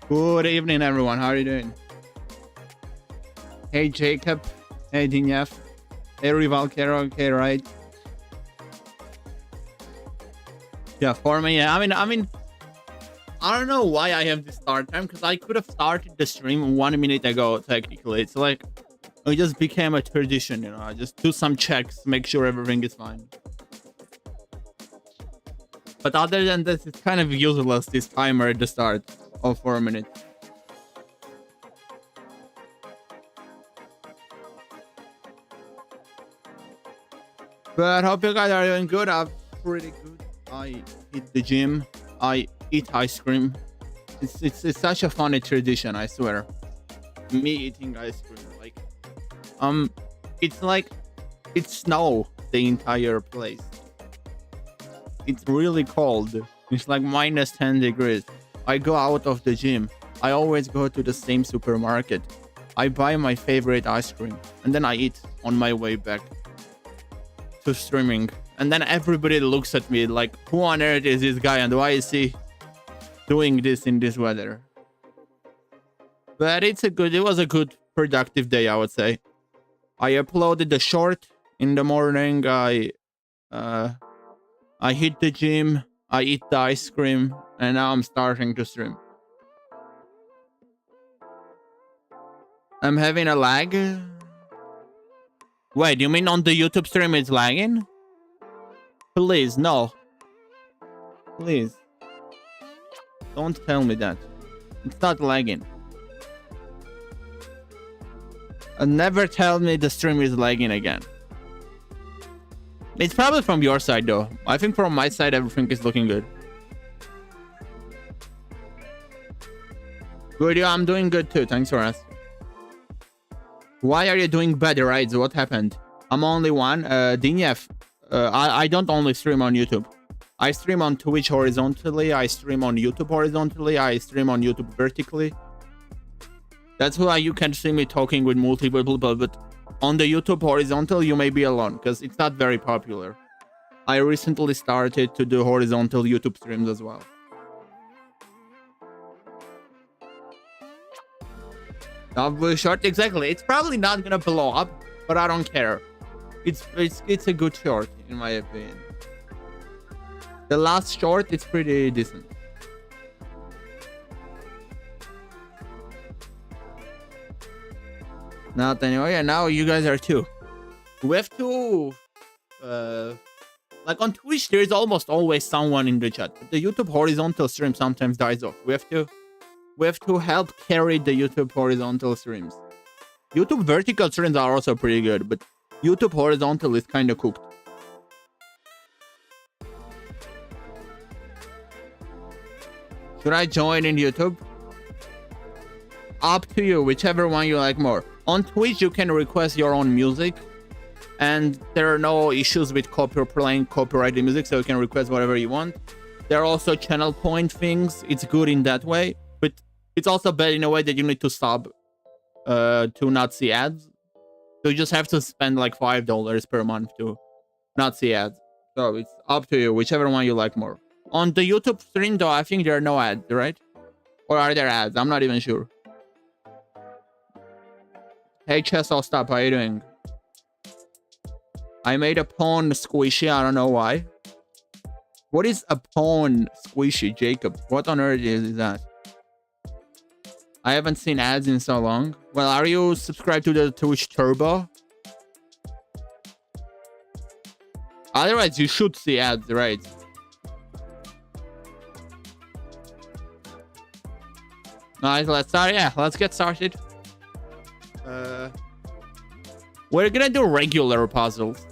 Good evening, everyone. How are you doing? Hey, Jacob. Hey, Dinyef. Hey, Rivalkero. Okay, right? Yeah, for me, yeah. I mean, I don't know why I have this start time because I could have started the stream 1 minute ago. Technically, it's like it just became a tradition. I just do some checks, make sure everything is fine. But other than this, it's kind of useless. This timer at the start of 4 minutes. But hope you guys are doing good. I'm pretty good. I hit the gym. I eat ice cream. It's such a funny tradition, I swear. Me eating ice cream, it's like it's snow the entire place. It's really cold. It's like minus 10 degrees. I go out of the gym. I always go to the same supermarket. I buy my favorite ice cream and then I eat on my way back to streaming. And then everybody looks at me like, who on earth is this guy and why is he doing this in this weather? But it was a good productive day, I would say. I uploaded the short in the morning. I hit the gym. I eat the ice cream, and now I'm starting to stream. I'm having a lag. Wait, you mean on the YouTube stream it's lagging? Please, no. Please. Don't tell me that. It's not lagging. And never tell me the stream is lagging again. It's probably from your side though. I think from my side everything is looking good. Good, yeah, I'm doing good too. Thanks for asking. Why are you doing better, right? So what happened? I'm only one. Dinyef, I don't only stream on YouTube. I stream on Twitch horizontally. I stream on YouTube horizontally. I stream on YouTube vertically. That's why you can see me talking with multiple people, but on the YouTube horizontal, you may be alone because it's not very popular. I recently started to do horizontal YouTube streams as well. Short, exactly. It's probably not gonna blow up, but I don't care. It's a good short in my opinion. The last short is pretty decent. Not anyway, and now you guys are too. We have to like on Twitch there is almost always someone in the chat, but the YouTube horizontal stream sometimes dies off. We have to help carry the YouTube horizontal streams. YouTube vertical streams are also pretty good, but YouTube horizontal is kind of cooked. Should I join in YouTube? Up to you, whichever one you like more. On Twitch, you can request your own music, and there are no issues with playing copyrighted music, so you can request whatever you want. There are also channel point things. It's good in that way, but it's also bad in a way that you need to sub to not see ads. So you just have to spend like $5 per month to not see ads. So it's up to you, whichever one you like more. On the YouTube stream, though, I think there are no ads, right? Or are there ads? I'm not even sure. Hey, Chess, I'll stop. How are you doing? I made a pawn squishy. I don't know why. What is a pawn squishy, Jacob? What on earth is that? I haven't seen ads in so long. Well, are you subscribed to the Twitch Turbo? Otherwise, you should see ads, right? Nice, let's start. Yeah, let's get started. We're gonna do regular puzzles.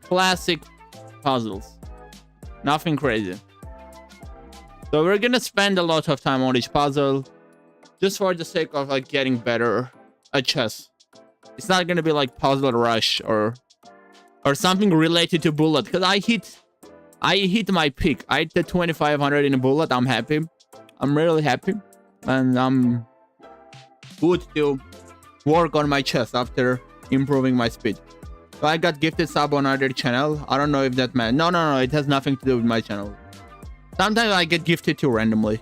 Classic puzzles. Nothing crazy. So we're gonna spend a lot of time on each puzzle just for the sake of like getting better at chess. It's not gonna be like Puzzle Rush or something related to Bullet, because I hit my peak. I hit the 2500 in a Bullet. I'm happy. I'm really happy, and I'm good to work on my chess after improving my speed. So I got gifted sub on another channel. I don't know if that meant... No, it has nothing to do with my channel. Sometimes I get gifted too randomly.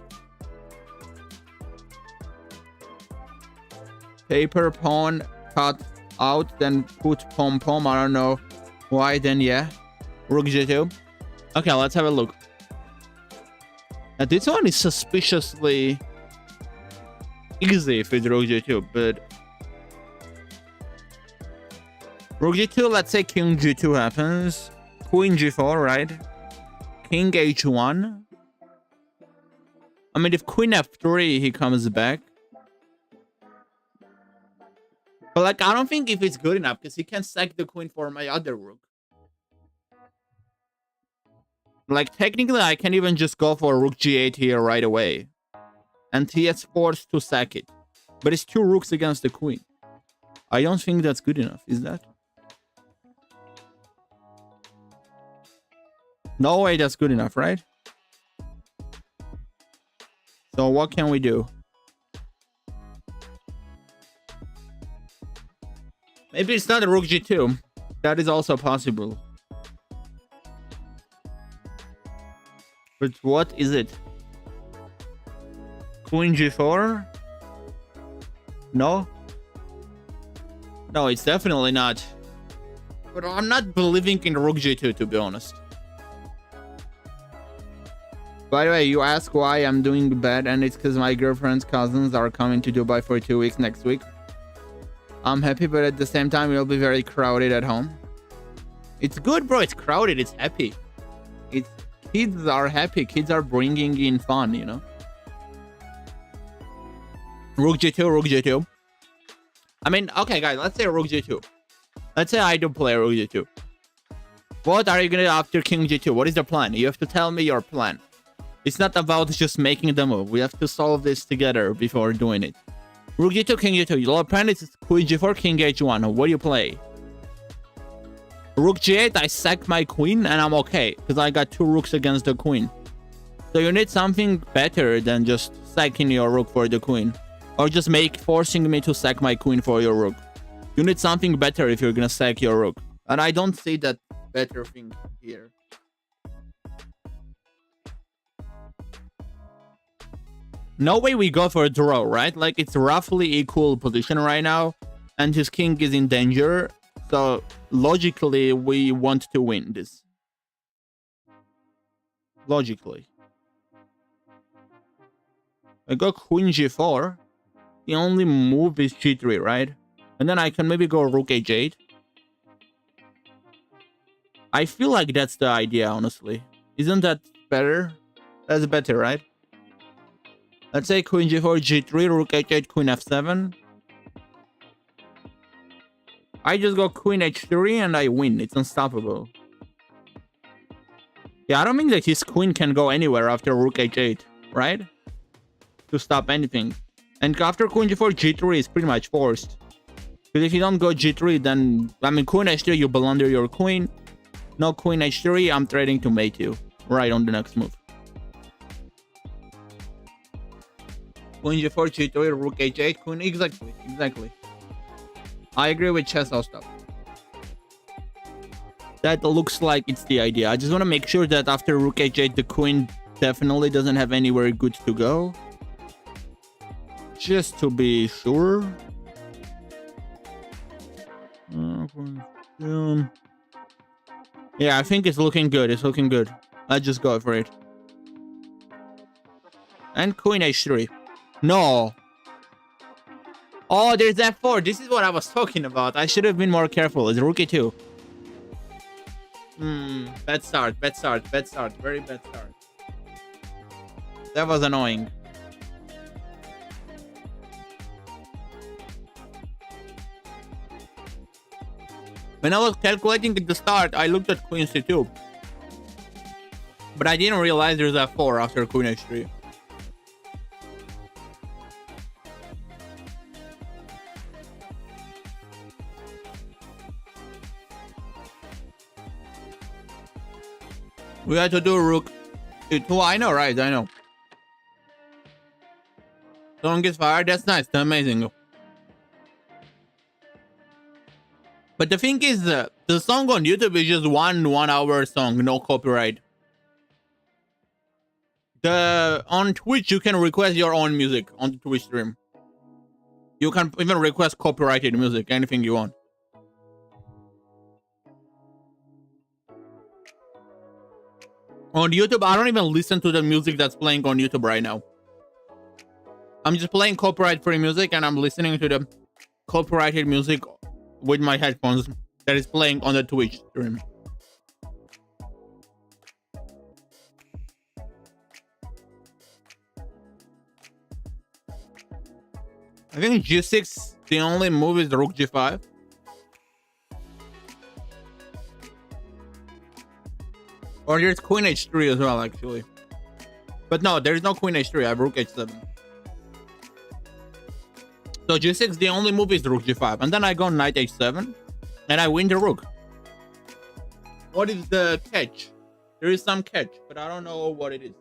paper pawn cut out, then put pom-pom. I don't know why. Then yeah, rook g2. Okay, let's have a look. Now this one is suspiciously easy with rook g2, but rook g2, let's say king g2 happens, queen g4, right? King h1. I mean, if queen f3, he comes back. But like, I don't think if it's good enough, because he can sack the queen for my other rook. Like, technically, I can even just go for rook g8 here right away. And he is forced to sack it. But it's 2 rooks against the queen. I don't think that's good enough, is that? No way that's good enough, right? So what can we do? Maybe it's not a rook g2. That is also possible. But what is it? Queen g4? No? No, it's definitely not. But I'm not believing in rook g2, to be honest. By the way, you ask why I'm doing bad, and it's because my girlfriend's cousins are coming to Dubai for 2 weeks next week. I'm happy, but at the same time, it'll be very crowded at home. It's good, bro. It's crowded. It's happy. It's kids are happy. Kids are bringing in fun, you know. Rook g2, rook g2. I mean, okay, guys, let's say rook g2. Let's say I do play rook g2. What are you gonna do after king g2? What is the plan? You have to tell me your plan. It's not about just making the move. We have to solve this together before doing it. Rook g2, king g2. Your plan is queen g4, king h1. What do you play? Rook g8, I sack my queen and I'm okay. Because I got 2 rooks against the queen. So you need something better than just sacking your rook for the queen. Or just forcing me to sack my queen for your rook. You need something better if you're gonna sack your rook. And I don't see that better thing here. No way we go for a draw, right? Like, it's roughly equal position right now. And his king is in danger. So, logically, we want to win this. Logically. I got queen g4. The only move is g3, right? And then I can maybe go rook h8. I feel like that's the idea, honestly. Isn't that better? That's better, right? Let's say queen g4, g3, rook h8, queen f7. I just go queen h3 and I win. It's unstoppable. Yeah, I don't think that his queen can go anywhere after rook h8, right? To stop anything. And after queen g4, g3 is pretty much forced. Because if you don't go g3, then... I mean, queen h3, you blunder your queen. No queen h3, I'm trading to mate you. Right on the next move. Queen g4, g3, rook h8, queen... Exactly, exactly. I agree with chess stuff. That looks like it's the idea. I just want to make sure that after rook h8, the queen definitely doesn't have anywhere good to go. Just to be sure. Yeah, I think it's looking good. It's looking good. Let's just go for it. And queen h3. No. Oh, there's f4. This is what I was talking about. I should have been more careful. It's rook e2. Bad start. Bad start. Bad start. Very bad start. That was annoying. When I was calculating at the start, I looked at queen c2. But I didn't realize there's f4 after queen h3. We had to do rook e2. I know, right? I know. Song is fired. That's nice. That's amazing. But the thing is, the song on YouTube is just one hour song, no copyright. On Twitch, you can request your own music on the Twitch stream. You can even request copyrighted music, anything you want. On YouTube, I don't even listen to the music that's playing on YouTube right now. I'm just playing copyright-free music and I'm listening to the copyrighted music with my headphones that is playing on the Twitch stream. I think G6, the only move is the Rook G5. Or there's Queen H3 as well, actually. But no, there's no Queen H3. I have Rook H7. So G6, the only move is the Rook G5. And then I go Knight H7. And I win the Rook. What is the catch? There is some catch, but I don't know what it is.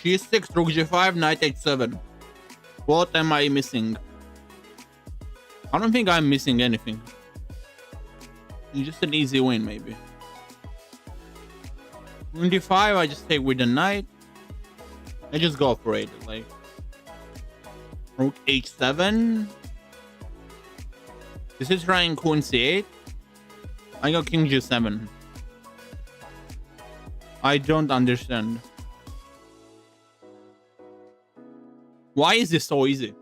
G6, Rook G5, Knight H7. What am I missing? I don't think I'm missing anything. It's just an easy win, maybe. On D5, I just take with the Knight. I just go for it. Like Rook H7. This is trying Queen C8. I go King G7. I don't understand. Why is this so easy?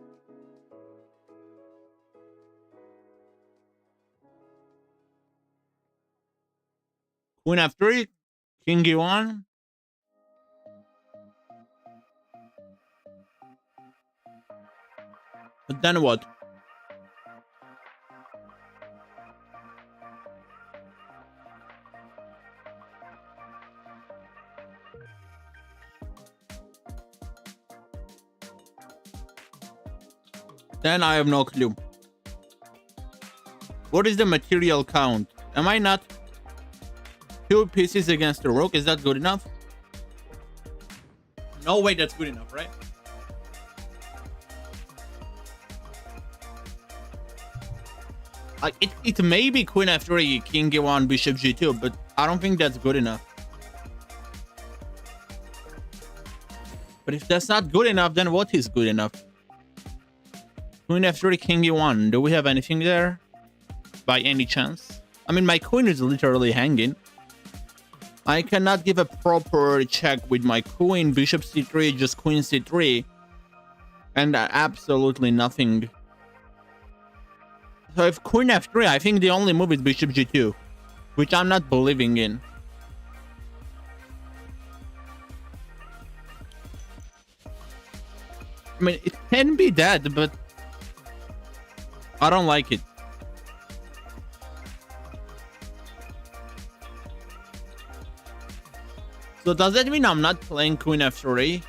Queen F3, King E1. But then what? Then I have no clue. What is the material count? Am I not 2 pieces against the Rook? Is that good enough? No way that's good enough, right? Like it may be Queen F3, King E1, Bishop G2, but I don't think that's good enough. But if that's not good enough, then what is good enough? Queen F3, King E1. Do we have anything there? By any chance? I mean, my queen is literally hanging. I cannot give a proper check with my queen. Bishop C3, just Queen C3. And absolutely nothing. So if Queen F3, I think the only move is Bishop G2. Which I'm not believing in. I mean, it can be that, but I don't like it. So does that mean I'm not playing Queen F3?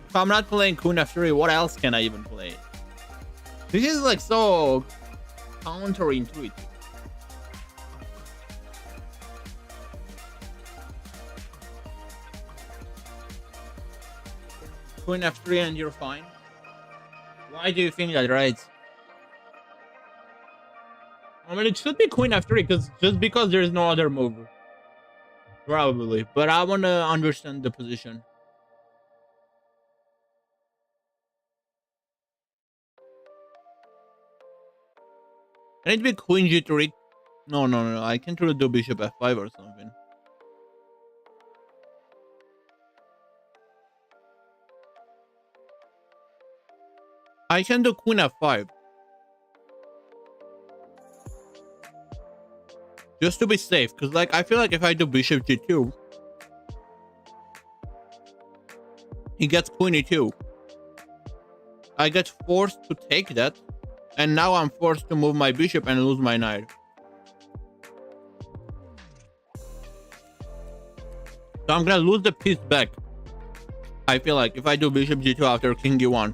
If I'm not playing Queen F3, what else can I even play? This is like so counterintuitive. Queen F3 and you're fine? Why do you think that, right? I mean, it should be Queen F3 just because there is no other move. Probably. But I want to understand the position. Can it be Queen G3? No. I can't really do Bishop F5 or something. I can do Queen F5. Just to be safe, because like I feel like if I do Bishop G2, he gets Queen E2. I get forced to take that, and now I'm forced to move my bishop and lose my knight. So I'm gonna lose the piece back. I feel like if I do Bishop G2 after King E1.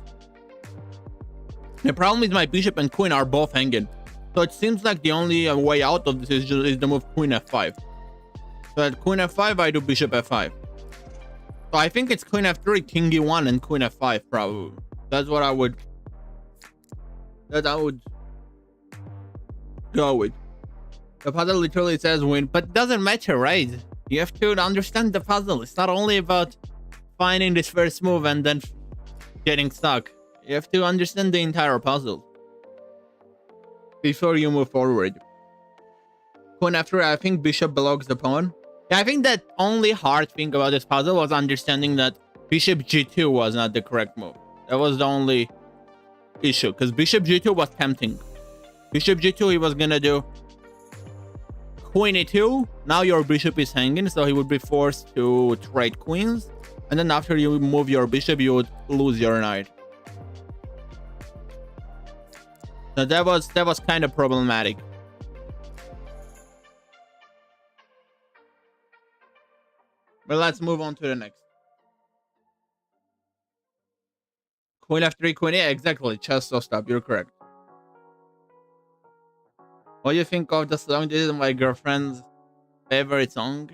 The problem is my bishop and queen are both hanging. So it seems like the only way out of this is the move Queen F5. So at queen f5, I do bishop f5. So I think it's queen f3, king e1, and queen f5 probably. That's what I would... That I would go with. The puzzle literally says win, but it doesn't matter, right? You have to understand the puzzle. It's not only about finding this first move and then getting stuck. You have to understand the entire puzzle before you move forward. Queen f3, I think bishop blocks the pawn. Yeah, I think that only hard thing about this puzzle was understanding that bishop g2 was not the correct move. That was the only issue, because bishop g2 was tempting. Bishop g2, he was gonna do queen e2. Now your bishop is hanging, so he would be forced to trade queens. And then after you move your bishop, you would lose your knight. So that was kind of problematic. But let's move on to the next. Queen f3, queen a, exactly. Chess so stop. You're correct. What do you think of the song? This is my girlfriend's favorite song.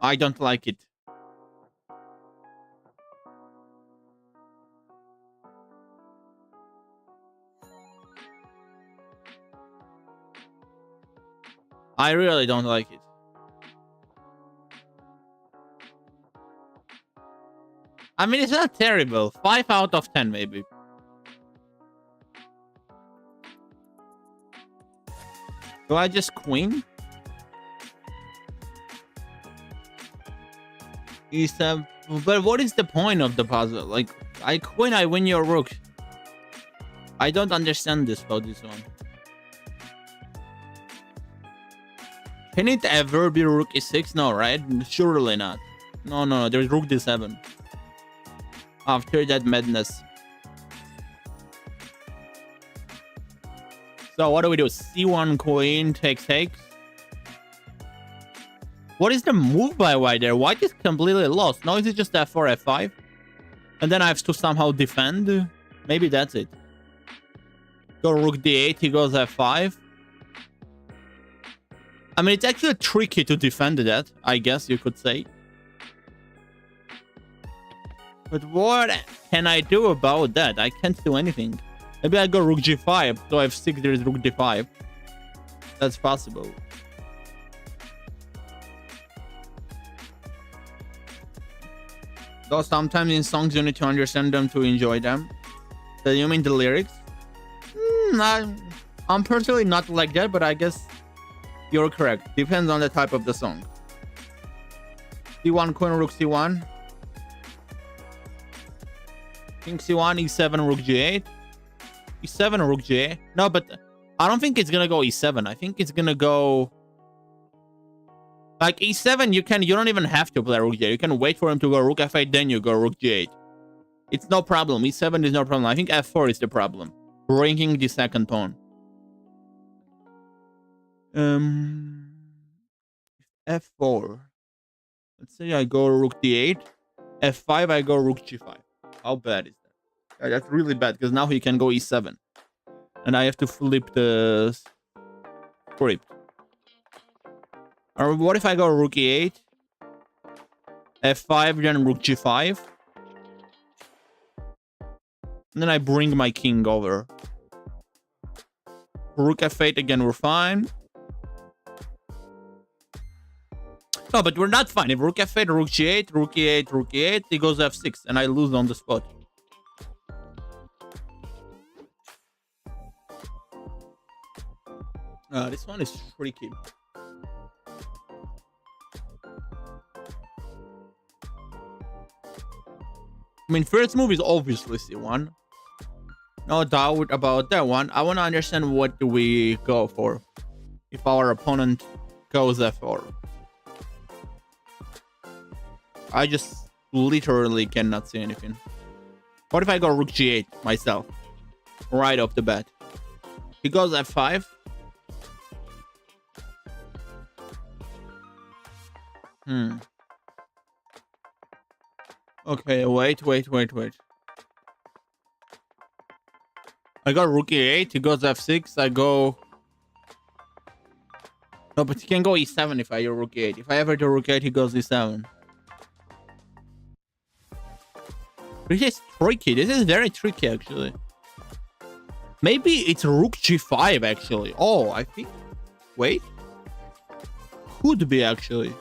I don't like it. I really don't like it. I mean, it's not terrible. 5 out of 10, maybe. Do I just queen? But what is the point of the puzzle? Like, I queen, I win your rook. I don't understand this about this one. Can it ever be rook e6? No, right? Surely not. No. There's rook d7. After that madness. So what do we do? c1 queen takes. What is the move by white there? White is completely lost. No, is it just f4, f5? And then I have to somehow defend? Maybe that's it. Go rook d8, he goes f5. I mean, it's actually tricky to defend that, I guess you could say. But what can I do about that? I can't do anything. Maybe I go rook g5. So f6, there is rook d5. That's possible. Though sometimes in songs you need to understand them to enjoy them. So you mean the lyrics? I'm personally not like that, but I guess you're correct. Depends on the type of the song. c1 queen, rook c1. King c1, e7, rook g8. e7, rook g8. No, but I don't think it's gonna go e7. I think it's gonna go like e7. You don't even have to play rook g8. You can wait for him to go rook f8, then you go rook g8. It's no problem. e7 is no problem. I think f4 is the problem. Breaking the second pawn. f4. Let's say I go rook d8. f5, I go rook g5. How bad is that? That's really bad, because now he can go e7. And I have to flip the script. Or what if I go rook e8? f5, then rook g5. And then I bring my king over. Rook f8 again, we're fine. No, but we're not fine. If rook f8, rook g8, rook e8, rook e8, he goes f6, and I lose on the spot. This one is tricky. I mean, first move is obviously c1. No doubt about that one. I want to understand what do we go for if our opponent goes f4. I just literally cannot see anything. What if I go rook g8 myself? Right off the bat. He goes f5. Okay, wait. I got rook e8. He goes f6. I go... No, but he can go e7 if I do rook e8. If I ever do rook e8, he goes e7. This is tricky. This is very tricky, actually. Maybe it's rook g5, actually. Oh, I think... Wait. Could be, actually.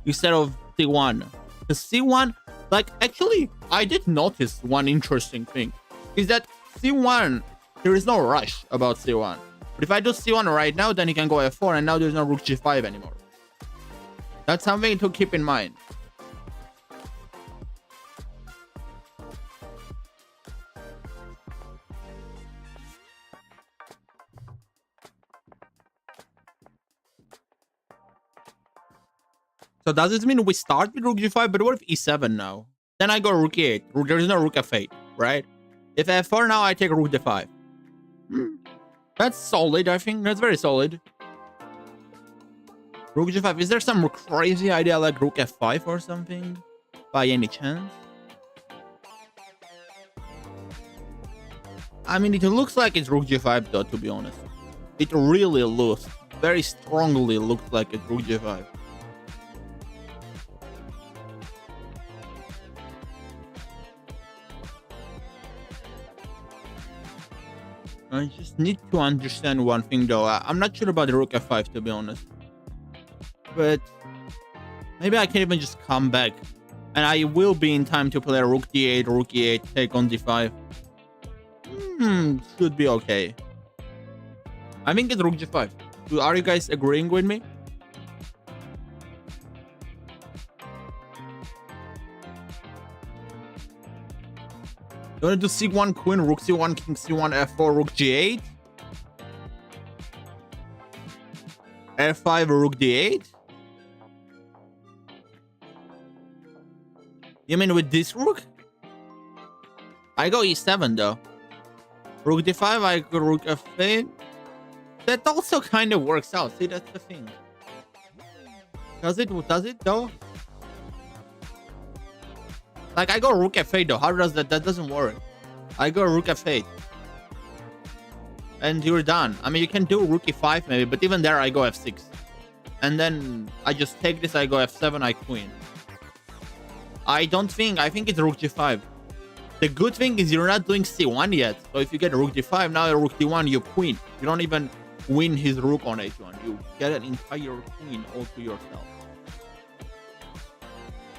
Instead of c1. The c1... Like, actually, I did notice one interesting thing. Is that c1... There is no rush about c1. But if I do c1 right now, then he can go f4, and now there's no rook g5 anymore. That's something to keep in mind. So does this mean we start with rook g5, but what if e7 now? Then I go rook e8. There is no rook f8, right? If f4 now, I take rook d5. That's solid, I think. That's very solid. Rook g5. Is there some crazy idea like rook f5 or something? By any chance? I mean, it looks like it's rook g5 though, to be honest. It really looks, very strongly looks like it's rook g5. I just need to understand one thing though. I'm not sure about the rook f5 to be honest. But maybe I can even just come back. And I will be in time to play rook d8, rook e8, take on d5. Should be okay. I think it's rook g5. Are you guys agreeing with me? You want to do c1 queen, rook c1, king c1, f4, rook g8? f5, rook d8? You mean with this rook? I go e7 though. Rook d5, I go rook f8. That also kind of works out. See, that's the thing. Does it though? Like, I go rook f8 though. How does that? That doesn't work. I go rook f8. And you're done. I mean, you can do rook e5 maybe, but even there I go f6. And then I just take this, I go f7, I queen. I think it's rook g5. The good thing is you're not doing c1 yet. So if you get rook d5, now you're rook d1, you queen. You don't even win his rook on h1. You get an entire queen all to yourself.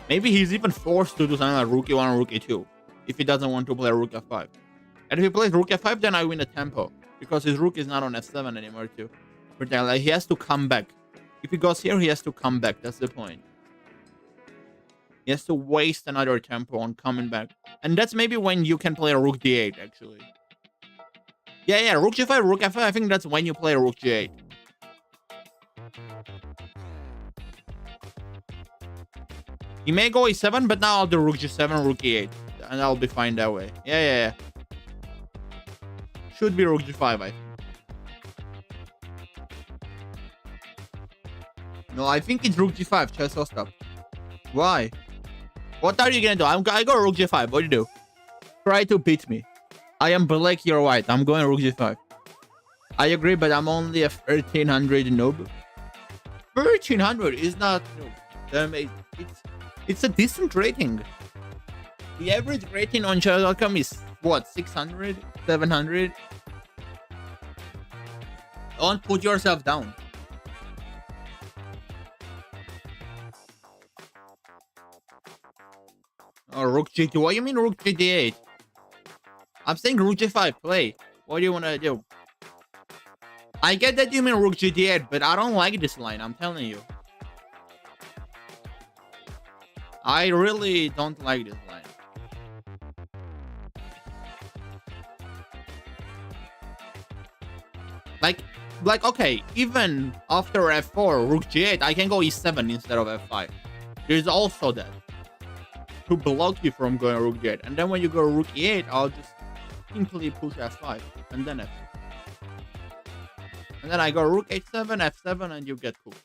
Maybe he's even forced to do something like rook e1 or rook e2 if he doesn't want to play rook f5. And if he plays rook f5, then I win a tempo because his rook is not on f7 anymore too. But then, like, he has to come back. If he goes here, he has to come back. That's the point. He has to waste another tempo on coming back. And that's maybe when you can play a rook d8, actually. Yeah, rook g5, rook f5. I think that's when you play a rook g8. He may go e7, but now I'll do rook g7, rook e8. And I'll be fine that way. Yeah. Should be rook g5, I think. No, I think it's rook g5, chess stop. Why? What are you gonna do? I go rook g5. What do you do? Try to beat me. I am black, you're white. I'm going rook g5. I agree, but I'm only a 1300 noob. 1300 is not noob. Damn, it's a decent rating. The average rating on chess.com is what? 600? 700? Don't put yourself down. Oh, rook g2. What do you mean rook g8? I'm saying rook g5. Play. What do you want to do? I get that you mean rook g8, but I don't like this line. I'm telling you. I really don't like this line. Like, okay, even after f4, rook g8, I can go e7 instead of f5. There's also that. To block you from going rook g8. And then when you go rook e8, I'll just simply push f5. And then f6. And then I go rook h7, f7, and you get cooked.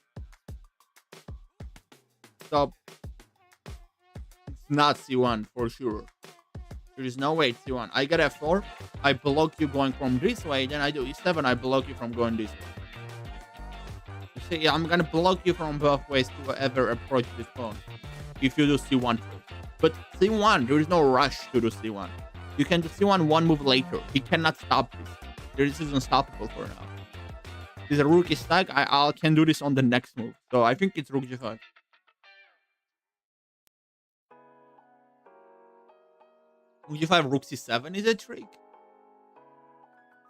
So, it's not c1 for sure. There is no way it's c1. I get f4, I block you going from this way, then I do e7, I block you from going this way. See, I'm gonna block you from both ways to ever approach this pawn if you do c1. But c1, there is no rush to do c1. You can do c1 one move later. He cannot stop this. This is unstoppable for now. This is a rook is stuck. I can do this on the next move. So I think it's rook g5. Rook g5, rook c7 is a trick.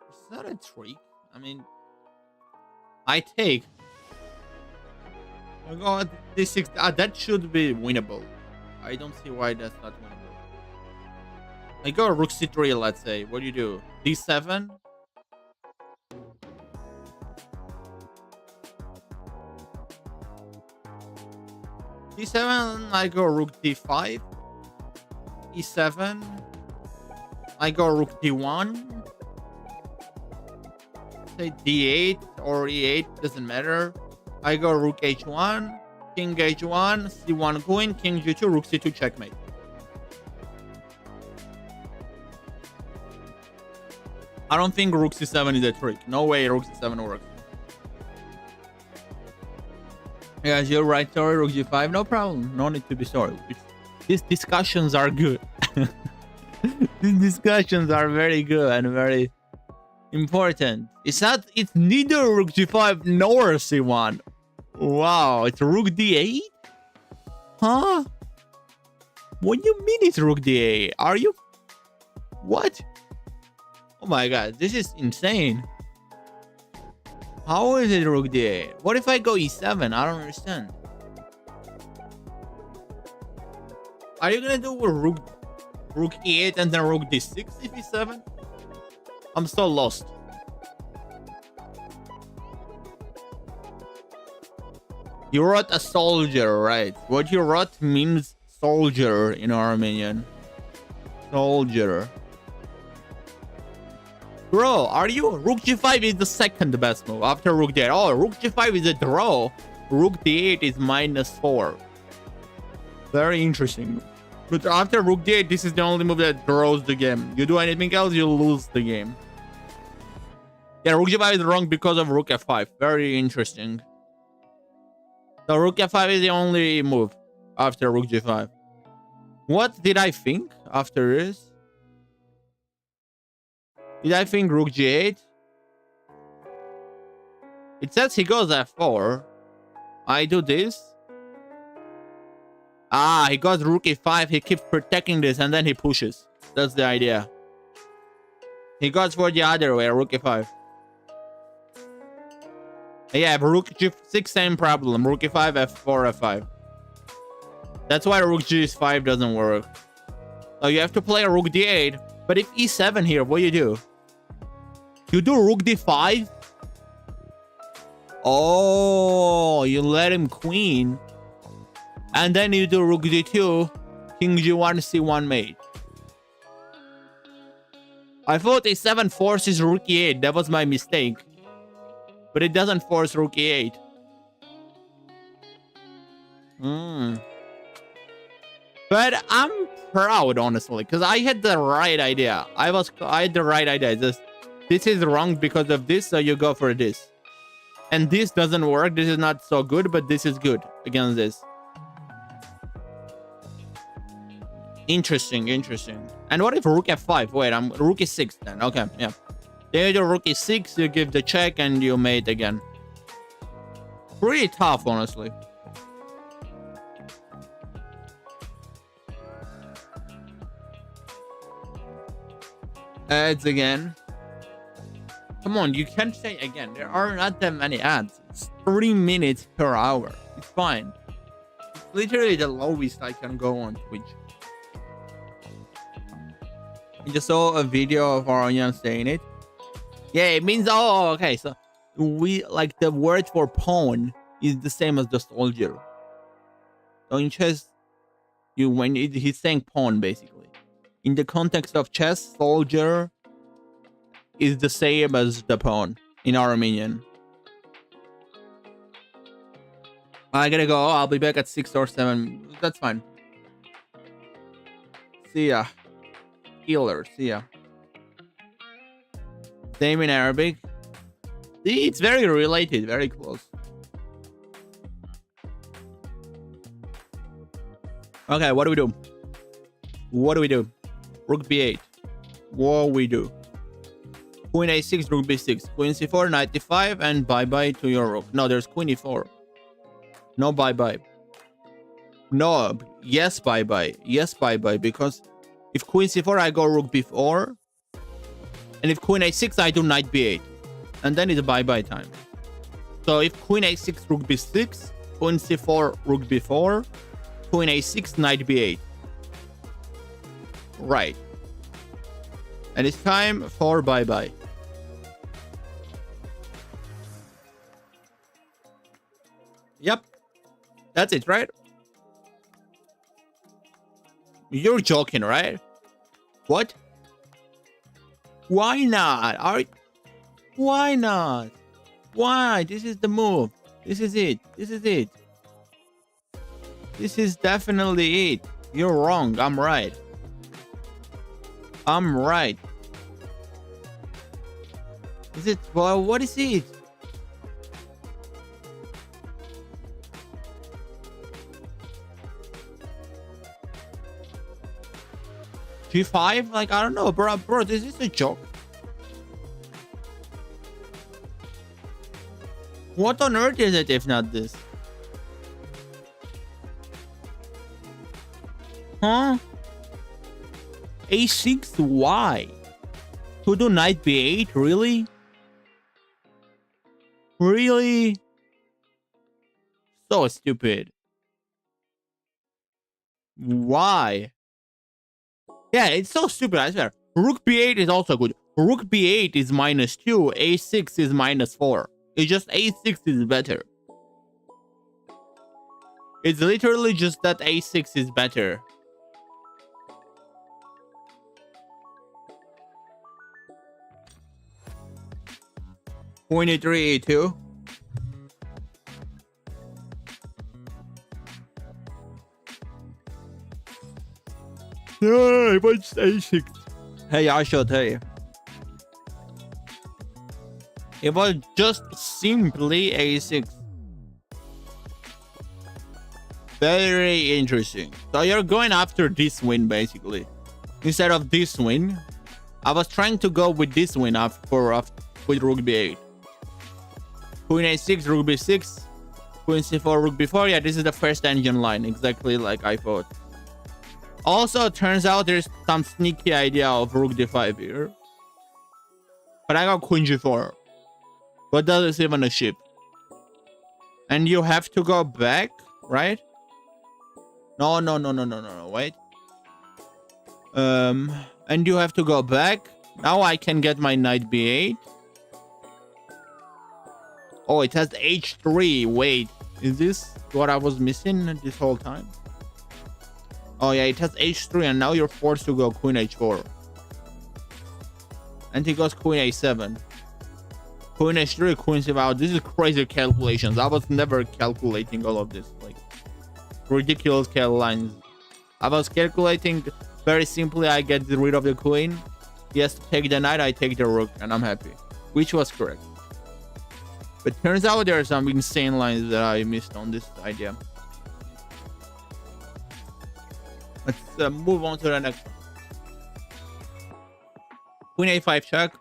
It's not a trick. I mean, I take. Oh god, d6. That should be winnable. I don't see why that's not winnable. I go rook c3, let's say. What do you do? d7? d7, I go rook d5. e7. I go rook d1. Say d8 or e8, doesn't matter. I go rook h1, king h1, c1 queen, king g2, rook c2, checkmate. I don't think rook c7 is a trick. No way rook c7 works. Yes, you're right. Sorry, rook g5. No problem. No need to be sorry. These discussions are good. These discussions are very good and very important. It's neither rook g5 nor c1. Wow, it's rook d8? Huh? What do you mean it's rook d8? Are you... What? Oh my god, this is insane. How is it rook d8? What if I go e7? I don't understand. Are you gonna do rook e8 and then rook d6 if e7? I'm so lost. You wrote a soldier, right? What you wrote means soldier in Armenian. Soldier. Bro, are you? Rook g5 is the second best move after rook d8. Oh, rook g5 is a draw. Rook d8 is -4. Very interesting. But after rook d8, this is the only move that draws the game. You do anything else, you lose the game. Yeah, rook g5 is wrong because of rook f5. Very interesting. So rook f5 is the only move after rook g5. What did I think after this? Did I think rook g8? It says he goes f4. I do this. Ah, he goes rook e5. He keeps protecting this and then he pushes. That's the idea. He goes for the other way, rook e5. Yeah, rook g6, same problem. Rook e5, f4, f5. That's why rook g5 doesn't work. So you have to play a rook d8. But if e7 here, what do you do? You do rook d5? Oh, you let him queen. And then you do rook d2, king g1, c1 mate. I thought a7 forces rook e8. That was my mistake. But it doesn't force rook e8. But I'm proud, honestly, because I had the right idea. I had the right idea. This is wrong because of this, so you go for this. And this doesn't work. This is not so good, but this is good against this. Interesting, interesting. And what if rook f5? Wait, I'm rook e6 then. Okay, yeah. Then you do rook e6, you give the check, and you mate again. Pretty tough, honestly. Ads again. Come on, you can't say again. There are not that many ads. It's 3 minutes per hour. It's fine. It's literally the lowest I can go on Twitch. I just saw a video of Aronian saying it. Yeah, it means, oh, okay. So we like the word for pawn is the same as the soldier. So in chess, he's saying pawn basically. In the context of chess, soldier is the same as the pawn in Armenian. I gotta go. I'll be back at 6 or 7. That's fine. See ya. Healer. See ya. Same in Arabic. See, it's very related. Very close. Okay, what do we do? What do we do? Rook b8. What we do? Queen a6, rook b6. Queen c4, knight d5, and bye-bye to your rook. No, there's queen e4. No bye-bye. No, yes bye-bye. Yes bye-bye, because if queen c4, I go rook b4. And if queen a6, I do knight b8. And then it's bye-bye time. So if queen a6, rook b6, queen c4, rook b4, queen a6, knight b8. Right. And it's time for bye-bye. Yep. That's it, right? You're joking, right? What? Why not? Why not? Why? This is the move. This is it. This is it. This is definitely it. You're wrong. I'm right. I'm right. Is it? Well, what is it? G5? Like, I don't know, bro, this is a joke. What on earth is it if not this? Huh? A6? Why? To do knight b8? Really? Really? So stupid. Why? Yeah, it's so stupid, I swear. Rook b8 is also good. Rook b8 is -2. A6 is -4. It's just A6 is better. It's literally just that A6 is better. Queen e3, A2. No, it was A6. Hey, I should tell you. It was just simply A6. Very interesting. So you're going after this win, basically. Instead of this win, I was trying to go with this win with rook b8. Queen a6, rook b6. Queen c4, rook b4. Yeah, this is the first engine line, exactly like I thought. Also, it turns out there's some sneaky idea of rook d5 here. But I got queen g4. But that is even a ship. And you have to go back, right? No, wait. And you have to go back. Now I can get my knight b8. Oh, it has h3. Wait, is this what I was missing this whole time? Oh yeah, it has h3, and now you're forced to go queen h4. And he goes queen a7. Queen h3, queen c5. This is crazy calculations. I was never calculating all of this. Like, ridiculous cal lines. I was calculating very simply. I get rid of the queen. Yes, take the knight, I take the rook, and I'm happy. Which was correct. But turns out there are some insane lines that I missed on this idea. Let's move on to the next one. Queen a5 check.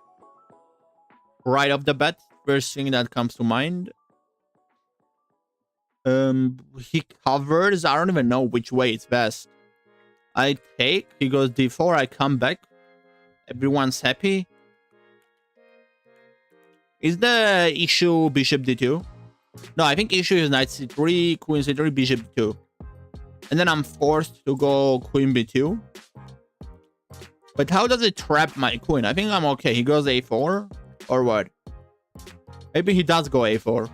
Right off the bat, first thing that comes to mind. He covers. I don't even know which way it's best. I take. He goes d4. I come back. Everyone's happy. Is the issue bishop d2? No, I think issue is knight c3, queen c3, bishop d2. And then I'm forced to go queen b2. But how does it trap my queen? I think I'm okay. He goes a4 or what? Maybe he does go a4.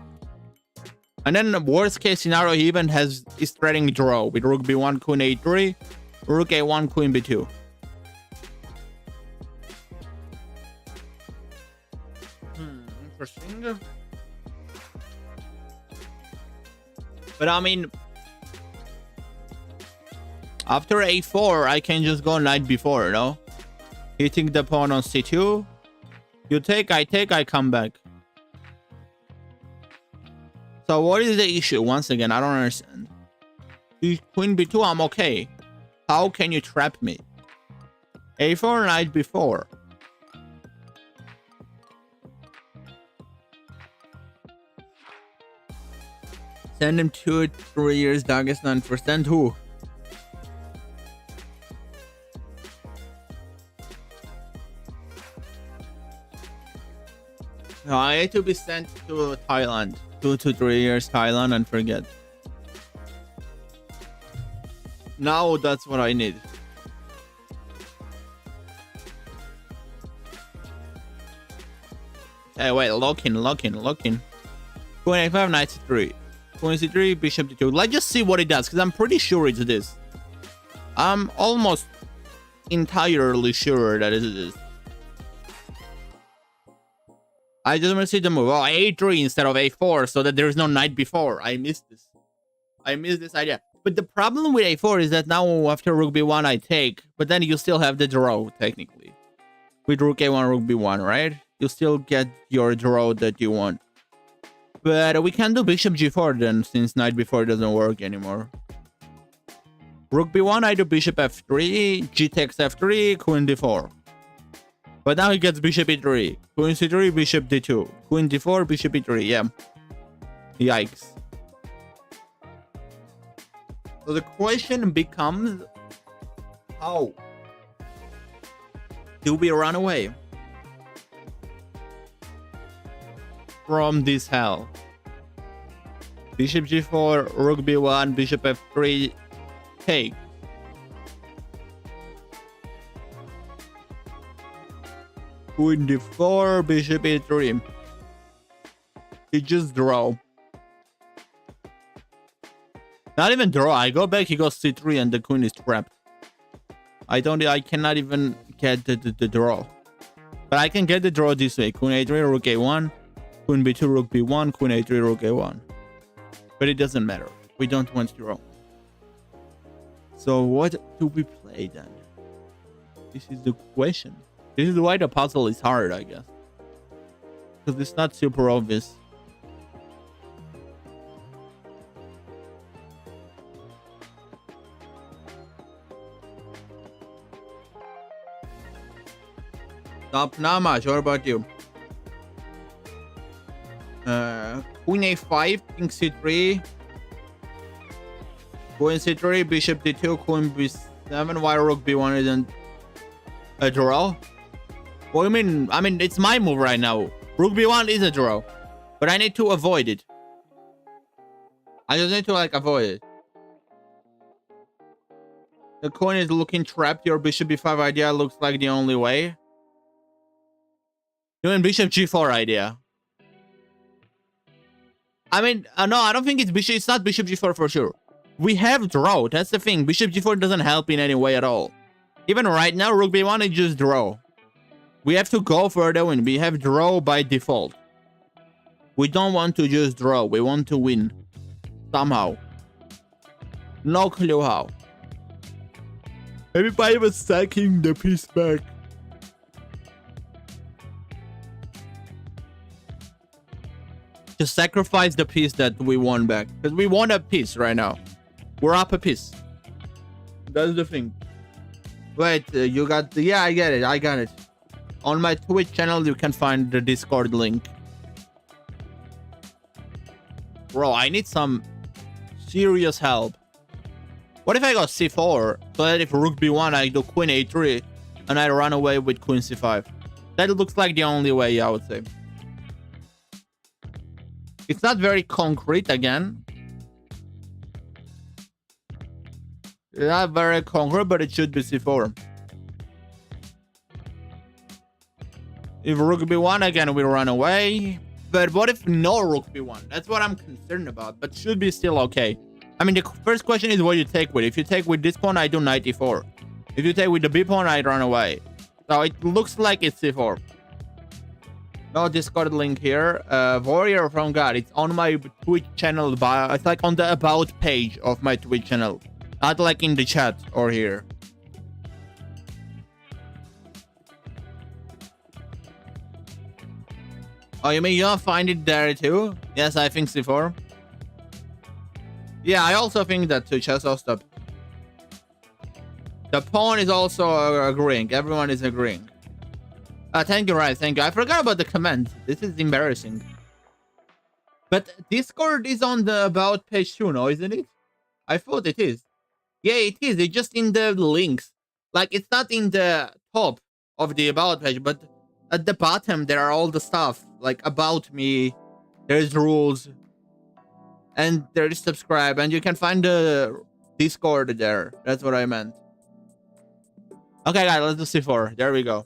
And then the worst case scenario, he even is threatening draw with rook b1, queen a3, rook a1, queen b2. Interesting. But I mean, after a4, I can just go knight b4, no? Hitting the pawn on c2. You take, I come back. So what is the issue? Once again, I don't understand. Queen b2, I'm okay. How can you trap me? a4, knight b4. Send him 2-3 years Dagestan for send who? No, I need to be sent to Thailand. 2 to 3 years Thailand and forget. Now that's what I need. Hey, wait, lock in. Queen a5, knight c3. Queen c3, bishop d2. Let's just see what it does, because I'm pretty sure it's this. I'm almost entirely sure that it is this. I just want to see the move. Oh, a3 instead of a4, so that there is no knight before. I missed this. I missed this idea. But the problem with a4 is that now after rook b1 I take, but then you still have the draw, technically. With rook a1, rook b1, right? You still get your draw that you want. But we can do bishop g4 then, since knight b4 doesn't work anymore. Rook b1, I do bishop f3, g takes f3, queen d4. But now he gets bishop e3, queen c3, bishop d2, queen d4, bishop e3, yeah. Yikes. So the question becomes, how do we run away from this hell? Bishop g4, rook b1, bishop f3, take. Queen d4, bishop e3. He just draw. Not even draw. I go back, he goes c3 and the queen is trapped. I cannot even get the draw. But I can get the draw this way. Queen a3, rook a1. Queen b2, rook b1. Queen a3, rook a1. But it doesn't matter. We don't want draw. So what do we play then? This is the question. This is why the puzzle is hard, I guess. Because it's not super obvious. Stop, not much. What about you? Queen a5, king c3. Queen c3, bishop d2, queen b7. Why rook b1 isn't a draw? What do you mean? I mean, it's my move right now. Rook b1 is a draw. But I need to avoid it. I just need to, like, avoid it. The queen is looking trapped. Your bishop b5 idea looks like the only way. Doing bishop g4 idea. I mean, no, I don't think it's bishop. It's not bishop g4 for sure. We have draw. That's the thing. Bishop g4 doesn't help in any way at all. Even right now, rook b1 is just draw. We have to go further when we have draw by default. We don't want to just draw. We want to win. Somehow. No clue how. Maybe by even stacking the piece back. Just sacrifice the piece that we won back. Because we won a piece right now. We're up a piece. That's the thing. Wait, you got... Yeah, I get it. I got it. On my Twitch channel, you can find the Discord link. Bro, I need some serious help. What if I go c4? So that if rook b1, I do queen a3. And I run away with queen c5. That looks like the only way, I would say. It's not very concrete again. It's not very concrete, but it should be c4. If rook b1 again, we run away. But what if no rook b1? That's what I'm concerned about, but should be still okay. I mean, the first question is what you take with. If you take with this pawn, I do knight e4. If you take with the b pawn, I run away. So it looks like it's c4. No Discord link here. Warrior from God. It's on my Twitch channel. It's like on the about page of my Twitch channel. Not like in the chat or here. Oh, you mean you'll find it there too? Yes, I think c4. Yeah, I also think that too. Chess stop. The pawn is also agreeing. Everyone is agreeing. Thank you, right? Thank you. I forgot about the comment. This is embarrassing. But Discord is on the about page too, no, isn't it? I thought it is. Yeah, it is. It's just in the links. Like, it's not in the top of the about page, but at the bottom there are all the stuff. Like, about me, there's rules, and there's subscribe, and you can find the Discord there. That's what I meant. Okay, guys, let's do C4. There we go.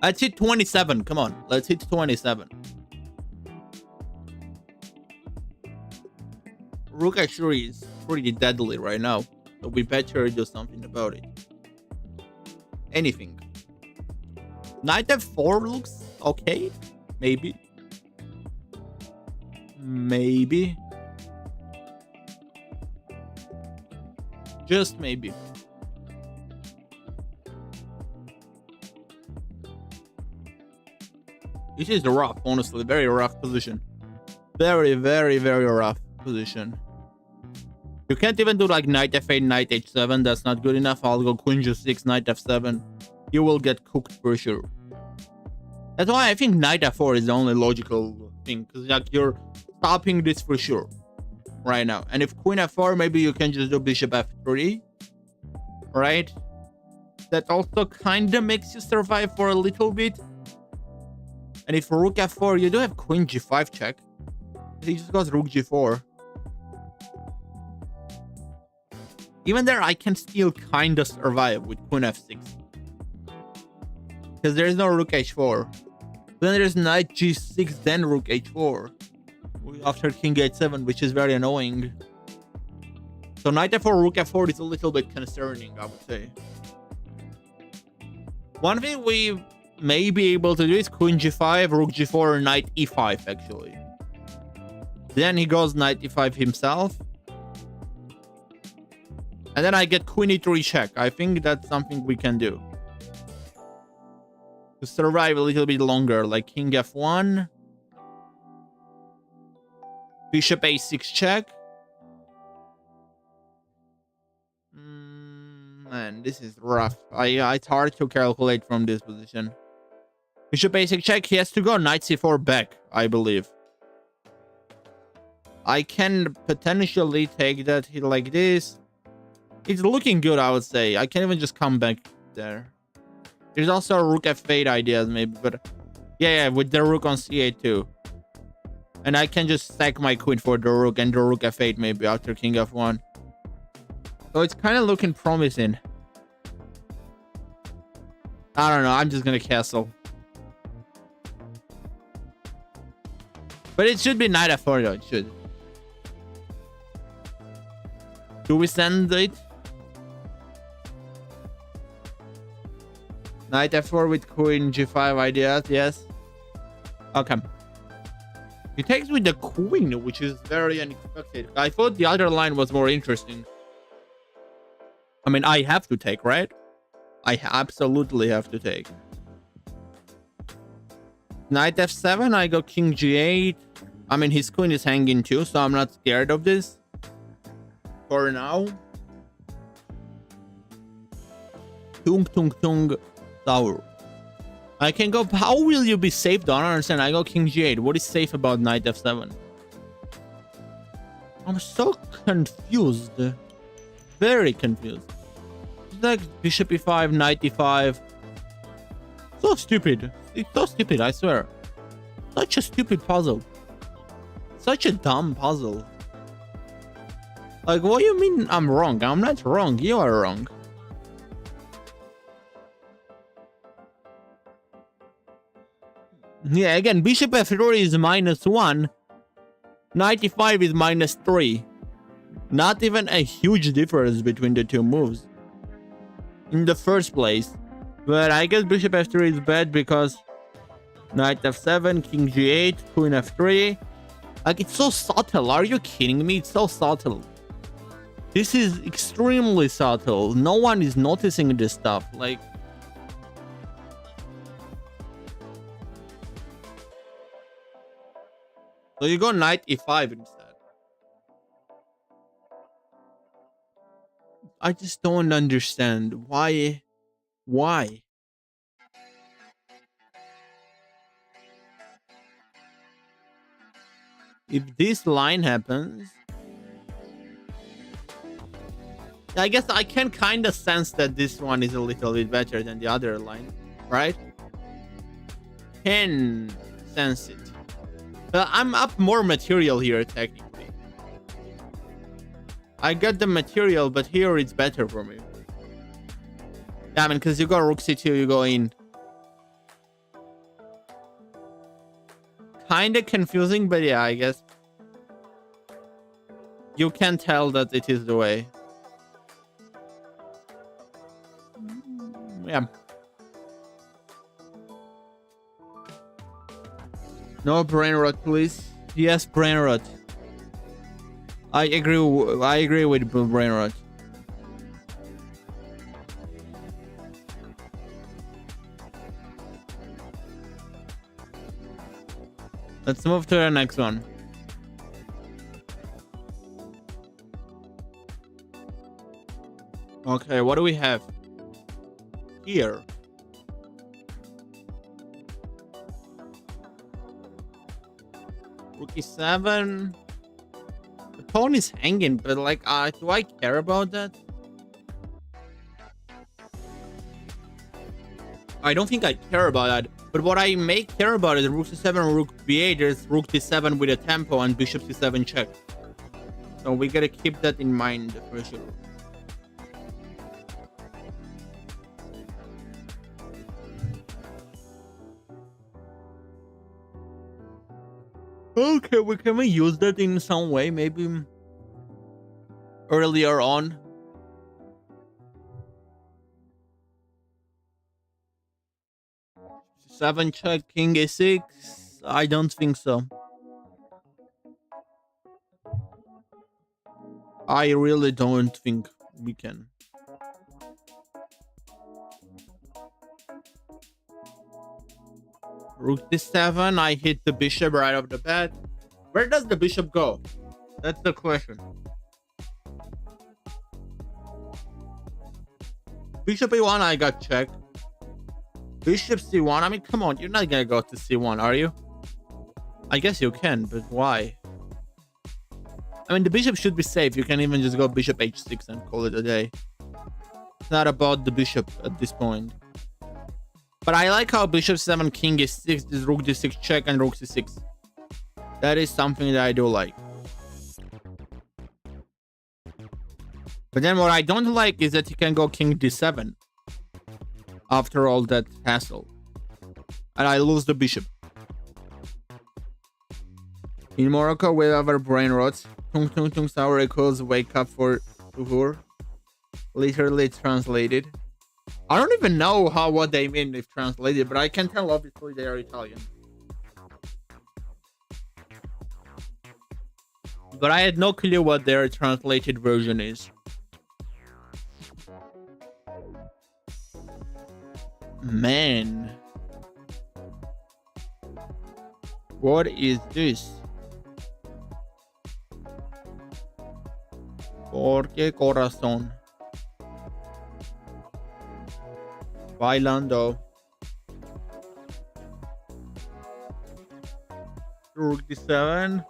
Let's hit 27. Come on, let's hit 27. Rook h3 is pretty deadly right now, so we better do something about it. Anything. Knight f4 looks okay. Maybe. Maybe. Just maybe. This is rough, honestly. Very rough position. Very, very, very rough position. You can't even do like knight f8, knight h7. That's not good enough. I'll go queen g6, knight f7. You will get cooked for sure. That's why I think knight f4 is the only logical thing. Because like you're stopping this for sure right now. And if queen f4, maybe you can just do bishop f3. Right? That also kind of makes you survive for a little bit. And if rook f4, you do have queen g5 check. He just goes rook g4. Even there, I can still kind of survive with queen f6. Because there is no rook h4. Then there's knight g6, then rook h4. After king h7, which is very annoying. So knight f4, rook f4 is a little bit concerning, I would say. One thing we may be able to do is queen g5, rook g4, knight e5 actually. Then he goes knight e5 himself. And then I get queen e3 check. I think that's something we can do. To survive a little bit longer, like king f1. Bishop a6 check. Man, this is rough. It's hard to calculate from this position. Bishop a6 check. He has to go knight c4 back, I believe. I can potentially take that hit like this. It's looking good, I would say. I can even just come back there. There's also a rook f8 ideas, maybe, but yeah, with the rook on c8 too. And I can just sack my queen for the rook and the rook f8 maybe after king f1. So it's kind of looking promising. I don't know. I'm just gonna castle. But it should be knight f4 though. It should. Do we send it? Knight f4 with queen g5 ideas, yes. Okay. He takes with the queen, which is very unexpected. I thought the other line was more interesting. I mean, I have to take, right? I absolutely have to take. Knight f7, I go king g8. I mean, his queen is hanging too, so I'm not scared of this. For now. Tung tung tung. Tower. I can go. How will you be safe? Don't understand. I go king g8. What is safe about knight f7? I'm so confused. Very confused. It's like bishop e5, knight e5. So stupid. It's so stupid, I swear. Such a stupid puzzle. Such a dumb puzzle. Like, what do you mean I'm wrong? I'm not wrong. You are wrong. Yeah, again, bishop f3 is -1. Knight e5 is -3. Not even a huge difference between the two moves. In the first place. But I guess bishop f3 is bad because knight f7, king g8, queen f3. Like, it's so subtle. Are you kidding me? It's so subtle. This is extremely subtle. No one is noticing this stuff. Like, So you go knight e5 instead. I just don't understand why. Why? If this line happens, I guess I can kind of sense that this one is a little bit better than the other line, right? Can sense it. But I'm up more material here, technically. I got the material, but here it's better for me. Yeah, I mean, because you go rook c2, you go in. Kind of confusing, but yeah, I guess. You can tell that it is the way. Yeah. No brain rot, please. Yes, brain rot. I agree with brain rot. Let's move to the next one. Okay, what do we have here? Rook e7. The pawn is hanging, but like, do I care about that? I don't think I care about that. But what I may care about is rook c7, rook b8. There's rook d7 with a tempo and bishop c7 check. So we gotta keep that in mind for sure. Okay, can we use that in some way? Maybe earlier on. Seven check, king a6. I don't think so. I really don't think we can. Rook d7. I hit the bishop right off the bat. Where does the bishop go? That's the question. Bishop e1, I got checked. Bishop c1. I mean, come on, you're not gonna go to c1, are you? I guess you can, but why? I mean, the bishop should be safe. You can even just go bishop h6 and call it a day. It's not about the bishop at this point. But I like how bishop 7, king is6, is rook d6 check and rook c6. That is something that I do like. But then what I don't like is that you can go king d7 after all that hassle. And I lose the bishop. In Morocco, we have our brain rots. Tung tung tung sour equals wake up for Tuhur. Literally translated. I don't even know what they mean if translated, but I can tell obviously they are Italian. But I had no clue what their translated version is. Man. What is this? Porque corazón. Bailando. Rook d7.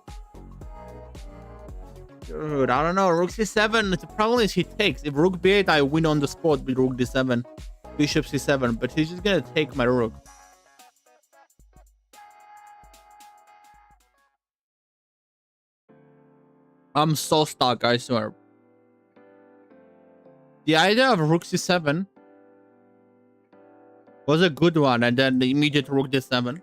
Dude, I don't know. Rook c7. The problem is he takes. If rook b8, I win on the spot with rook d7. Bishop c7. But he's just gonna take my rook. I'm so stuck, I swear. The idea of rook c7 was a good one, and then the immediate rook d7.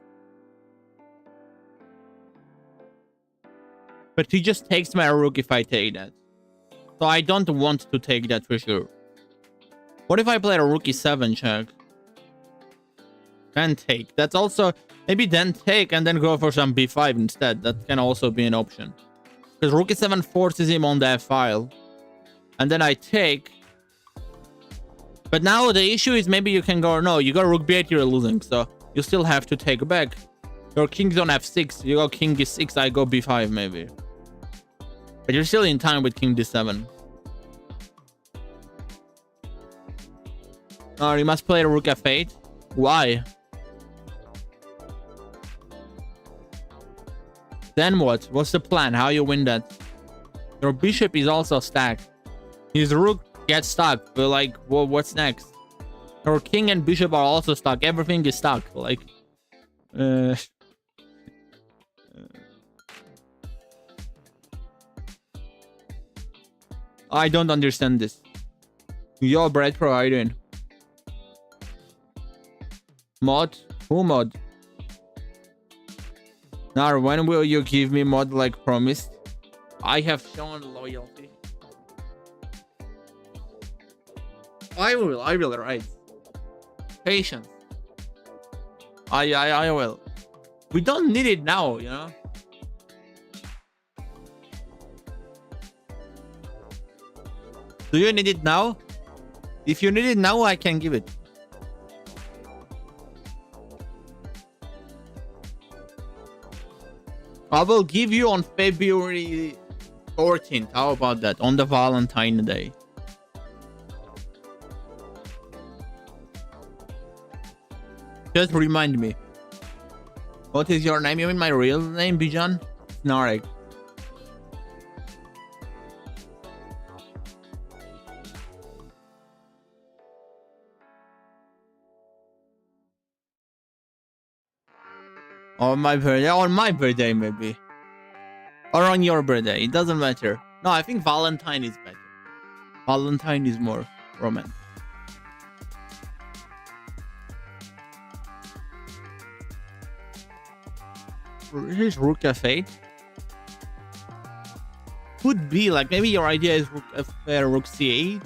But he just takes my rook if I take that. So I don't want to take that for sure. What if I play a rook e7 check? Then take. That's also... Maybe then take and then go for some b5 instead. That can also be an option. Because rook e7 forces him on that file. And then I take. But now the issue is maybe you can go... No, you go rook b8, you're losing. So you still have to take back. Your king's on f6. You go king e6. I go b5 maybe. But you're still in time with king d7. Oh, you must play rook f8. Why? Then what? What's the plan? How you win that? Your bishop is also stacked. His rook gets stuck. But like, well, what's next? Your king and bishop are also stuck. Everything is stuck. Like, I don't understand this. Yo, Brad Pro, how you doing? Mod? Who mod? Now, when will you give me mod like promised? I have shown loyalty. I will, right? Patience. I will. We don't need it now, you know? Do you need it now? If you need it now, I can give it. I will give you on February 14th. How about that? On the Valentine's Day. Just remind me. What is your name? You mean my real name, Bijan? Snarek. On my birthday maybe. Or on your birthday. It doesn't matter. No, I think Valentine is better. Valentine is more romantic. Here's rook f8. Could be like, maybe your idea is rook f8, rook c8.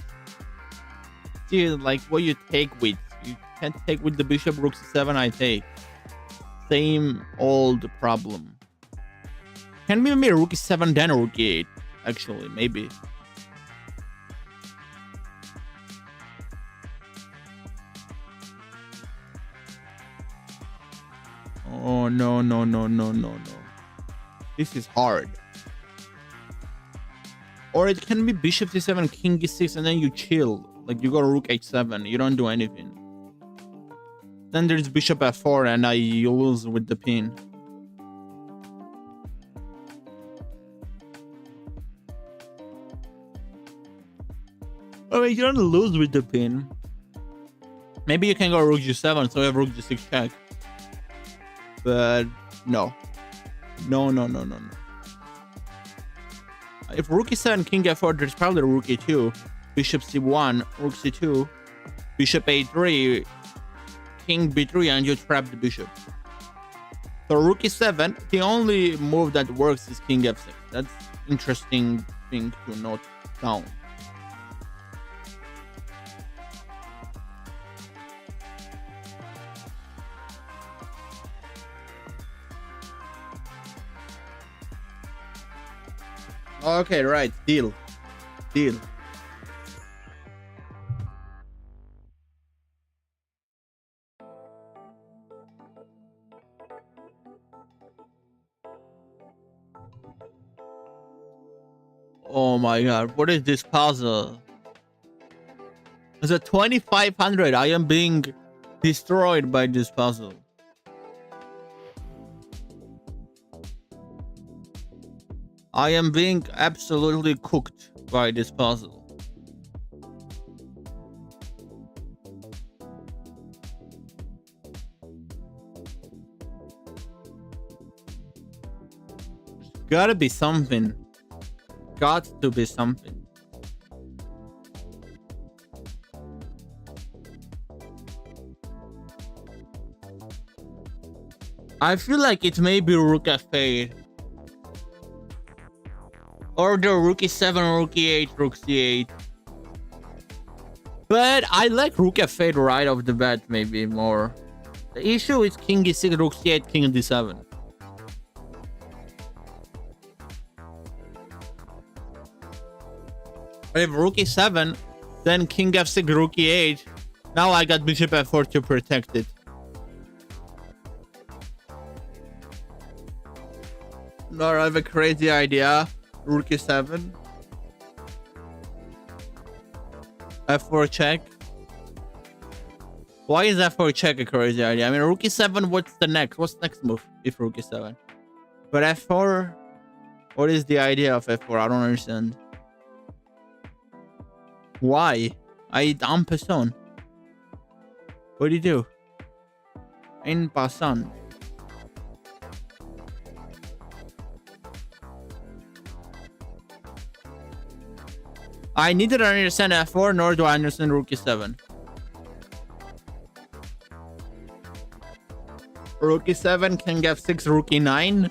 See, like what you take with. You can't take with the bishop, rook c7 I take. Same old problem. Can be maybe rook e7 then rook e8. Actually, maybe. Oh no. This is hard. Or it can be bishop c7, king e6, and then you chill. Like you go rook h7. You don't do anything. Then there's bishop f4 and you lose with the pin. Oh wait, you don't lose with the pin. Maybe you can go rook g7, so you have rook g6 check. But no. No. If rook e7, king f4, there's probably rook e2, bishop c1, rook c2, bishop a3, king b3, and you trap the bishop. So rook e7, the only move that works is king f6. That's interesting thing to note down. Okay, right. Deal. Oh my god, what is this puzzle? It's a 2500. I am being destroyed by this puzzle. I am being absolutely cooked by this puzzle. Gotta be something. Got to be something. I feel like it may be rook f8. Or the rook e7, rook e8, rook c8. But I like rook f8 right off the bat, maybe more. The issue is king e6, rook c8, king d7. If rook e7, then king f6, rook e8. Now I got bishop f4 to protect it. Or I have a crazy idea. Rook e7. F4 check. Why is F4 check a crazy idea? I mean, rook e7, what's the next? What's next move if rook e7? But F4, what is the idea of F4? I don't understand. Why? I'm passant. What do you do? In passant. I neither understand F4 nor do I understand rook e7. Rook e7, king f6, rook e9.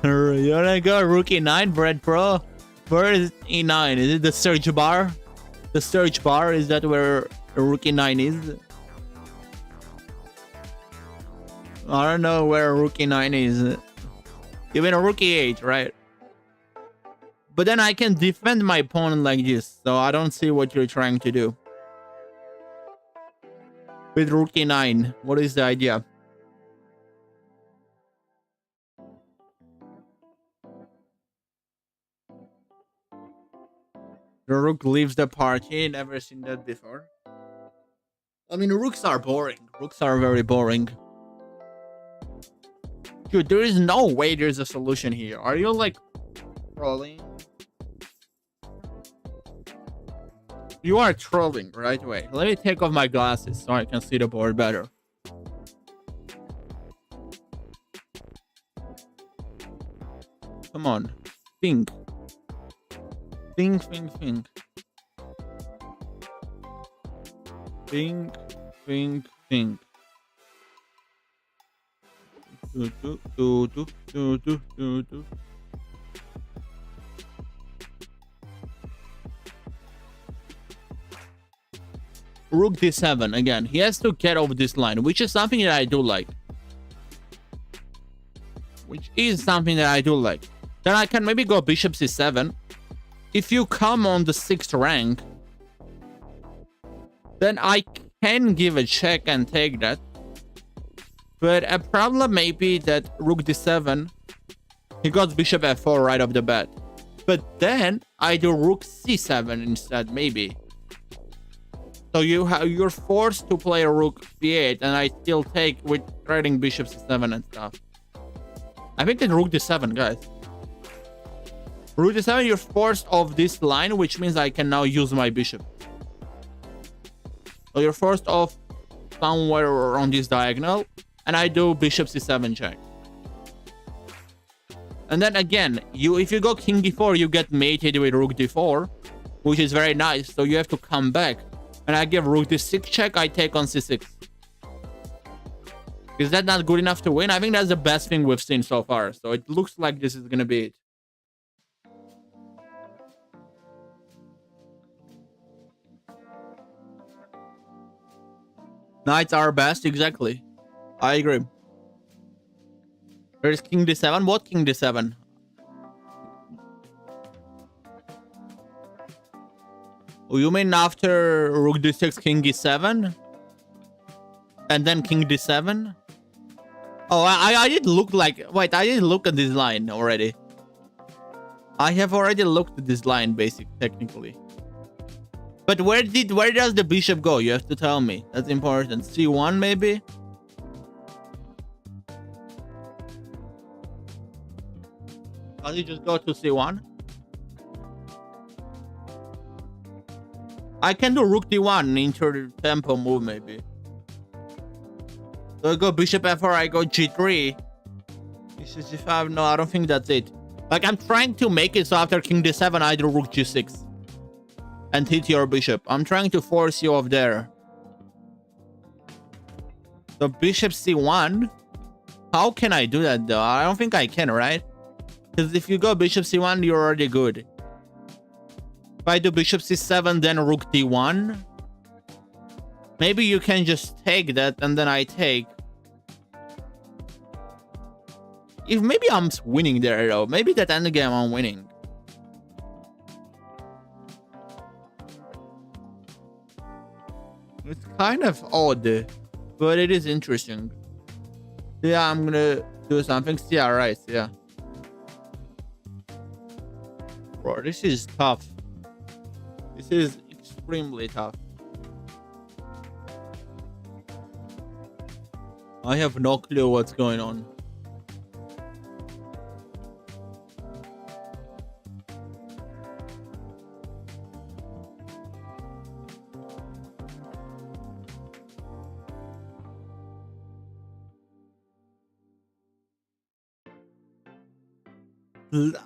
You wanna go rook e9, Bread Pro? Where is e9? Is it the search bar? The search bar, is that where rook e9 is? I don't know where rook e9 is. Even a rook e8, right? But then I can defend my pawn like this, so I don't see what you're trying to do. With rook e9, what is the idea? The rook leaves the party. Never seen that before. I mean, rooks are boring. Rooks are very boring. Dude, there is no way there's a solution here. Are you like trolling? You are trolling, right? Wait, let me take off my glasses so I can see the board better. Come on. Think. Think. Think. Rook d7 again. He has to get over this line, which is something that I do like. Then I can maybe go bishop c7. If you come on the 6th rank, then I can give a check and take that. But a problem may be that rook d7, he got bishop f4 right off the bat. But then I do rook c7 instead, maybe. So you're forced to play rook b8, and I still take with trading bishop c7 and stuff. I think it's rook d7, guys. Rook d7, you're forced off this line, which means I can now use my bishop. So you're forced off somewhere on this diagonal, and I do bishop c7 check. And then again, if you go king d4, you get mated with rook d4, which is very nice. So you have to come back. And I give rook d6 check, I take on c6. Is that not good enough to win? I think that's the best thing we've seen so far. So it looks like this is gonna be it. Knights are best, exactly. I agree. There's king d7. What king d7? Oh, you mean after rook d6, king e7? And then king d7? Oh, I did look like... Wait, I did look at this line already. I have already looked at this line, technically. But where does the bishop go? You have to tell me. That's important. c1 maybe? Does he just go to c1? I can do rook d1 into tempo move maybe. So I go bishop f4, I go g3. Bishop g5, no, I don't think that's it. Like, I'm trying to make it so after king d7, I do rook g6. And hit your bishop. I'm trying to force you off there. So bishop c1. How can I do that though? I don't think I can, right? Because if you go bishop c1, you're already good. If I do bishop c7, then rook d1. Maybe you can just take that and then I take. Maybe I'm winning there though. Maybe that endgame I'm winning. It's kind of odd, but it is interesting. Yeah, I'm gonna Do something. Yeah, right. Yeah. Bro, this is tough. This is extremely tough. I have no clue what's going on.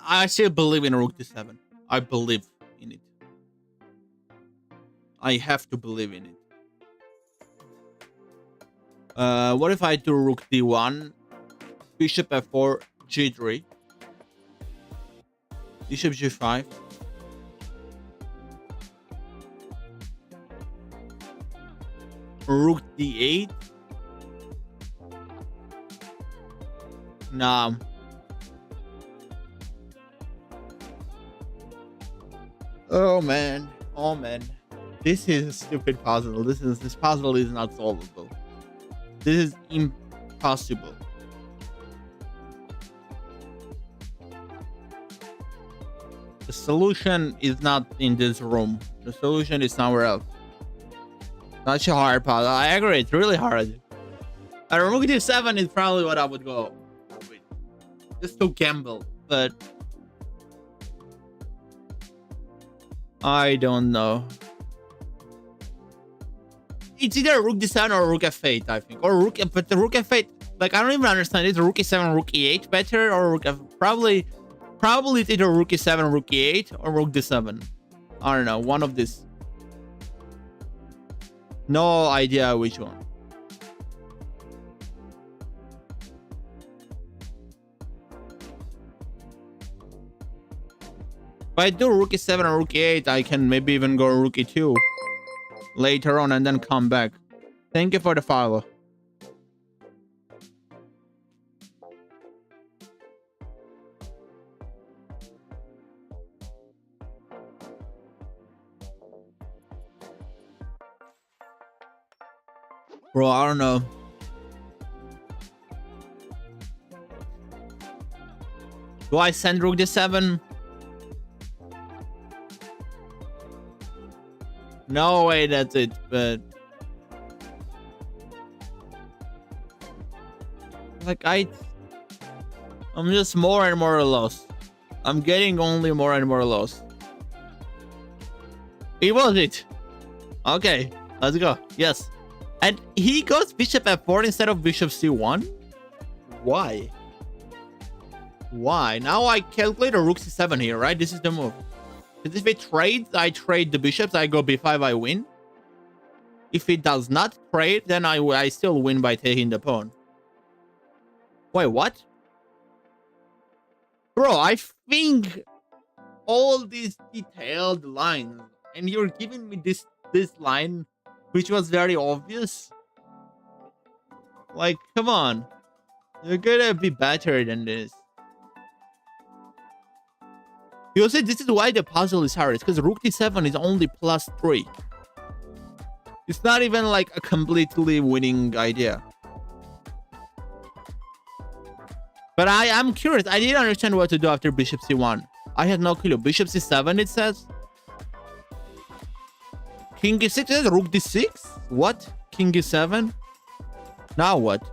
I still believe in rook d7. I believe in it. I have to believe in it. What if I do rook d1, bishop f4, g3, bishop g5, rook d8? Nah. Oh man. Oh man. This is a stupid puzzle. This puzzle is not solvable. This is impossible. The solution is not in this room. The solution is somewhere else. Such a hard puzzle. I agree. It's really hard. Rook d7 is probably what I would go with. Just to gamble. But I don't know. It's either rook d7 or rook f8, I think, or rook. But the rook f8, like I don't even understand. Is rook e7, rook e8 better, or rook f? Probably it's either rook e7, rook e8, or rook d7. I don't know. One of these. No idea which one. If I do rook e7 or rook e8, I can maybe even go rook e2 later on and then come back. Thank you for the follow. Bro, I don't know. Do I send rook d7? No way, that's it, but like I'm just more and more lost. I'm getting only more and more lost. It was it. Okay, let's go. Yes. And he goes bishop f4 instead of bishop c1? Why? Why? Now I calculate a rook c7 here, right? This is the move. Because if it trades, I trade the bishops, I go b5, I win. If it does not trade, then I still win by taking the pawn. Wait, what? Bro, I think all these detailed lines, and you're giving me this line, which was very obvious. Like, come on. You're gonna be better than this. You see, this is why the puzzle is hard. It's because rook d7 is only +3. It's not even like a completely winning idea. But I'm curious. I didn't understand what to do after bishop c1. I had no clue. Bishop c7, it says. King e6, it says rook d6? What? King e7? Now what?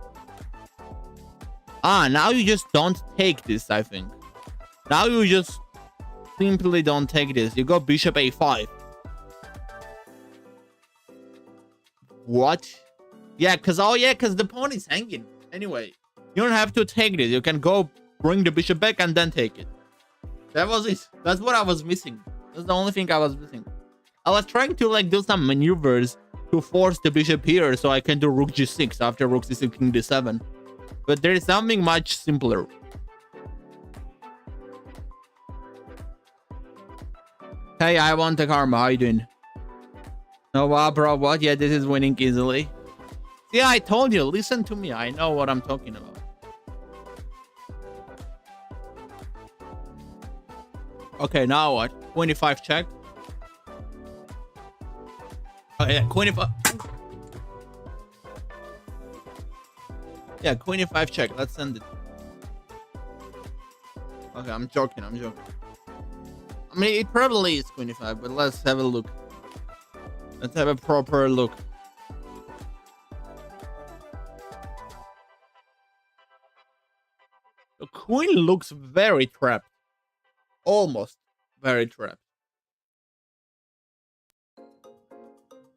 Ah, now you just don't take this, I think. Now you just simply don't take this. You go bishop a5. What? Yeah, because the pawn is hanging. Anyway, you don't have to take this. You can go bring the bishop back and then take it. That was it. That's what I was missing. That's the only thing I was missing. I was trying to like do some maneuvers to force the bishop here so I can do rook g6 after rook c6, king d7. But there is something much simpler. Hey, I want the karma. How you doing? No, wow, bro. What? Yeah, this is winning easily. Yeah, I told you. Listen to me. I know what I'm talking about. Okay, now what? 25 check. Oh, yeah, 25. Yeah, 25 check. Let's send it. Okay, I'm joking. I mean, it probably is queen e5, but let's have a look. Let's have a proper look. The queen looks very trapped. Almost very trapped.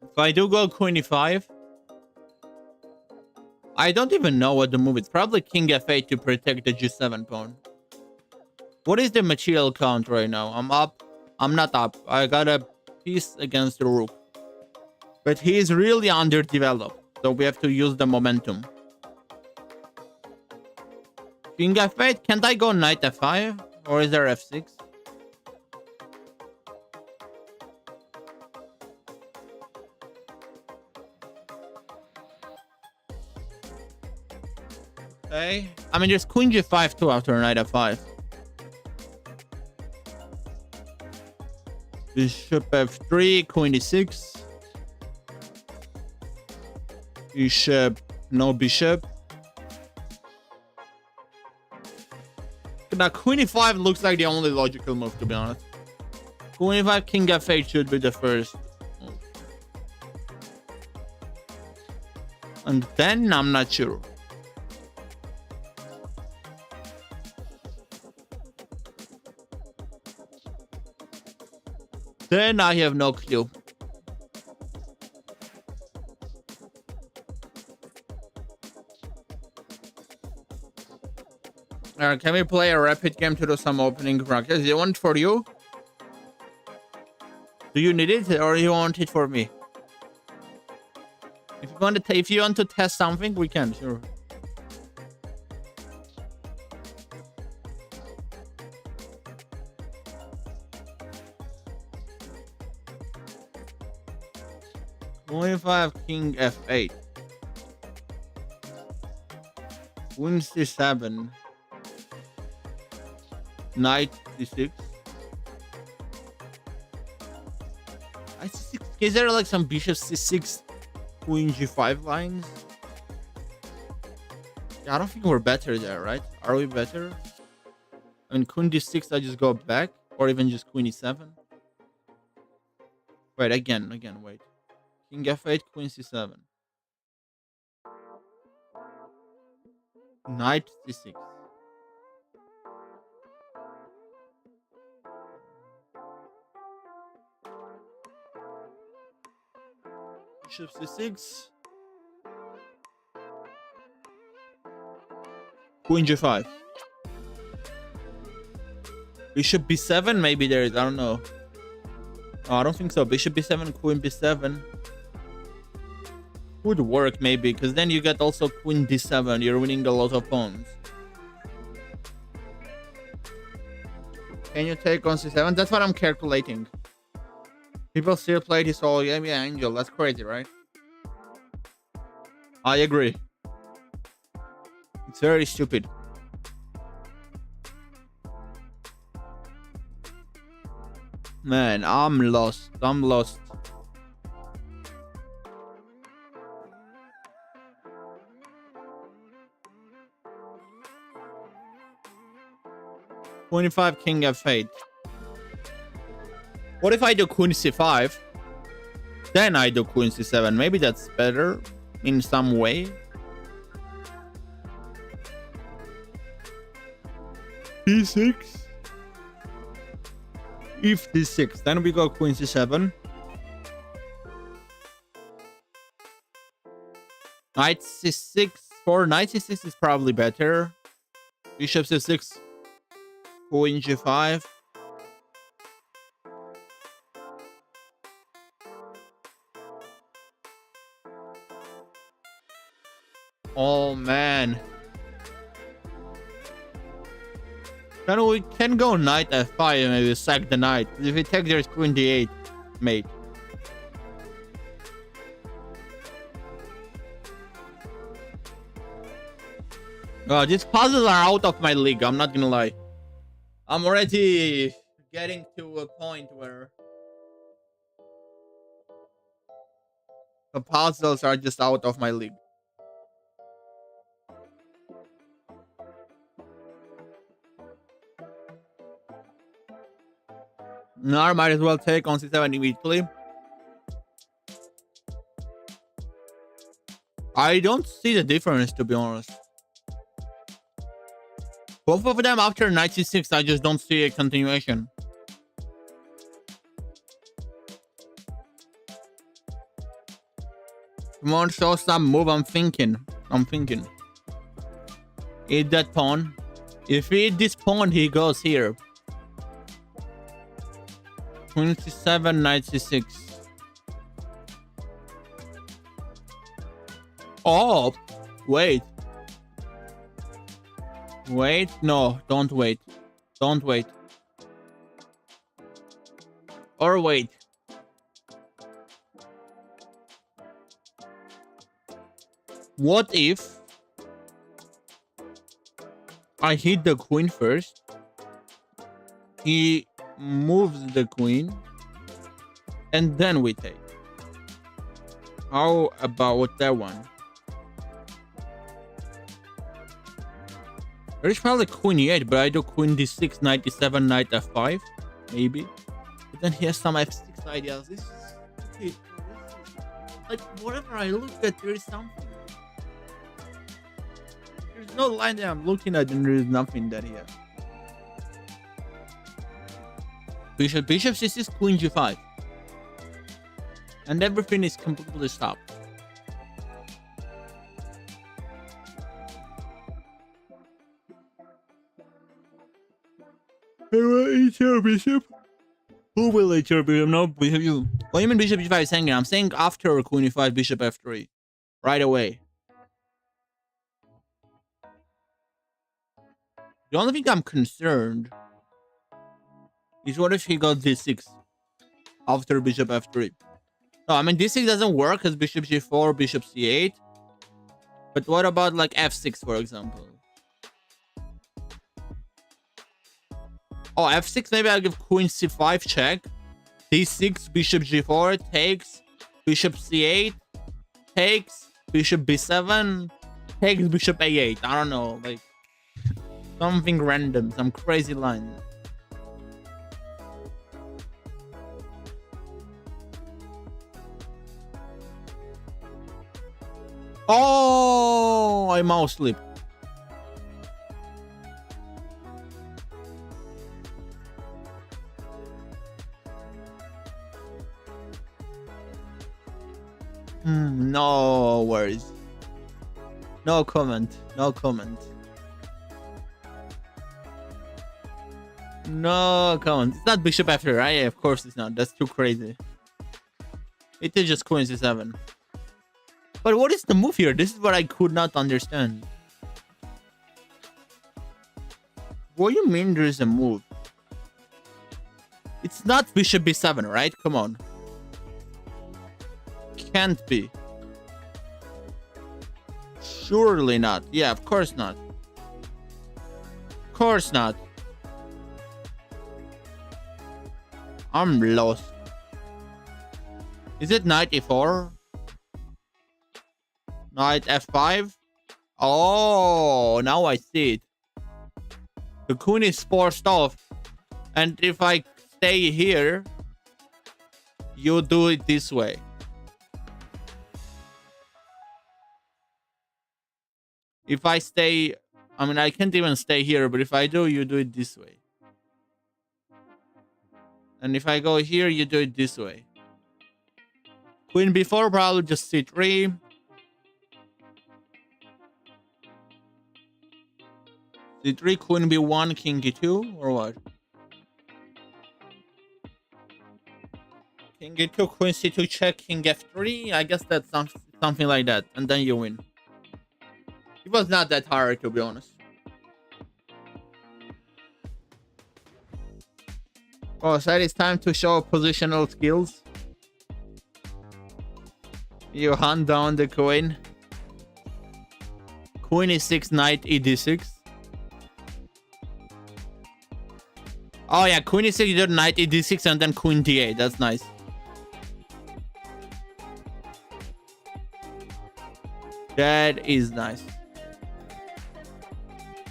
If I do go queen e5, I don't even know what the move is. Probably king f8 to protect the g7 pawn. What is the material count right now? I'm up. I'm not up. I got a piece against the rook. But he is really underdeveloped. So we have to use the momentum. King f8. Can't I go knight f5? Or is there f6? Okay. I mean, there's queen g5 too after knight f5. Bishop f3, queen e6. Bishop, no bishop. Now, queen e5 looks like the only logical move, to be honest. Queen e5, king f8 should be the first move. And then, I'm not sure. Then I have no clue. Can we play a rapid game to do some opening practice? Is it one for you? Do you need it or you want it for me? If you want to test something, we can, sure. Queen e5, king f8. Queen c7. Knight c6. Knight c6. Is there like some bishop c6, queen g5 lines? Yeah, I don't think we're better there, right? Are we better? I mean, queen d6, I just go back, or even just queen e7. Wait, again, wait. King f8, queen c7. Knight c6. Bishop c6. Queen g5. Bishop b7, maybe there is, I don't know. Oh, I don't think so. Bishop b7, queen b7. Would work maybe, because then you get also queen d7. You're winning a lot of pawns. Can you take on c7? That's what I'm calculating. People still play this whole game. Yeah, Angel. That's crazy, right? I agree. It's very stupid. Man, I'm lost. I'm lost. Queen e5, king f8. What if I do queen c5? Then I do queen c7. Maybe that's better in some way. d6. If d6, then we go queen c7. Knight c6. For knight c6 is probably better. Bishop c6. Queen g5. Oh man. We can go knight f5 and maybe sack the knight. If we take there's queen d8, mate. These puzzles are out of my league, I'm not gonna lie. I'm already getting to a point where the puzzles are just out of my league. Now I might as well take on c7 immediately. I don't see the difference, to be honest. Both of them after knight c6, I just don't see a continuation. Come on, show some move. I'm thinking. Eat that pawn. If he eat this pawn, he goes here. Queen c7, knight c6. Oh, wait. Wait, no, don't wait. Don't wait. Or wait. What if I hit the queen first? He moves the queen and then we take. How about that one? There's probably queen e8, but I do queen d6, knight d7, knight f5, maybe. But then he has some f6 ideas. This is like whatever I look at, there is something. There's no line that I'm looking at, and there is nothing that here. Bishop c6, queen g5, and everything is completely stopped. Eat your bishop. Who will eat your bishop? No, bishop you. What do you mean bishop g5 is hanging? I'm saying after queen e5, bishop f3. Right away. The only thing I'm concerned is what if he got d6 after bishop f3? No, I mean d6 doesn't work as bishop g4, bishop c8. But what about like f6, for example? Oh, f6, maybe I'll give queen c5 check. d6, bishop g4 takes. Bishop c8 takes. Bishop b7 takes. Bishop a8. I don't know, like something random, some crazy line. Oh, I mouse slip. No worries. No comment. No comment. No comment. It's not bishop after, right? Yeah, of course it's not. That's too crazy. It is just queen c7. But what is the move here? This is what I could not understand. What do you mean there is a move? It's not bishop b7, right? Come on. Can't be. Surely not. Yeah, of course not. Of course not. I'm lost. Is it knight e4? Knight f5? Oh, now I see it. The queen is forced off. And if I stay here, you do it this way. If I stay, I mean, I can't even stay here, but if I do, you do it this way. And if I go here, you do it this way. Queen b4, probably just c3. c3, queen b1, king e2, or what? King e2, queen c2 check, king f3. I guess that's something like that, and then you win. It was not that hard, to be honest. Oh, so it's time to show positional skills. You hunt down the queen. Queen e6, knight e6. Oh yeah, queen e6, you do knight e6 and then queen d8. That's nice. That is nice.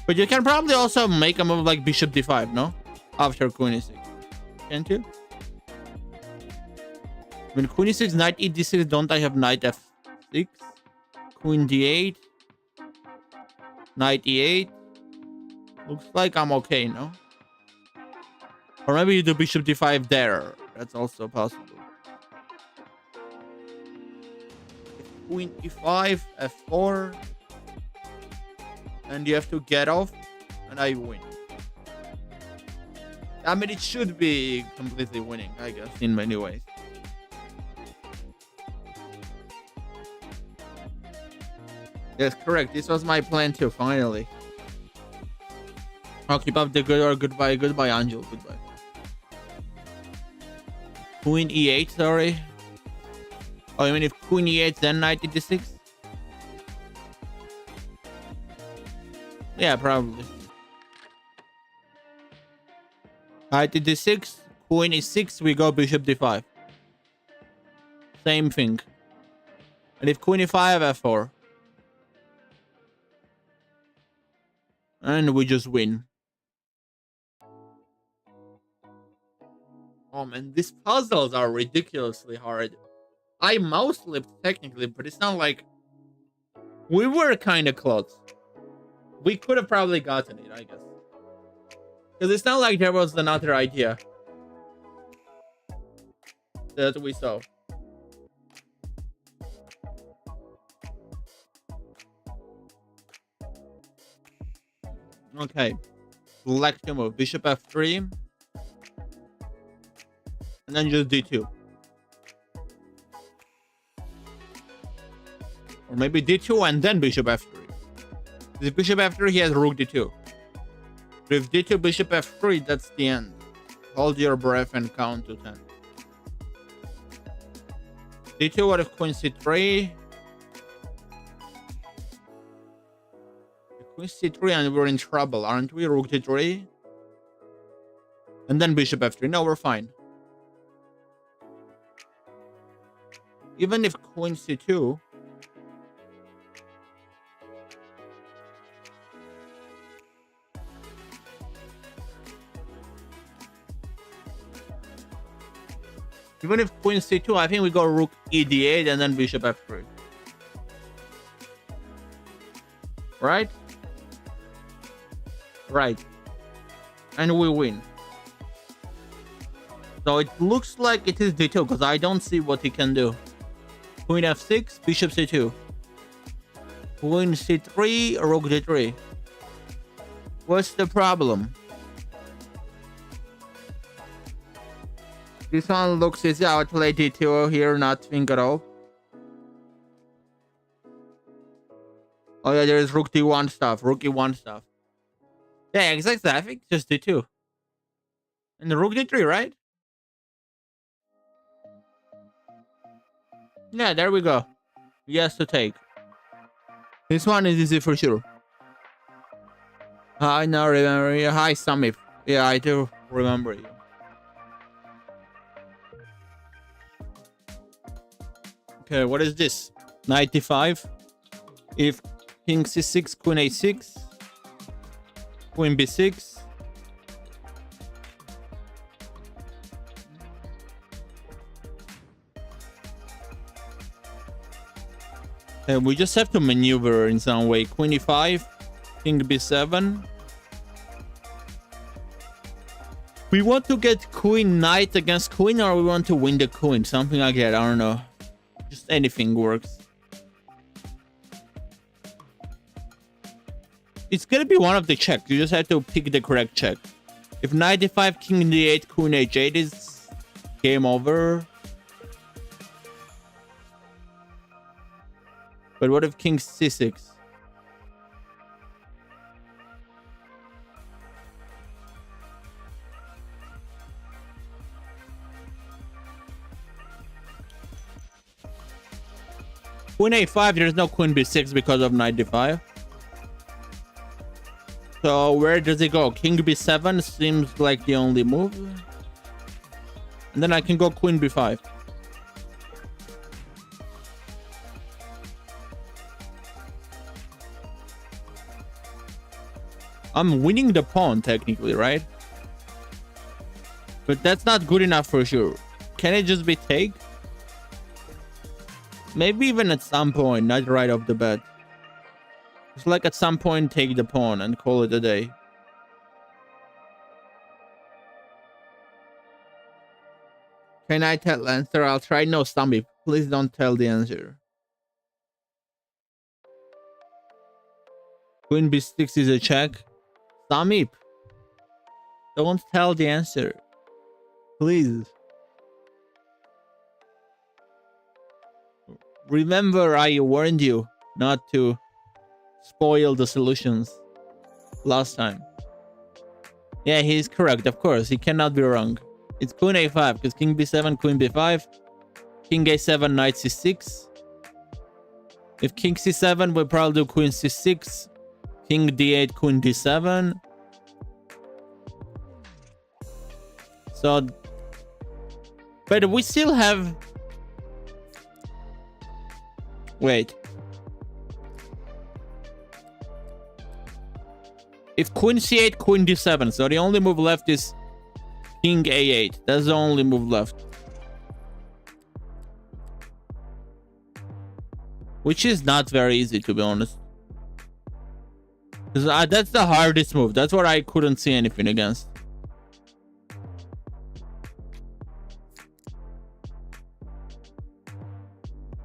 But you can probably also make a move like bishop d5, no? After queen e6. Can't you? When queen e6, knight e d6, don't I have knight f6? Queen d8. Knight e8. Looks like I'm okay, no? Or maybe you do bishop d5 there. That's also possible. Queen e5, f4. And you have to get off. And I win. I mean, it should be completely winning, I guess, in many ways. Yes, correct. This was my plan too, finally. I'll keep up the good or goodbye. Goodbye, Angel. Goodbye. Queen e8, sorry. Oh, you mean if queen e8, then knight d6? Yeah, probably. Knight d6, queen e6, we go bishop d5. Same thing. And if queen e5, f4. And we just win. Oh man, these puzzles are ridiculously hard. I mouse slipped technically, but it's not like... We were kind of close. We could have probably gotten it, I guess. Because it's not like there was another idea that we saw. Okay. Select your move. Bishop f3. And then just d2. Or maybe d2 and then bishop f3. If bishop f3, he has rook d2. But if d2, bishop f3, that's the end. Hold your breath and count to 10. d2, what if queen c3? Queen c3 and we're in trouble, aren't we? Rook d3. And then bishop f3. No, we're fine. Even if queen c2... Even if queen c2, I think we go rook e d8 and then bishop f3. Right? Right. And we win. So it looks like it is d2 because I don't see what he can do. Queen f6, bishop c2. Queen c3, rook d3. What's the problem? This one looks easy. I would play d2 here, nothing at all. Oh yeah, there is rook d1 stuff, rook e1 stuff. Yeah, exactly. I think just d2. And the rook d3, right? Yeah, there we go. Yes to take. This one is easy for sure. I now remember you. Hi, Samif. Yeah, I do remember you. Okay, what is this? 95. If king c6, queen a6, queen b6. And we just have to maneuver in some way. Queen e5, king b7. We want to get queen knight against queen, or we want to win the queen, something like that. I don't know. Just anything works. It's gonna be one of the checks. You just have to pick the correct check. If knight d5, king d8, queen h8 is game over. But what if king c6? Queen a5, there's no queen b6 because of knight d5. So where does it go? King b7 seems like the only move. And then I can go queen b5. I'm winning the pawn technically, right? But that's not good enough for sure. Can it just be take? Maybe even at some point, not right off the bat. It's like at some point take the pawn and call it a day. Can I tell answer? I'll try. No, Stambi. Please don't tell the answer. Queen b6 is a check. Samip, don't tell the answer. Please. Remember, I warned you not to spoil the solutions last time. Yeah, he's correct. Of course, he cannot be wrong. It's queen a5 because king b7, queen b5, king a7, knight c6. If king c7, we'll probably do queen c6, king d8, queen d7. So, but we still have... Wait. If queen c8, queen d7, so the only move left is king a8. That's the only move left. Which is not very easy, to be honest. Because that's the hardest move. That's what I couldn't see anything against.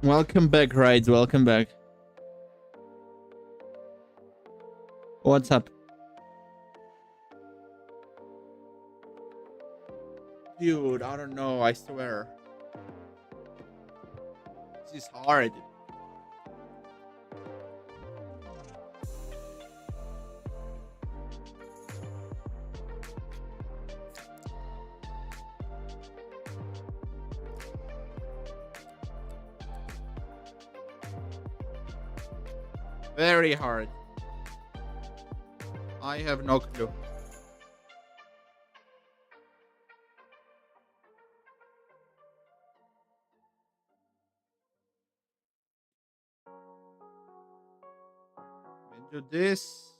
Welcome back, Rides. Welcome back. What's up? Dude, I don't know. I swear. This is hard. Very hard. I have no clue. Do this.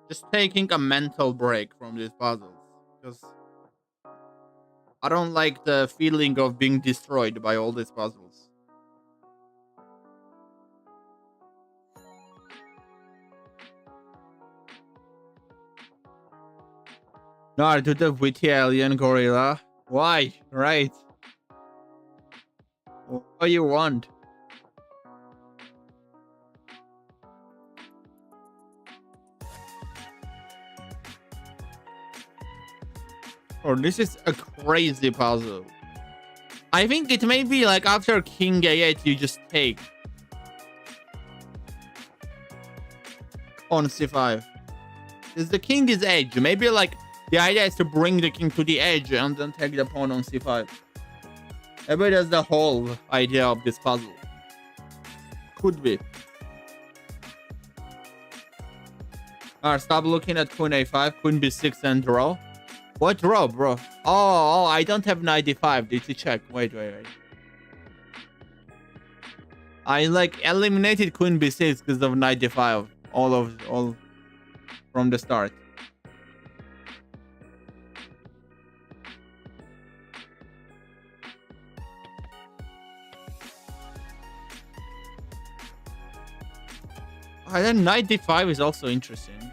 Just taking a mental break from these puzzles. Because I don't like the feeling of being destroyed by all these puzzles. No, I do the witty alien gorilla. Why? Right. What do you want? Oh, this is a crazy puzzle. I think it may be like after king a8, you just take on c5. Because the king is edge. Maybe like the idea is to bring the king to the edge and then take the pawn on c5. Maybe that's the whole idea of this puzzle. Could be. Alright, stop looking at queen a5, queen b6 and draw. What draw, bro? Oh, I don't have knight d5. Did you check? Wait. I like eliminated queen b6 because of knight d5. All from the start. Then knight d5 is also interesting.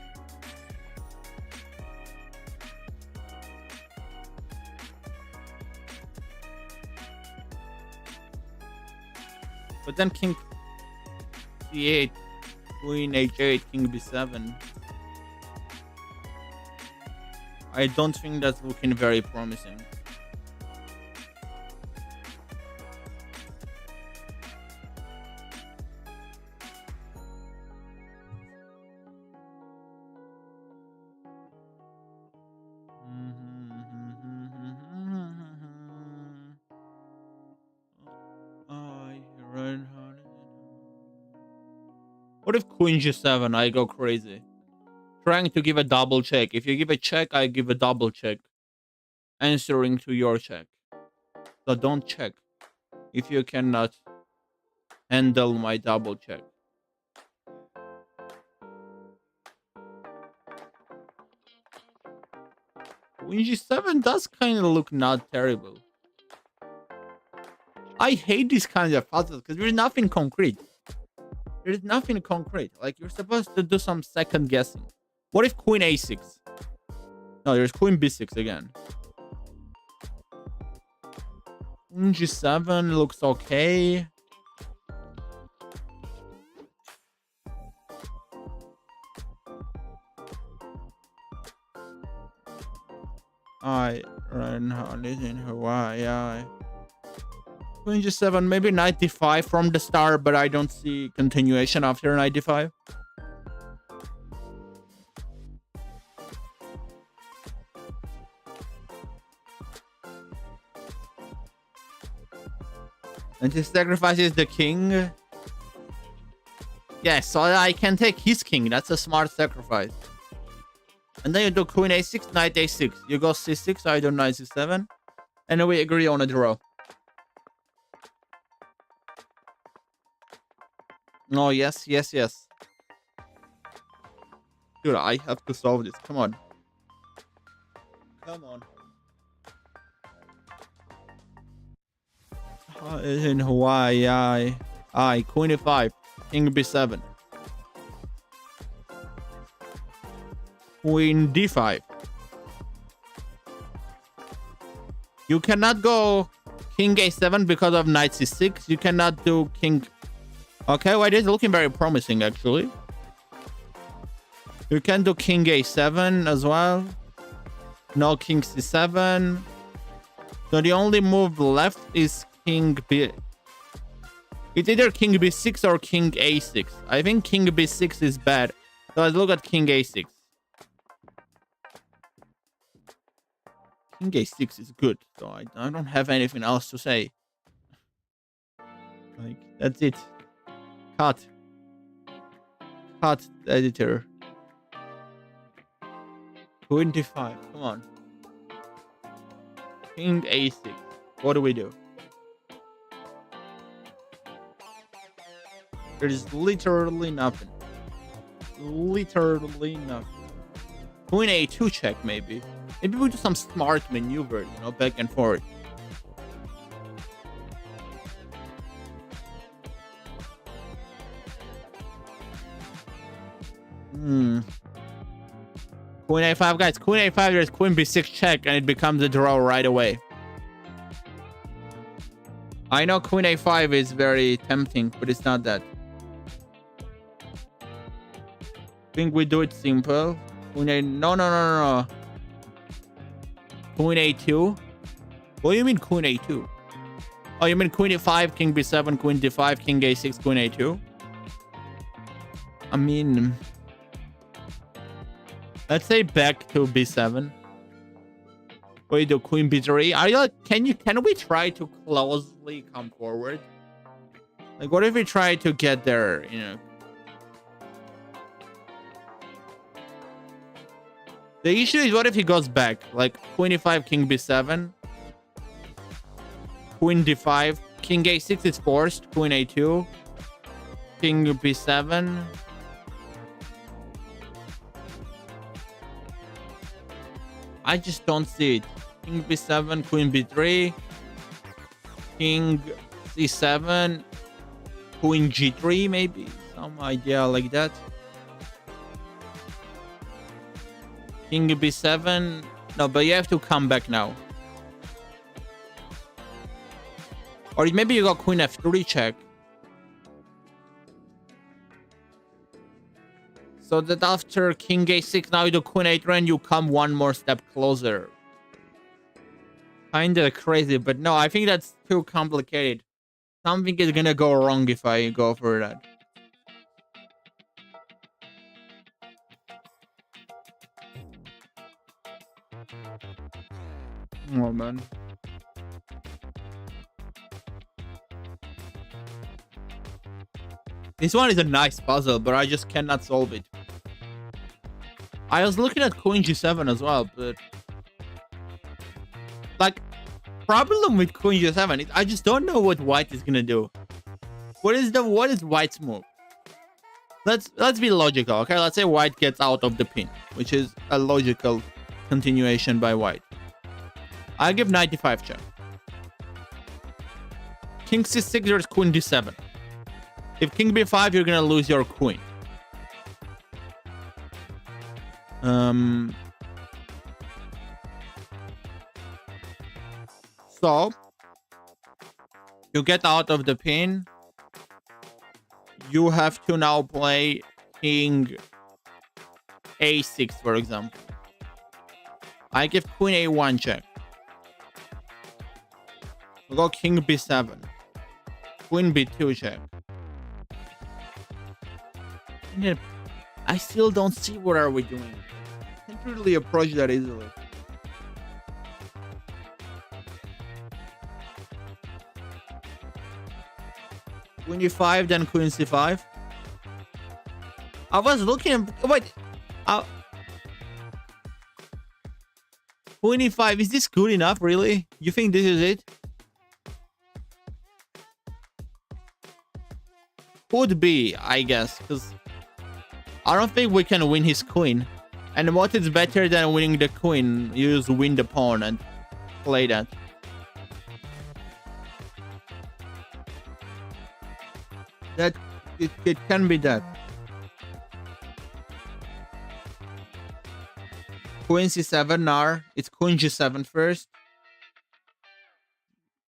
But then king c8, queen h8, king b7. I don't think that's looking very promising. What if queen g7? I go crazy. Trying to give a double check. If you give a check, I give a double check. Answering to your check. So don't check if you cannot handle my double check. Queen G7 does kind of look not terrible. I hate these kinds of puzzles because there's nothing concrete. There's nothing concrete. Like, you're supposed to do some second guessing. What if Queen A6? No, there's Queen B6 again. Queen G7 looks okay. I ran holiday in Hawaii. Queen G7, maybe 95 from the start, but I don't see continuation after 95. And he sacrifices the king. Yes, so I can take his king. That's a smart sacrifice. And then you do Queen A6, Knight A6. You go C6, I do Knight C7. And then we agree on a draw. Oh, yes, yes, yes. Dude, I have to solve this. Come on. Come on. In Hawaii, I Queen A5, King B7. Queen D5. You cannot go King A7 because of Knight C6. You cannot do King... Okay, well, it is looking very promising, actually. You can do King A7 as well. No King C7. So the only move left is King B... It's either King B6 or King A6. I think King B6 is bad. So let's look at King A6. King A6 is good. So I don't have anything else to say. Like, that's it. Cut. Cut, editor. 25. Come on. King A6. What do we do? There is literally nothing. Literally nothing. Queen A2 check, maybe. Maybe we do some smart maneuver, you know, back and forth. Queen A5, guys. Queen A5, there's Queen B6 check, and it becomes a draw right away. I know Queen A5 is very tempting, but it's not that. I think we do it simple. Queen A... No. Queen A2? What do you mean Queen A2? Oh, you mean Queen A5, King B7, Queen D5, King A6, Queen A2? I mean... Let's say back to B7. What do you do? Queen B3? Are you like, can we try to closely come forward? Like, what if we try to get there, you know? The issue is, what if he goes back? Like, Queen E5, King B7. Queen D5. King A6 is forced. Queen A2. King B7. I just don't see it. King B7, Queen B3. King C7. Queen G3, maybe. Some idea like that. King B7. No, but you have to come back now. Or maybe you got Queen F3 check. So that after King A6, now you do Queen A3 and you come one more step closer. Kinda crazy, but no, I think that's too complicated. Something is gonna go wrong if I go for that. Oh, man. This one is a nice puzzle, but I just cannot solve it. I was looking at Queen G7 as well, but... Like, problem with Queen G7 is I just don't know what white is gonna do. What is white's move? Let's be logical, okay? Let's say white gets out of the pin, which is a logical continuation by white. I give knight d5 check. King c6, there's queen d7. If king b5, you're gonna lose your queen. So you get out of the pin. You have to now play king a6, for example. I give queen a1 check. We go king b7. Queen b2 check. And then I still don't see what are we doing. I can't really approach that easily. Queen e5, then queen c5. I was looking. Wait. Queen e5. Is this good enough, really? You think this is it? Could be, I guess, because I don't think we can win his queen. And what is better than winning the queen? You just win the pawn and play that. That it can be that. Queen c7 now. It's queen g7 first.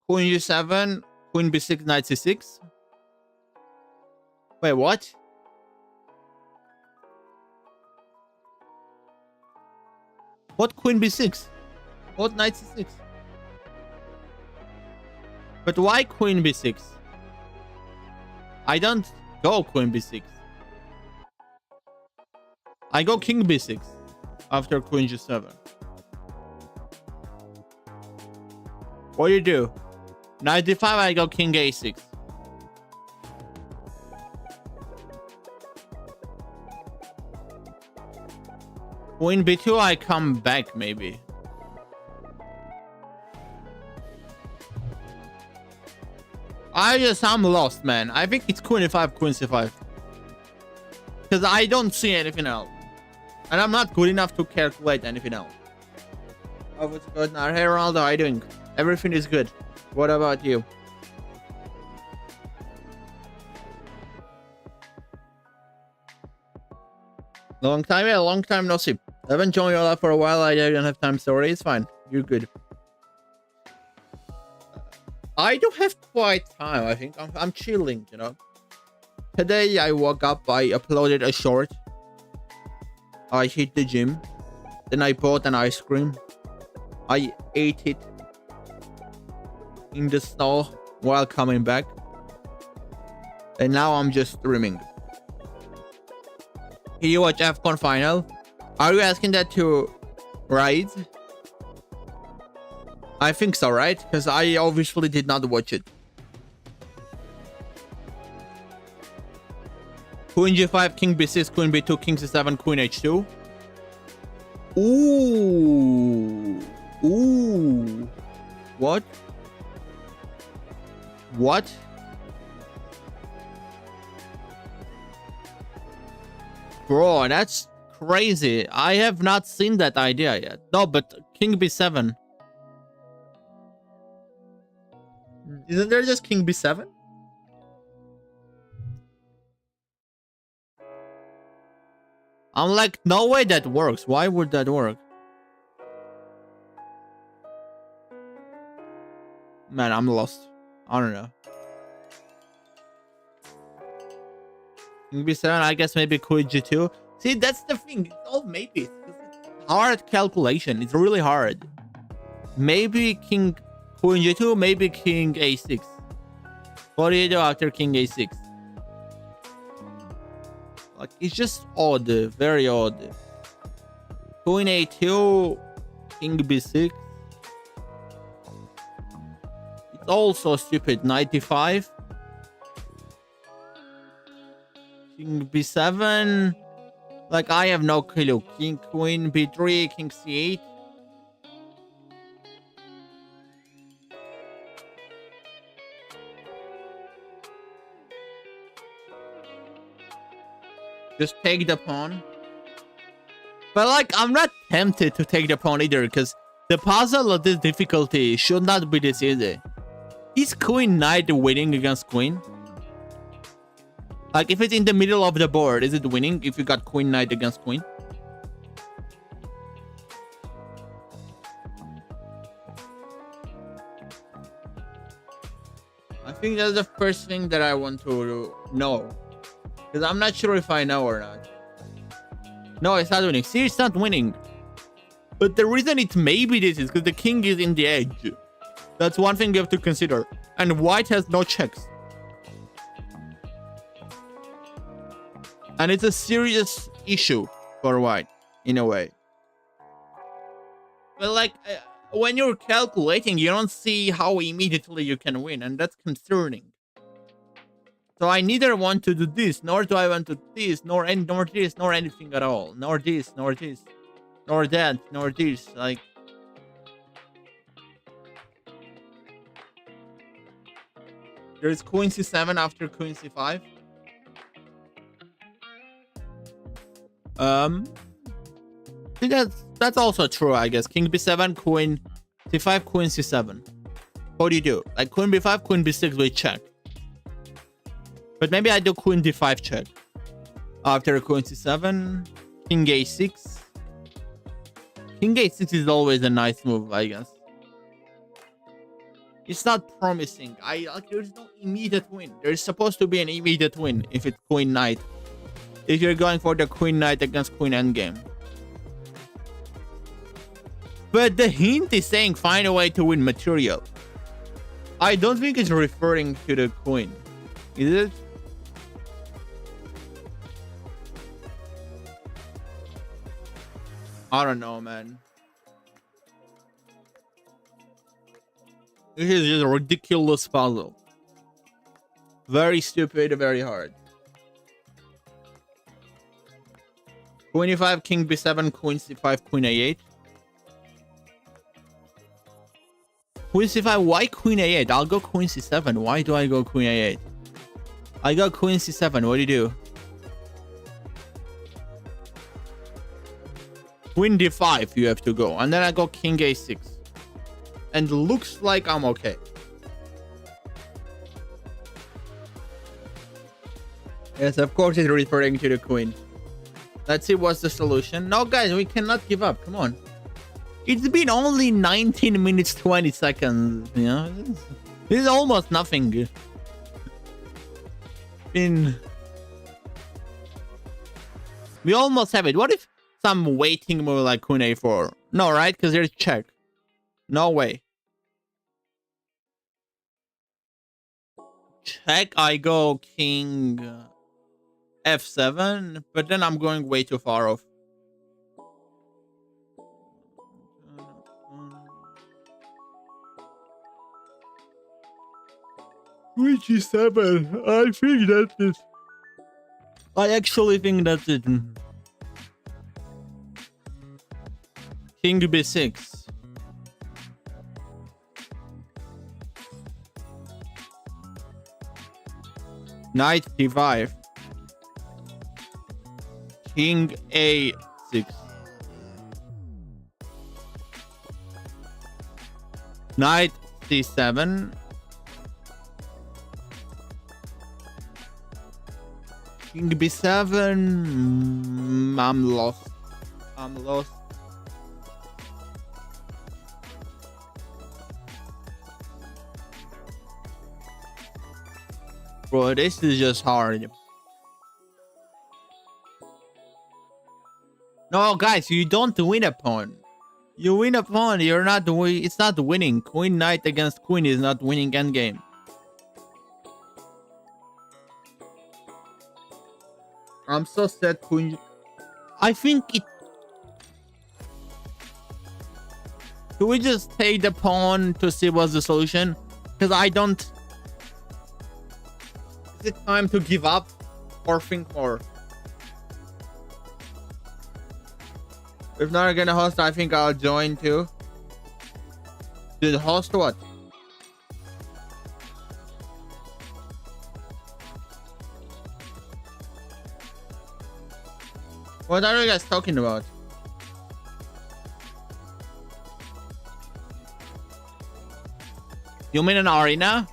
Queen g7, queen b6, knight c6. Wait, what? What queen b6? What knight c6? But why queen b6? I don't go queen b6. I go king b6 after queen g7. What do you do? Knight d5, I go king a6. Queen b2, I come back maybe. I'm lost, man. I think it's queen e5, queen c5. Because I don't see anything else. And I'm not good enough to calculate anything else. Oh, what's good now? Hey, Ronaldo, how are you doing? Everything is good. What about you? Long time? Yeah, long time no see. I haven't joined you all for a while. I don't have time. Sorry, it's fine. You're good. I do have quite time. I think I'm chilling, you know. Today I woke up. I uploaded a short. I hit the gym. Then I bought an ice cream. I ate it in the snow while coming back. And now I'm just streaming. Can you watch AFCON final? Are you asking that to Right? I think so, right? Because I obviously did not watch it. Queen g5, king b6, queen b2, king c7, queen h2. Ooh. Ooh. What? What? Bro, that's crazy. I have not seen that idea yet. No, but king b7. Isn't there just king b7? I'm like, no way that works. Why would that work? Man, I'm lost. I don't know. King b7, I guess maybe queen g2. See, that's the thing. It's all maybe. It's hard calculation. It's really hard. Maybe queen g2, maybe king a6. What do you do after king a6? Like, it's just odd. Very odd. Queen a2, king b6. It's also stupid. Knight d5. King b7. Like, I have no clue. King, queen b3, king c8. Just take the pawn. But like, I'm not tempted to take the pawn either, because the puzzle of this difficulty should not be this easy. Is queen knight winning against queen? Like, if it's in the middle of the board, is it winning if you got queen knight against queen? I think that's the first thing that I want to know. Because I'm not sure if I know or not. No, it's not winning. See, it's not winning. But the reason it may be this is because the king is in the edge. That's one thing you have to consider. And white has no checks. And it's a serious issue for white, in a way. But like, when you're calculating, you don't see how immediately you can win. And that's concerning. So I neither want to do this, nor do I want to do this, nor this, nor anything at all. Nor this, nor this. Nor that, nor this. Like... There's queen c7 after queen c5. That's also true, I guess. King b7, queen c5, queen c7. What do you do? Like queen b5, queen b6 we check. But maybe I do queen d5 check. After queen c7, king a6. King a6 is always a nice move, I guess. It's not promising. There's no immediate win. There's supposed to be an immediate win if it's queen knight. If you're going for the queen knight against queen endgame. But the hint is saying find a way to win material. I don't think it's referring to the queen. Is it? I don't know, man. This is just a ridiculous puzzle. Very stupid, very hard. Queen e5, king b7, queen c5, queen a8. Queen c5, why queen a8? I'll go queen c7. Why do I go queen a8? I got queen c7. What do you do? Queen d5 you have to go. And then I go king a6. And looks like I'm okay. Yes, of course it's referring to the queen. Let's see what's the solution. No, guys, we cannot give up. Come on. It's been only 19 minutes, 20 seconds. You know, this is almost nothing. We almost have it. What if some waiting move like queen a4? No, right? Because there's check. No way. Check, I go king f7, but then I'm going way too far off. Queen g7. I think that's it. I actually think that's it. King b6. Knight d5. King a6. Knight c7. King b7. I'm lost. I'm lost. Bro, this is just hard. No, guys, you don't win a pawn. You win a pawn, you're not it's not winning. Queen knight against queen is not winning endgame. I'm so sad queen. I think it... Can we just take the pawn to see what's the solution? Because I don't... Is it time to give up or think more? If not gonna host, I think I'll join too. Did host what? What are you guys talking about? You mean an arena?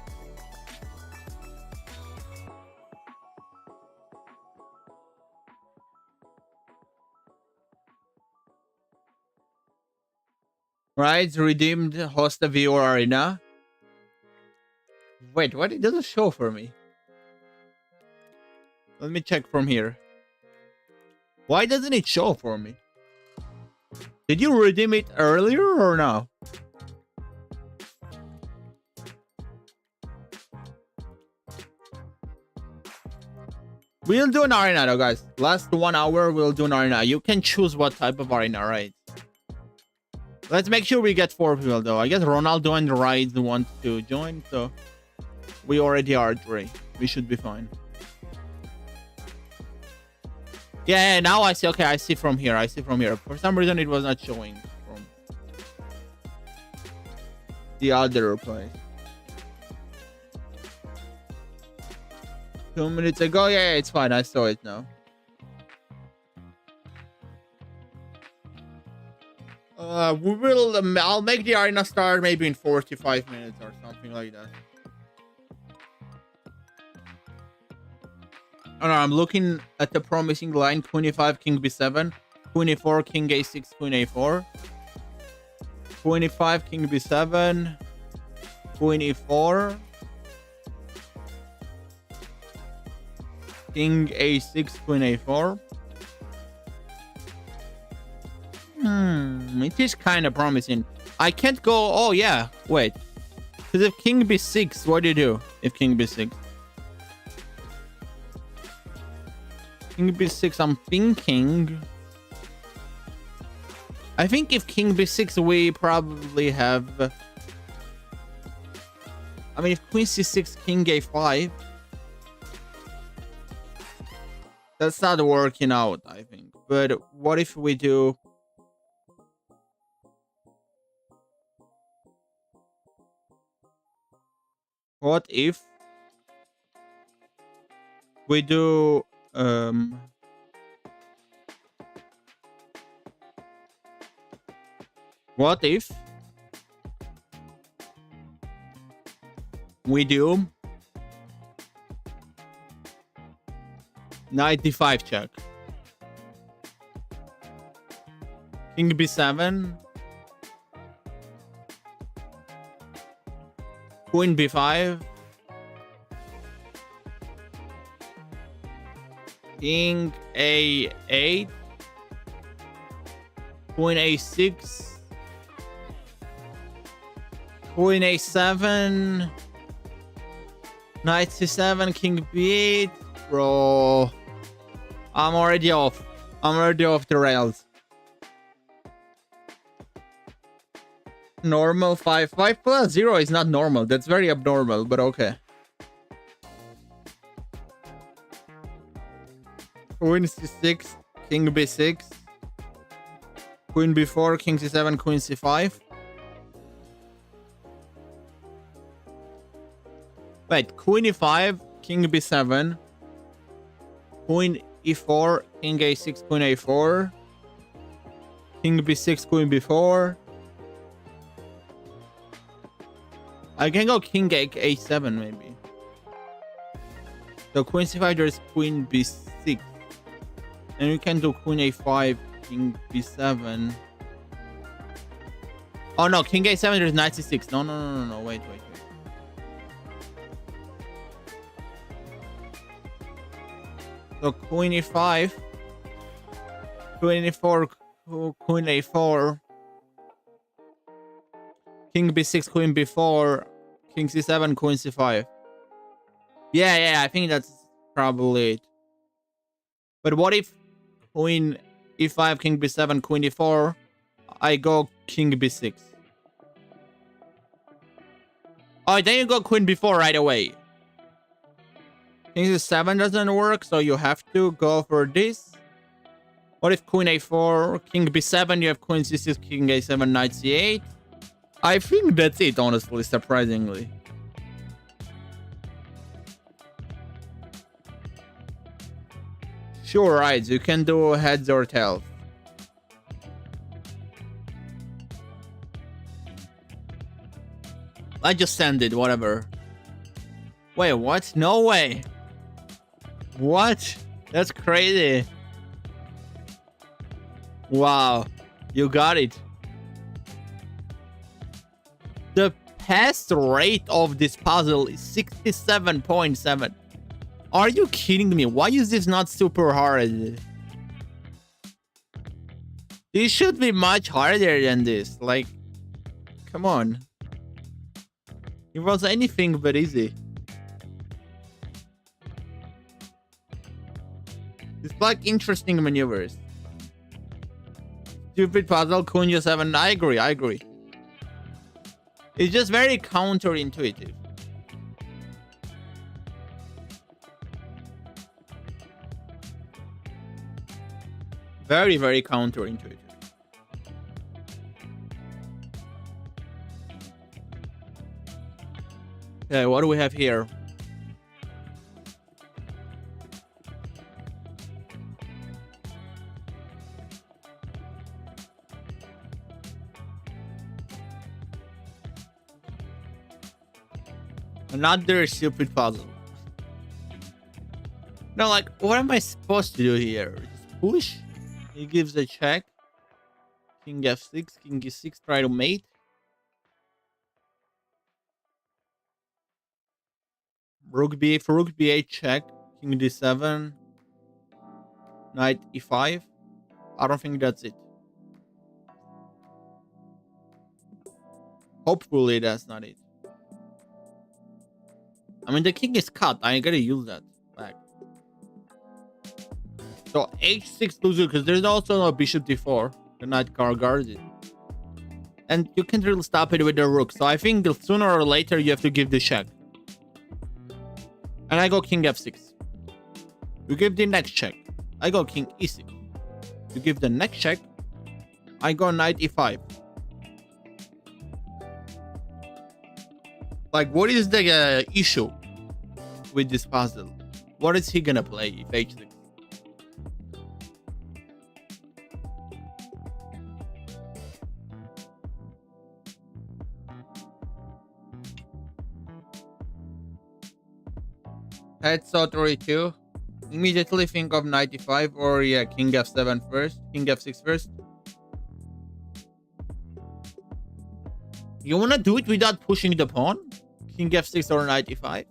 Right, redeemed host a viewer arena. Wait, what? It doesn't show for me. Let me check from here. Why doesn't it show for me? Did you redeem it earlier or no? We'll do an arena though, guys. Last 1 hour, we'll do an arena. You can choose what type of arena, right? Let's make sure we get 4 people though. I guess Ronaldo and Rides want to join, so we already are 3. We should be fine. Yeah, now I see. Okay, I see from here. I see from here. For some reason, it was not showing from the other place. 2 minutes ago. Yeah, it's fine. I saw it now. We will. I'll make the arena start maybe in 45 minutes or something like that. Oh no, I'm looking at the promising line. Queen e5, king b7, queen e4, king a6, queen a4, queen e5, king b7, queen e4, king a6, queen a4. It is kind of promising. I can't go. Oh yeah, wait. Because if king b6, what do you do if king b6? King b6, I'm thinking. I think if king b6, we probably have. I mean, if queen c6, king a5, that's not working out, I think. But what if we do? What if we do? What if we do knight d5 check, king b7, queen b5, king a8, queen a6, queen a7, knight c7, king b8. Bro, I'm already off. I'm already off the rails. Normal 5. 5 plus 0 is not normal. That's very abnormal, but okay. Queen c6, king b6, queen b4, king c7, queen c5. Wait, queen e5, king b7, queen e4, king a6, queen a4, king b6, queen b4. I can go king a7 maybe. So queen c5, there's queen b6. And we can do queen a5, king b7. Oh no, king a7, there's knight c6. No, wait. So queen e5, queen e4, queen a4, king b6, queen b4, king c7, queen c5. Yeah, I think that's probably it. But what if queen e5, king b7, queen e4, I go king b6? Oh, then you go queen b4 right away. King c7 doesn't work, so you have to go for this. What if queen a4, king b7, you have queen c6, king a7, knight c8? I think that's it, honestly, surprisingly. Sure, right, you can do heads or tails. I just send it, whatever. Wait, what? No way. What? That's crazy. Wow. You got it. The pass rate of this puzzle is 67.7. Are you kidding me? Why is this not super hard? This should be much harder than this. Like, come on. It was anything but easy. It's like interesting maneuvers. Stupid puzzle, Kunja 7. I agree. It's just very counterintuitive. Very, very counterintuitive. Okay, what do we have here? Another stupid puzzle. No, like, what am I supposed to do here? Just push? He gives a check. King f6, king e6, try to mate. Rook b8, rook b8 check. King d7. Knight e5. I don't think that's it. Hopefully that's not it. I mean, the king is cut. I gotta use that back. So h6 loser because there's also no bishop d4. The knight guards it. And you can't really stop it with the rook. So I think sooner or later you have to give the check. And I go king f6. You give the next check. I go king e6. You give the next check. I go knight e5. Like, what is the issue with this puzzle? What is he gonna play if h6? Head so 32. Immediately think of knight e5 or yeah, king f7 first. King f6 first. You wanna do it without pushing the pawn? King f6 or knight e5?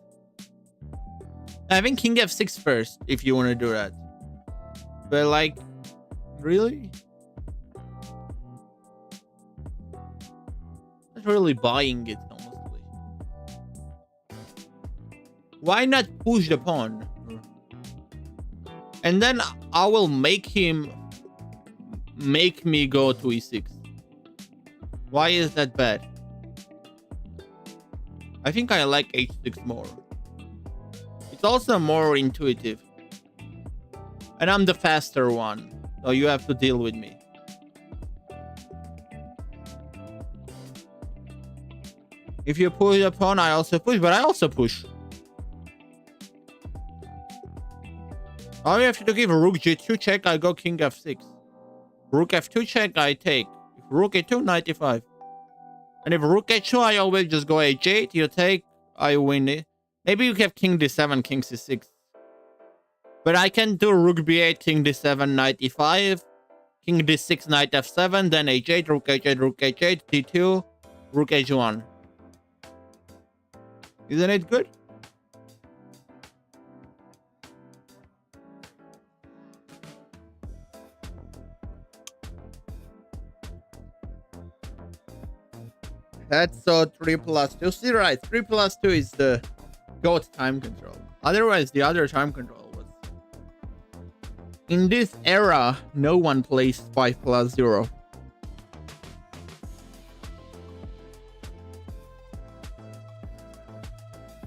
I think king f6 first if you want to do that. But like, really? Not really buying it, honestly. Why not push the pawn? And then I will make me go to e6. Why is that bad? I think I like h6 more. It's also more intuitive. And I'm the faster one. So you have to deal with me. If you push a pawn, I also push. But I also push. Now you have to give rook g2 check. I go king f6. Rook f2 check. I take. If rook a2, knight e5. And if rook h2, I always just go h8. You take, I win it. Maybe you have king d7, king c6. But I can do rook b8, king d7, knight e5. King d6, knight f7. Then h8, rook h8, rook h8, d2, rook h1. Isn't it good? That's so 3 plus 2. See, right, 3 plus 2 is the GOAT time control. Otherwise, the other time control was... In this era, no one plays 5 plus 0.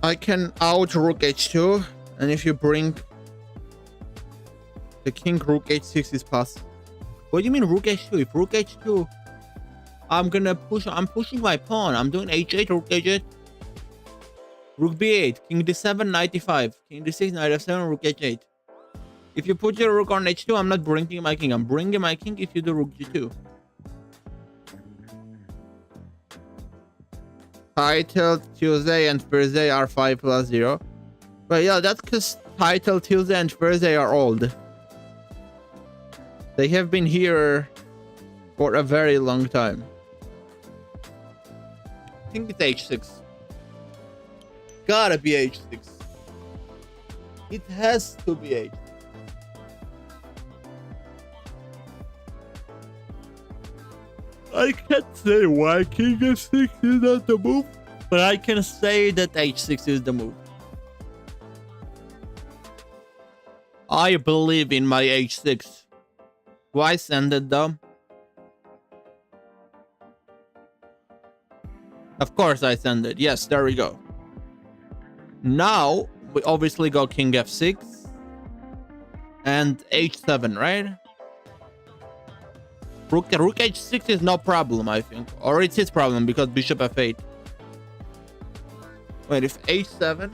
I can out rook h2, and if you bring the king, rook h6 is passed. What do you mean rook h2? If rook h2... I'm pushing my pawn. I'm doing h8, rook h8. Rook b8, king d7, knight e5. King d6, knight f7, rook h8. If you put your rook on h2, I'm not bringing my king. I'm bringing my king if you do rook g2. Title Tuesday and Thursday are 5 plus 0. But yeah, that's because Title Tuesday and Thursday are old. They have been here for a very long time. I think it's H6. Gotta be H6. It has to be H6. I can't say why King F6 is not the move, but I can say that H6 is the move. I believe in my H6. Why send it though? Of course I send it. Yes, there we go. Now we obviously go King F6 and H7, right? Rook H6 is no problem, I think. Or it's his problem because Bishop F8. Wait, if H7...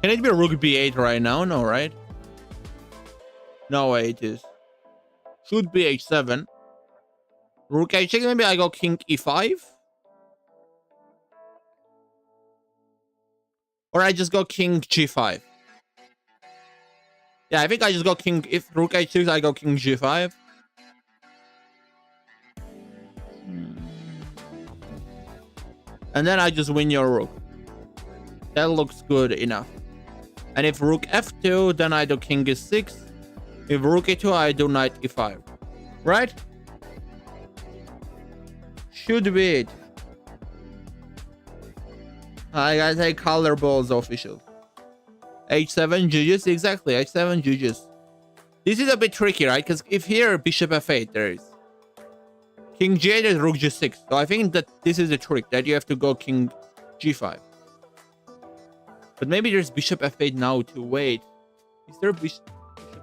Can it be Rook B8 right now? No, right? No way it is. Should be H7. Rook H6, maybe I go King E5? Or I just go King G5? Yeah, I think I just go King... If Rook H6, I go King G5. And then I just win your Rook. That looks good enough. And if Rook F2, then I do King E6. If Rook E2, I do Knight E5. Right? Should be it. I gotta say color balls official. H7 GG's, exactly. H7 GG's. This is a bit tricky, right? Because if here Bishop F8 there is King G8 is Rook G6. So I think that this is a trick that you have to go King G5. But maybe there's Bishop F8 now to wait. Is there Bishop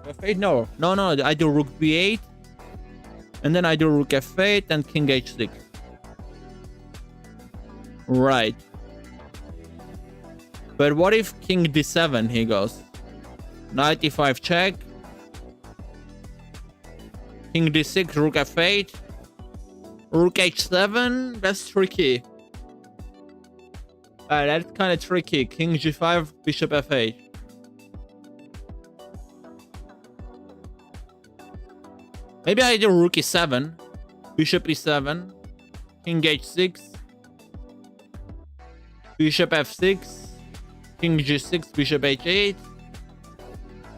F8? No. No. I do Rook B8. And then I do Rook F8 and King H6. Right. But what if King D7 he goes? Knight E5 check. King D6, Rook F8. Rook H7. That's tricky. That's kind of tricky. King G5, Bishop F8. Maybe I do Rook E7, Bishop E7, King H6, Bishop F6, King G6, Bishop H8.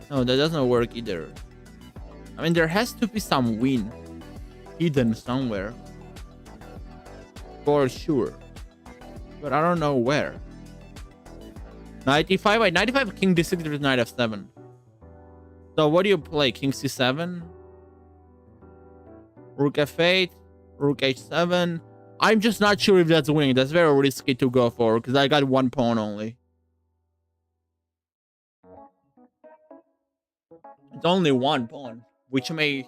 No, that doesn't work either. I mean, there has to be some win hidden somewhere. For sure. But I don't know where. Knight E5, wait, Knight E5, King D6, there's Knight F7. So what do you play? King C7? Rook F8, Rook H7. I'm just not sure if that's winning. That's very risky to go for because I got one pawn only. It's only one pawn, which may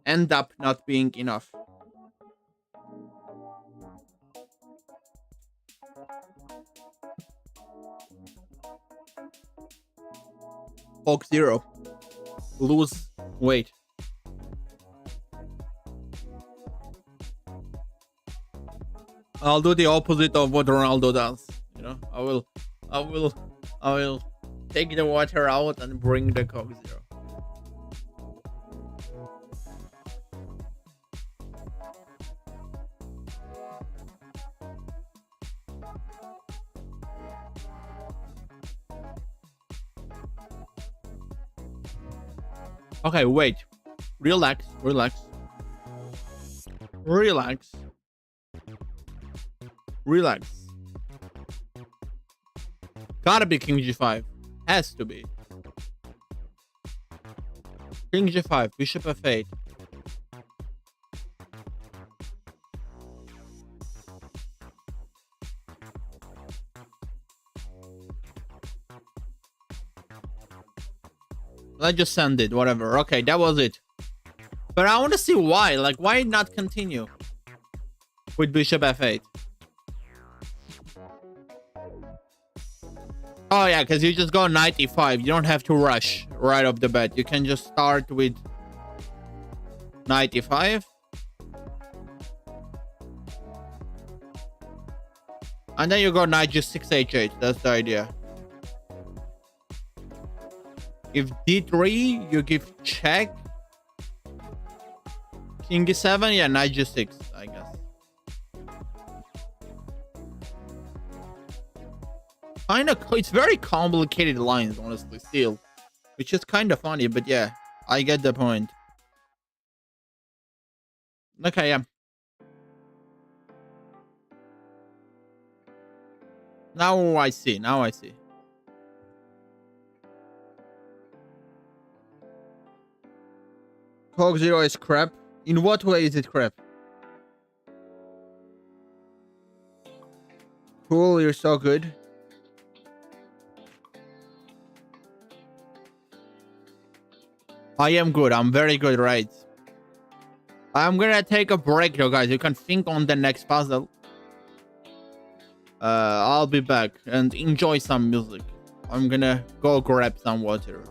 end up not being enough. Poke 0. Lose weight. I'll do the opposite of what Ronaldo does. You know, I will take the water out and bring the Coke 0. Okay, wait. Relax. Gotta be King G5. Has to be. King G5, Bishop F8. Let's just send it, whatever. Okay, that was it. But I want to see why. Like, why not continue with Bishop F8? Oh, yeah, because you just go Knight E5. You don't have to rush right off the bat. You can just start with Knight E5. And then you go knight g6 h8. That's the idea. If d3, you give check. King e7, yeah, knight g6, I guess. It's very complicated lines, honestly, still. Which is kind of funny, but yeah, I get the point. Okay, yeah. Now I see. Cog 0 is crap. In what way is it crap? Cool, you're so good. I am good. I'm very good, right? I'm gonna take a break though, guys. You can think on the next puzzle. I'll be back and enjoy some music. I'm gonna go grab some water.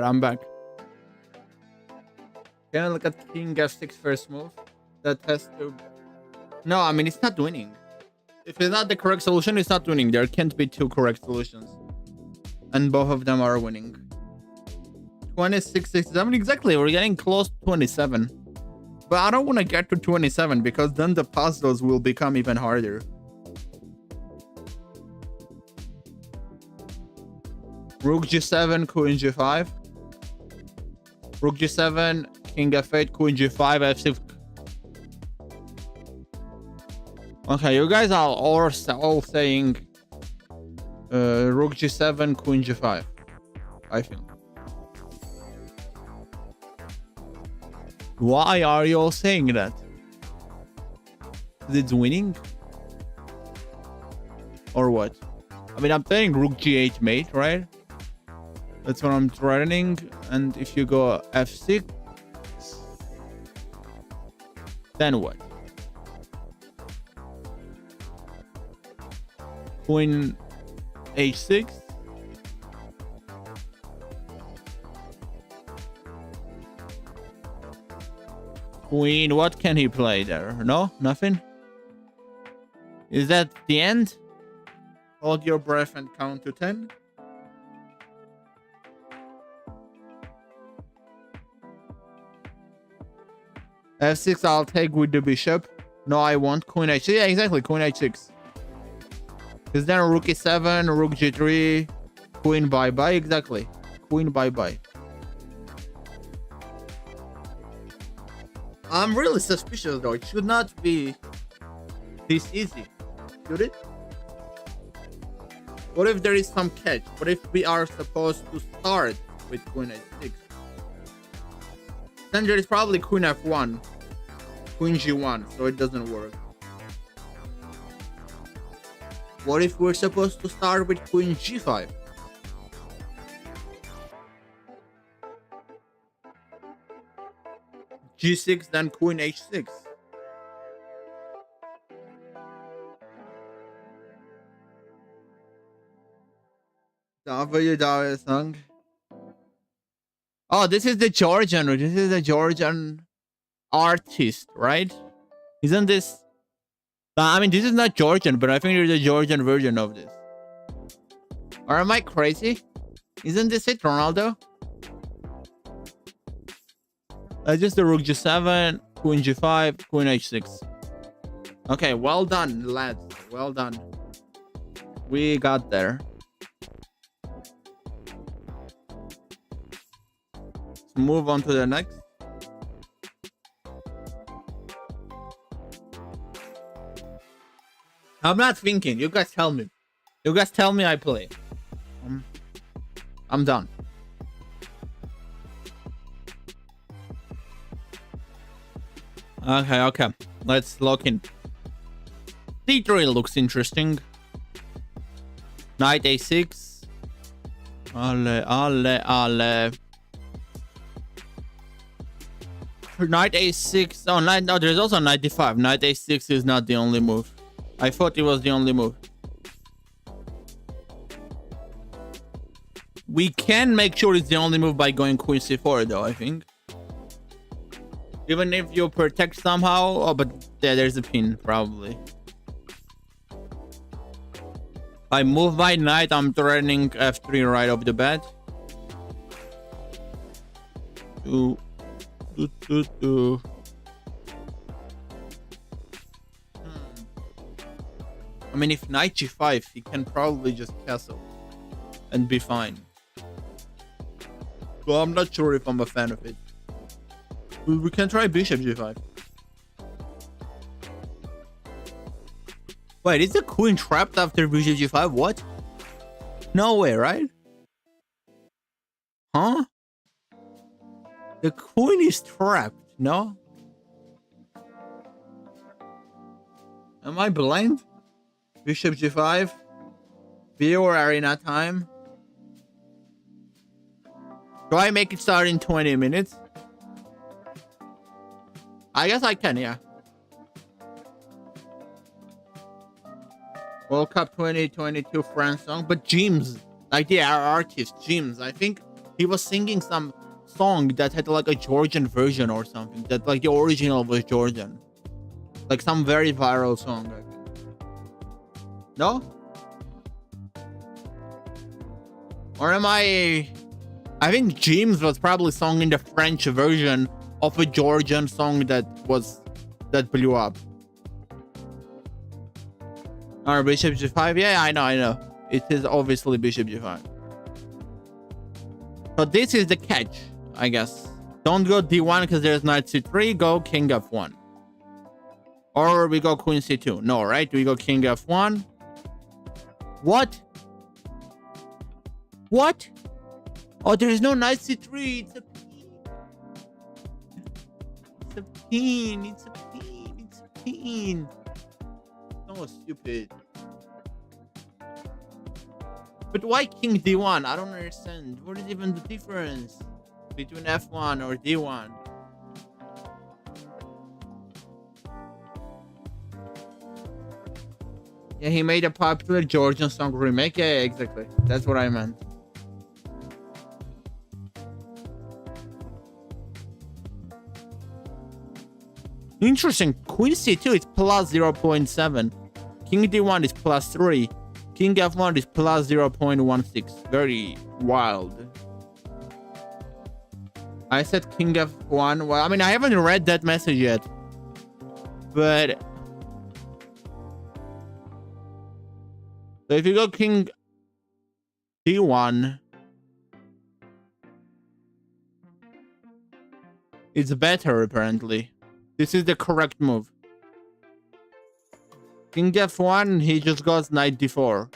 I'm back. Can I look at king f6 first move? That has to... No, I mean, it's not winning. If it's not the correct solution, it's not winning. There can't be two correct solutions. And both of them are winning. 26, 67. Exactly. We're getting close to 27. But I don't want to get to 27 because then the puzzles will become even harder. Rook g7, queen g5. Rook g7, king f8, queen g5, f6. Okay, you guys are all saying rook g7, queen g5. I think. Why are you all saying that? Is it winning? Or what? I mean, I'm playing rook g8 mate, right? That's what I'm threatening. And if you go f6, then what? Queen h6. Queen, what can he play there? No? Nothing? Is that the end? Hold your breath and count to 10. f6 I'll take with the bishop. No, I want queen h6. Yeah, exactly, queen h6. Because then rook e7, rook g3, queen bye-bye. Exactly. Queen bye-bye. I'm really suspicious though. It should not be this easy. Should it? What if there is some catch? What if we are supposed to start with queen h6? Then there is probably queen f1, queen g1, so it doesn't work. What if we're supposed to start with queen g5? g6, then queen h6. Song. Oh, this is the Georgian. This is the Georgian artist, right? Isn't this? I mean, this is not Georgian, but I think there's a Georgian version of this. Or am I crazy? Isn't this it, Ronaldo? Just the rook g7, queen g5, queen h6. Okay, well done, lads. Well done. We got there. Let's move on to the next. I'm not thinking. You guys tell me. You guys tell me I play. I'm done. Okay. Let's lock in. d3 looks interesting. Knight a6. Ale. Knight a6. Oh, no, there's also knight d5. Knight a6 is not the only move. I thought it was the only move. We can make sure it's the only move by going queen c4 though, I think. Even if you protect somehow. Oh, but yeah, there's a pin, probably. I move my knight, I'm threatening f3 right off the bat. I mean, if knight g5, he can probably just castle and be fine. Well, I'm not sure if I'm a fan of it. We can try bishop g5. Wait, is the queen trapped after bishop g5? What? No way, right? Huh? The queen is trapped, no? Am I blind? Bishop g5. Viewer arena time. Do I make it start in 20 minutes? I guess I can, yeah. World Cup 2022 France song. But James, like the artist, James, I think he was singing some song that had like a Georgian version or something. That like the original was Georgian. Like some very viral song, I think. No? Or am I think James was probably sung in the French version of a Georgian song that blew up. Or Bishop G5? Yeah, I know. It is obviously Bishop G5. So this is the catch, I guess. Don't go D1 because there's Knight C3. Go King F1. Or we go Queen C2. No, right? We go King F1. What? What? Oh, there is no Knight C3. It's a pin. It's a pin. It's a pin. It's a pin. So stupid. But why King D1? I don't understand. What is even the difference between F1 or D1? Yeah, he made a popular Georgian song remake. Yeah, exactly. That's what I meant. Interesting. Queen C2 is plus 0.7. King D1 is plus 3. King F1 is plus 0.16. Very wild. I said King F1. Well, I mean, I haven't read that message yet. But so if you go King D1, it's better apparently. This is the correct move. King F1, he just goes Knight D4.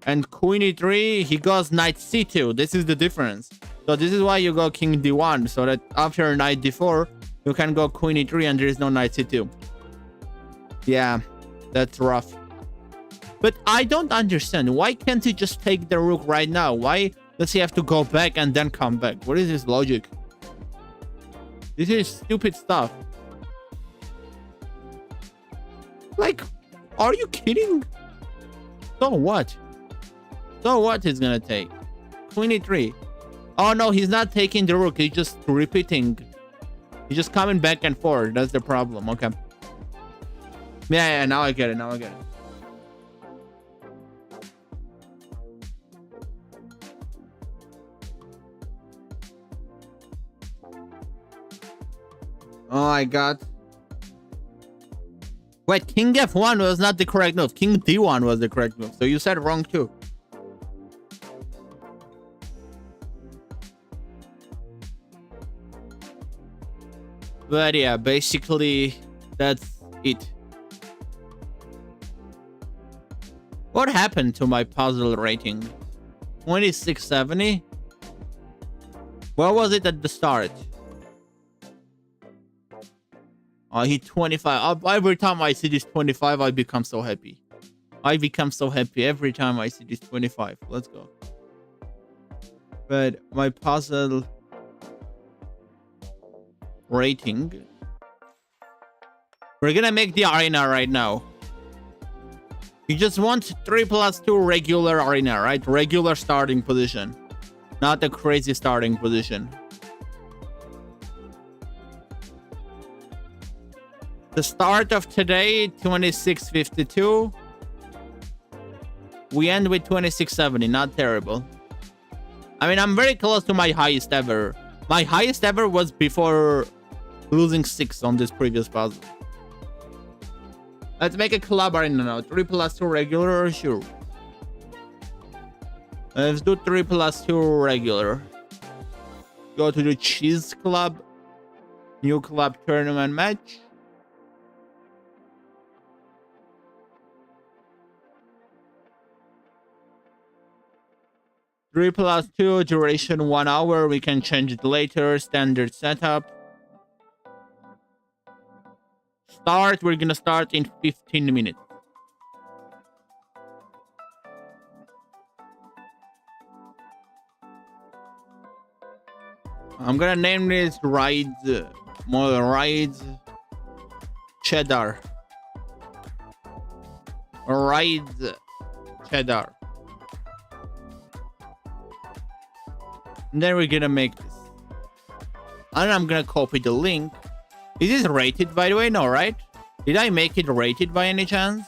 And Queen E3, he goes Knight C2. This is the difference. So this is why you go King D1, so that after Knight D4, you can go Queen E3 and there is no Knight C2. Yeah, that's rough. But I don't understand. Why can't he just take the rook right now? Why does he have to go back and then come back? What is his logic? This is stupid stuff. Like, are you kidding? So what? So what he's gonna take? Queen E3. Oh no, he's not taking the rook. He's just repeating. He's just coming back and forth. That's the problem. Okay. Yeah, now I get it. Now I get it. Oh, I got. Wait, King F1 was not the correct move. King D1 was the correct move. So you said wrong too. But yeah, basically, that's it. What happened to my puzzle rating? 2670? What was it at the start? I hit 25. Every time I see this 25, I become so happy. I become so happy every time I see this 25. Let's go. But my puzzle rating. We're gonna make the arena right now. You just want 3+2 regular arena, right? Regular starting position. Not the crazy starting position. The start of today, 2652. We end with 2670. Not terrible. I mean, I'm very close to my highest ever. My highest ever was before losing 6 on this previous puzzle. Let's make a club arena now. 3+2 regular, sure. Let's do 3+2 regular. Go to the Cheese Club. New club tournament match. Three plus 2, duration 1 hour. We can change it later. Standard setup. Start. We're gonna start in 15 minutes. I'm gonna name this Rides. More Rides. Cheddar. Rides. Cheddar. And then we're gonna make this. And I'm gonna copy the link. Is this rated, by the way? No, right? Did I make it rated by any chance?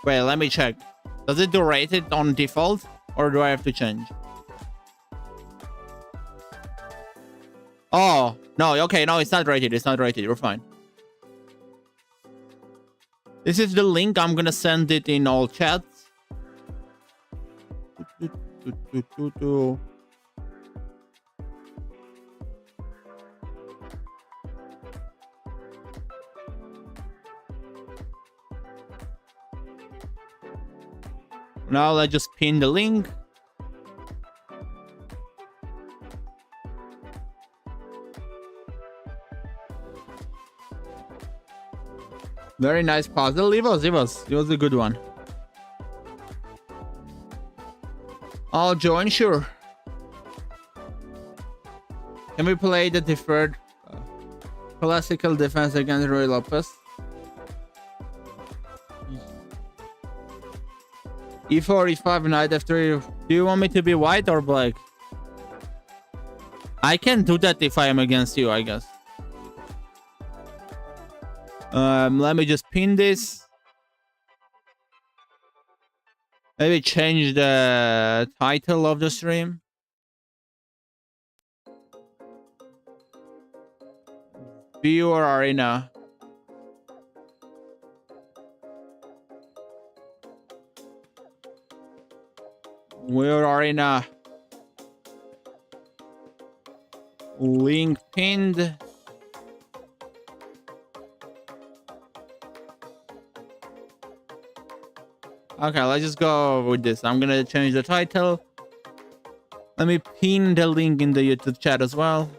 Wait, let me check. Does it do rated on default? Or do I have to change? Oh, no, okay, no, it's not rated. It's not rated. We're fine. This is the link. I'm gonna send it in all chats. Now let's just pin the link. Very nice puzzle. It was a good one. I'll join, sure. Can we play the deferred classical defense against Roy Lopez? E4, E5, knight F3. Do you want me to be white or black? I can do that if I am against you, I guess. Let me just pin this. Maybe change the title of the stream. Viewer Arena. Viewer Arena. Link pinned. Okay, let's just go with this. I'm gonna change the title. Let me pin the link in the YouTube chat as well.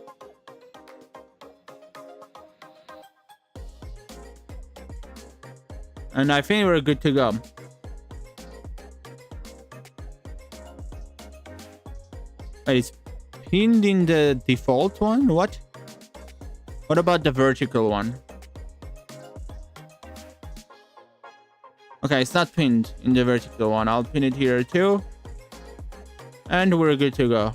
And I think we're good to go. It's pinned in the default one? What? What about the vertical one? Okay, it's not pinned in the vertical one. I'll pin it here too. And we're good to go.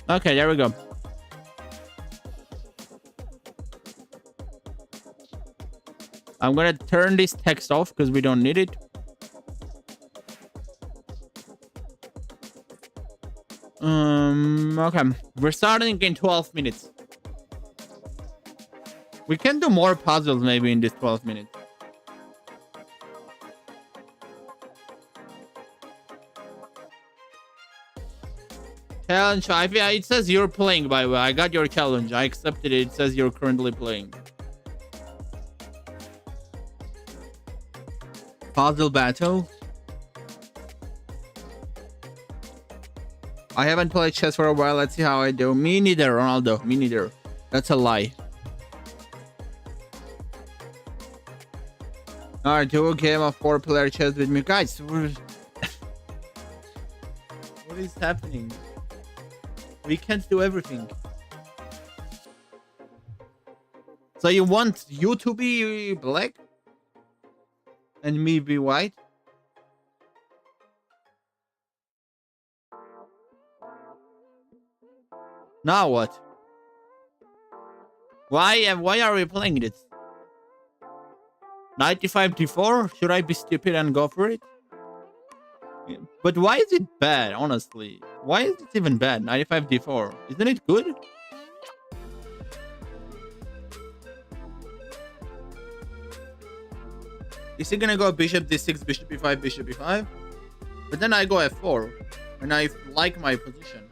Okay, there we go. I'm gonna turn this text off because we don't need it. Okay. We're starting in 12 minutes. We can do more puzzles maybe in this 12 minutes. Challenge 5. Yeah, it says you're playing, by the way. I got your challenge. I accepted it. It says you're currently playing. Puzzle battle. I haven't played chess for a while. Let's see how I do. Me neither, Ronaldo. Me neither. That's a lie. Alright, do a game of 4-player chess with me. Guys, what is happening? We can't do everything. So you want you to be black? And me be white? Now what? Why are we playing this? 95 d4? Should I be stupid and go for it? But why is it bad, honestly? Why is it even bad? 95 d4. Isn't it good? Is he gonna go bishop d6, bishop e5, bishop e5? But then I go f4. And I like my position.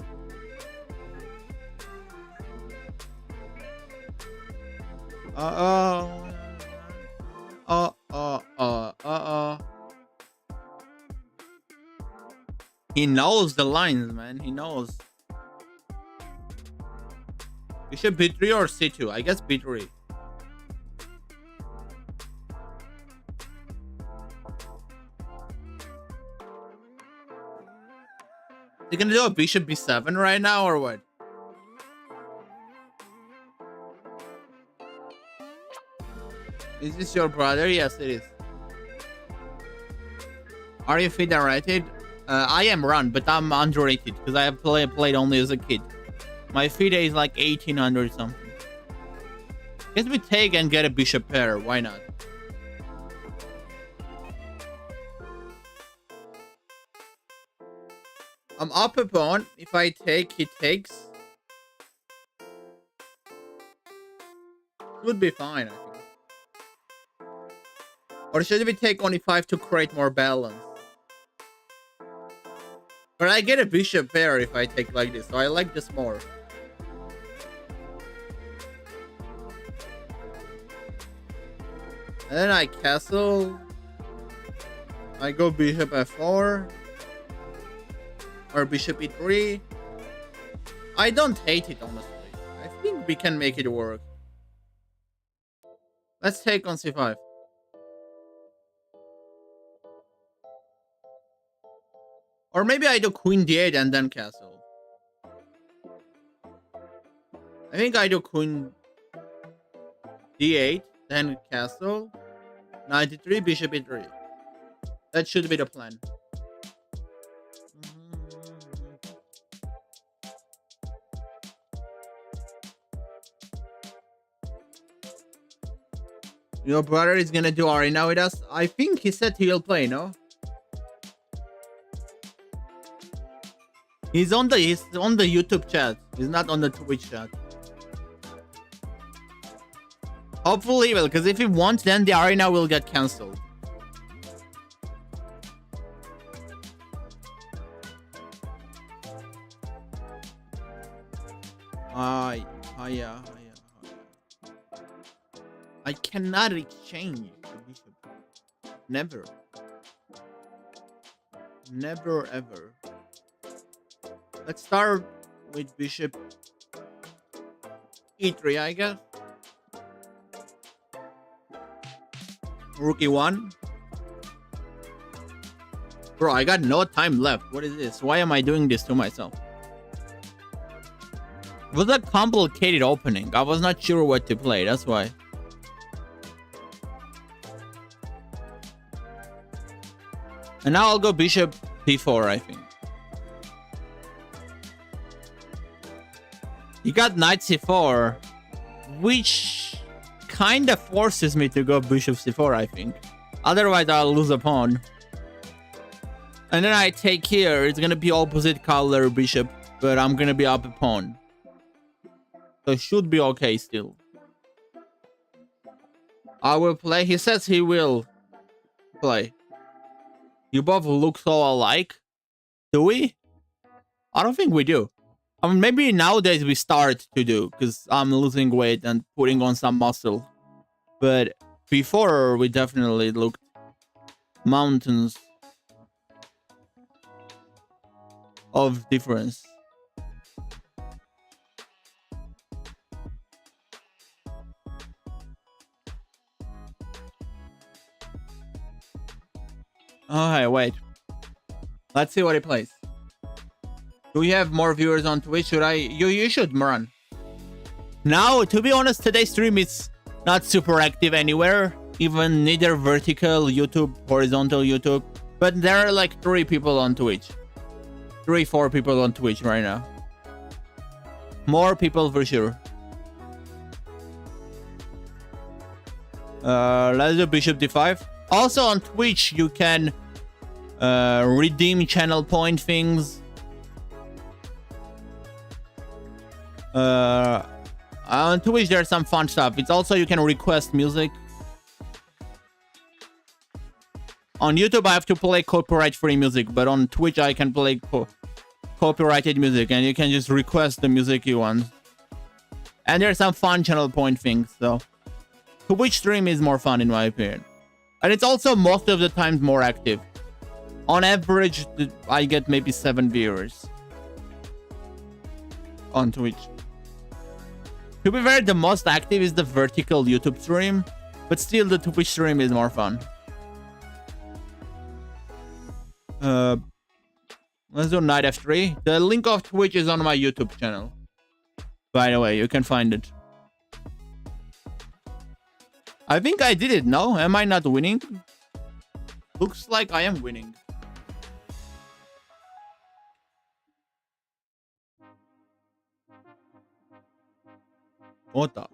He knows the lines, man. He knows. Bishop b3 or c2? I guess b3. You gonna do a bishop b7 right now or what? Is this your brother? Yes, it is. Are you FIDE rated? I am run, but I'm underrated because I have played only as a kid. My FIDE is like 1800 something. Guess we take and get a bishop pair. Why not? I'm up a pawn. If I take, he takes. Would be fine, I think. Or should we take on e5 to create more balance? But I get a bishop pair if I take like this, so I like this more. And then I castle. I go bishop f4. Or bishop e3. I don't hate it, honestly. I think we can make it work. Let's take on c5. Or maybe I do queen d8 and then castle. I think I do queen d8, then castle. 93, bishop e3. That should be the plan. Your brother is gonna do arena with us? I think he said he'll play, no? He's on the YouTube chat. He's not on the Twitch chat. Hopefully he will, because if he wants, then the arena will get cancelled. Yeah. I cannot exchange the bishop. Never. Never ever. Let's start with bishop e3, I guess. Rook e1. Bro, I got no time left. What is this? Why am I doing this to myself? It was a complicated opening. I was not sure what to play. That's why. And now I'll go bishop d4, I think. He got knight c4, which kind of forces me to go bishop c4, I think. Otherwise, I'll lose a pawn. And then I take here. It's going to be opposite color bishop, but I'm going to be up a pawn. So it should be okay still. I will play. He says he will play. You both look so alike. Do we? I don't think we do. I mean, maybe nowadays we start to do, because I'm losing weight and putting on some muscle. But before, we definitely looked mountains of difference. Okay, wait. Let's see what he plays. Do we have more viewers on Twitch? Should I? You should, Moran. Now, to be honest, today's stream is not super active anywhere. Even neither vertical YouTube, horizontal YouTube. But there are like 3 people on Twitch. 3-4 people on Twitch right now. More people for sure. Let's do bishop d5. Also on Twitch, you can redeem channel point things. On Twitch, there's some fun stuff. It's also, you can request music. On YouTube, I have to play copyright-free music, but on Twitch, I can play copyrighted music, and you can just request the music you want. And there's some fun channel point things, so Twitch stream is more fun in my opinion. And it's also most of the time more active. On average, I get maybe 7 viewers on Twitch. To be fair, the most active is the vertical YouTube stream, but still the Twitch stream is more fun. Let's do knight f3. The link of Twitch is on my YouTube channel. By the way, you can find it. I think I did it. No, am I not winning? Looks like I am winning. What the?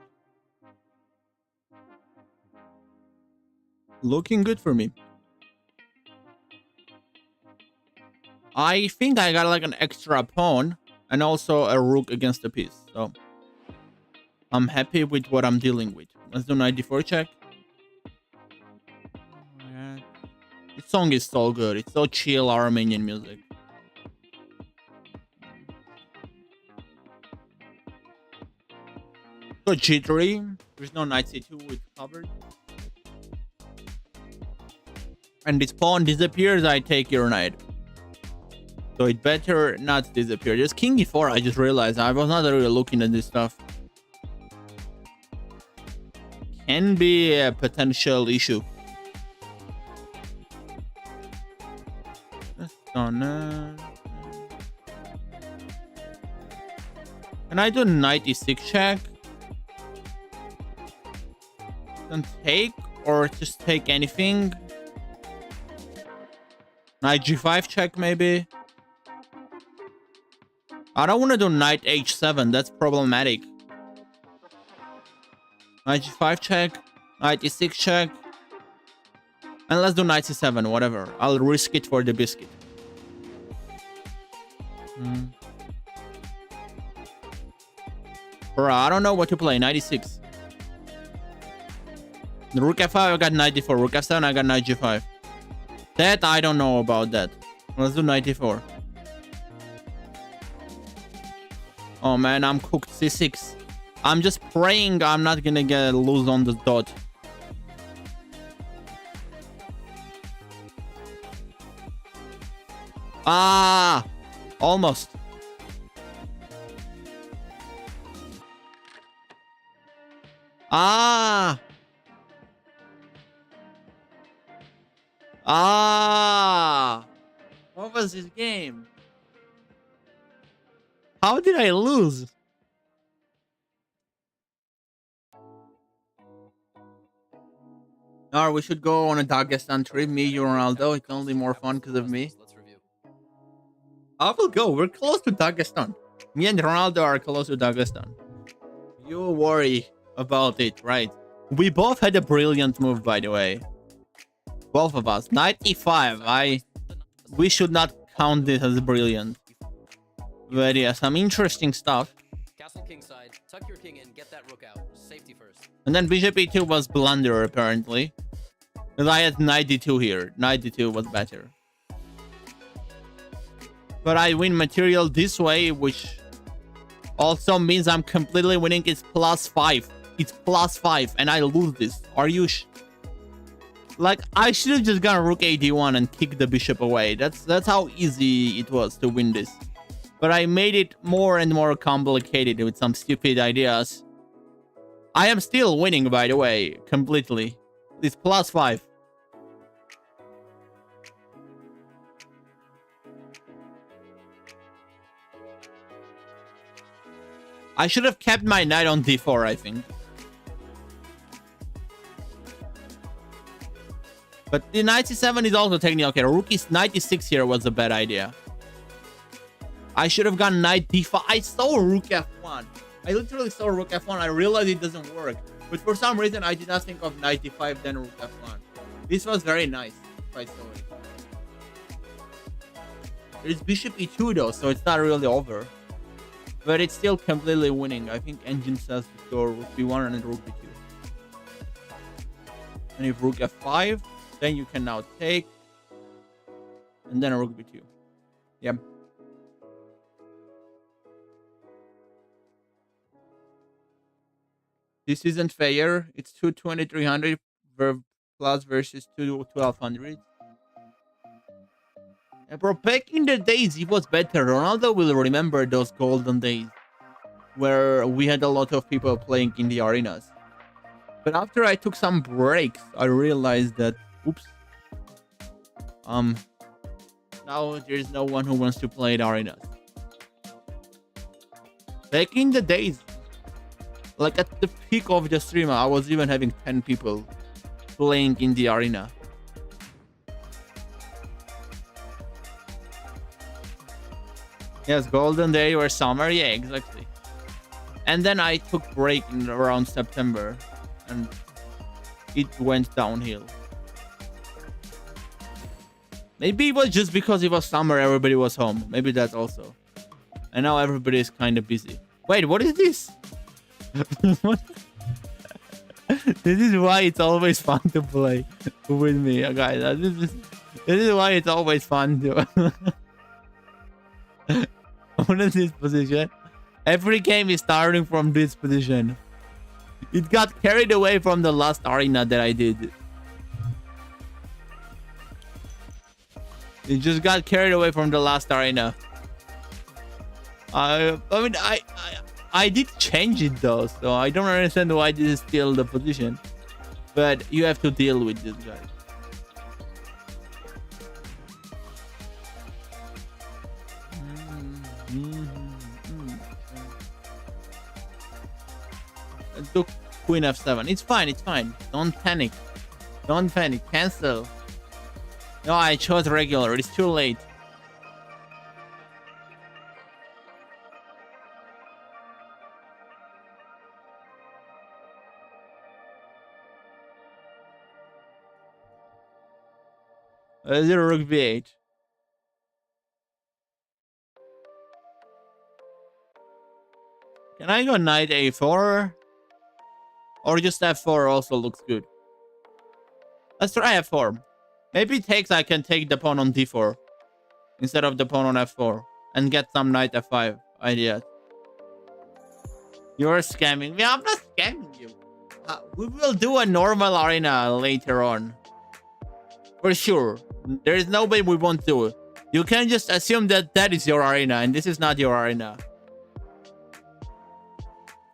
Looking good for me. I think I got like an extra pawn and also a rook against the piece. So I'm happy with what I'm dealing with. Let's do knight d4 check. Yeah. This song is so good. It's so chill Armenian music. So g3. There's no knight c2. It's covered. And this pawn disappears. I take your knight. So it better not disappear. Just king e4. I just realized I was not really looking at this stuff. Can be a potential issue. Can I do knight e6 check? Then take or just take anything? Knight g5 check maybe? I don't want to do knight h7. That's problematic. Knight g5 check. Knight e6 check. And let's do knight c7. Whatever. I'll risk it for the biscuit. Bro, I don't know what to play. Knight e6. The rook f5, I got knight d4. Rook f7, I got knight g5. That, I don't know about that. Let's do knight d4. Oh man, I'm cooked. c6. I'm just praying I'm not gonna get lose on the dot. Ah! Almost. Ah! Ah! What was this game? How did I lose? Or we should go on a Dagestan trip. Me, you, Ronaldo. It's only more fun because of me. I will go. We're close to Dagestan. Me and Ronaldo are close to Dagestan. You worry about it, right? We both had a brilliant move, by the way. Both of us. Knight e5. We should not count this as brilliant. But yeah, some interesting stuff. Castle kingside. Tuck your king in. Get that rook out. Safety first. And then bishop e2 was blunder, apparently. Because I had knight d2 here. Knight d2 was better. But I win material this way, which also means I'm completely winning. It's +5. It's +5, and I lose this. Are you like, I should have just gone rook ad1 and kicked the bishop away. That's how easy it was to win this. But I made it more and more complicated with some stupid ideas. I am still winning, by the way, completely. It's +5. I should have kept my knight on d4, I think. But the knight c7 is also technically okay. Rook is knight e6 here was a bad idea. I should have gone knight d5. I saw rook f1. I literally saw rook f1. I realized it doesn't work. But for some reason, I did not think of knight d5, then rook f1. This was very nice, if I saw it. There's bishop e2 though, so it's not really over. But it's still completely winning. I think engine says to go rook b1 and then rook b2. And if rook f5, then you can now take. And then a rook b2. Yeah. This isn't fair. It's 2,2300 plus versus 1,200. And bro, back in the days, it was better. Ronaldo will remember those golden days where we had a lot of people playing in the arenas. But after I took some breaks, I realized that, oops. Now there's no one who wants to play the arenas. Back in the days, Like at the peak of the stream, I was even having 10 people playing in the arena. Yes, golden day or summer, yeah, exactly. And then I took break in around September, and it went downhill. Maybe it was just because it was summer, everybody was home. Maybe that's also. And now everybody is kind of busy. Wait, what is this? This is why it's always fun to play with me, guys. This is why it's always fun to. What is this position? Every game is starting from this position. It got carried away from the last arena that I did. It just got carried away from the last arena. I mean, I did change it though, so I don't understand why this is still the position. But you have to deal with this, guys. Took Queen F7. It's fine, it's fine. Don't panic. Don't panic. Cancel. No, I chose regular. It's too late. Zero rook b8. Can I go knight a4? Or just f4 also looks good. Let's try f4. Maybe it takes I can take the pawn on d4 instead of the pawn on f4 and get some knight f5 ideas. You're scamming me. I'm not scamming you. We will do a normal arena later on. For sure. There is no way we won't do it. You can just assume that that is your arena and this is not your arena.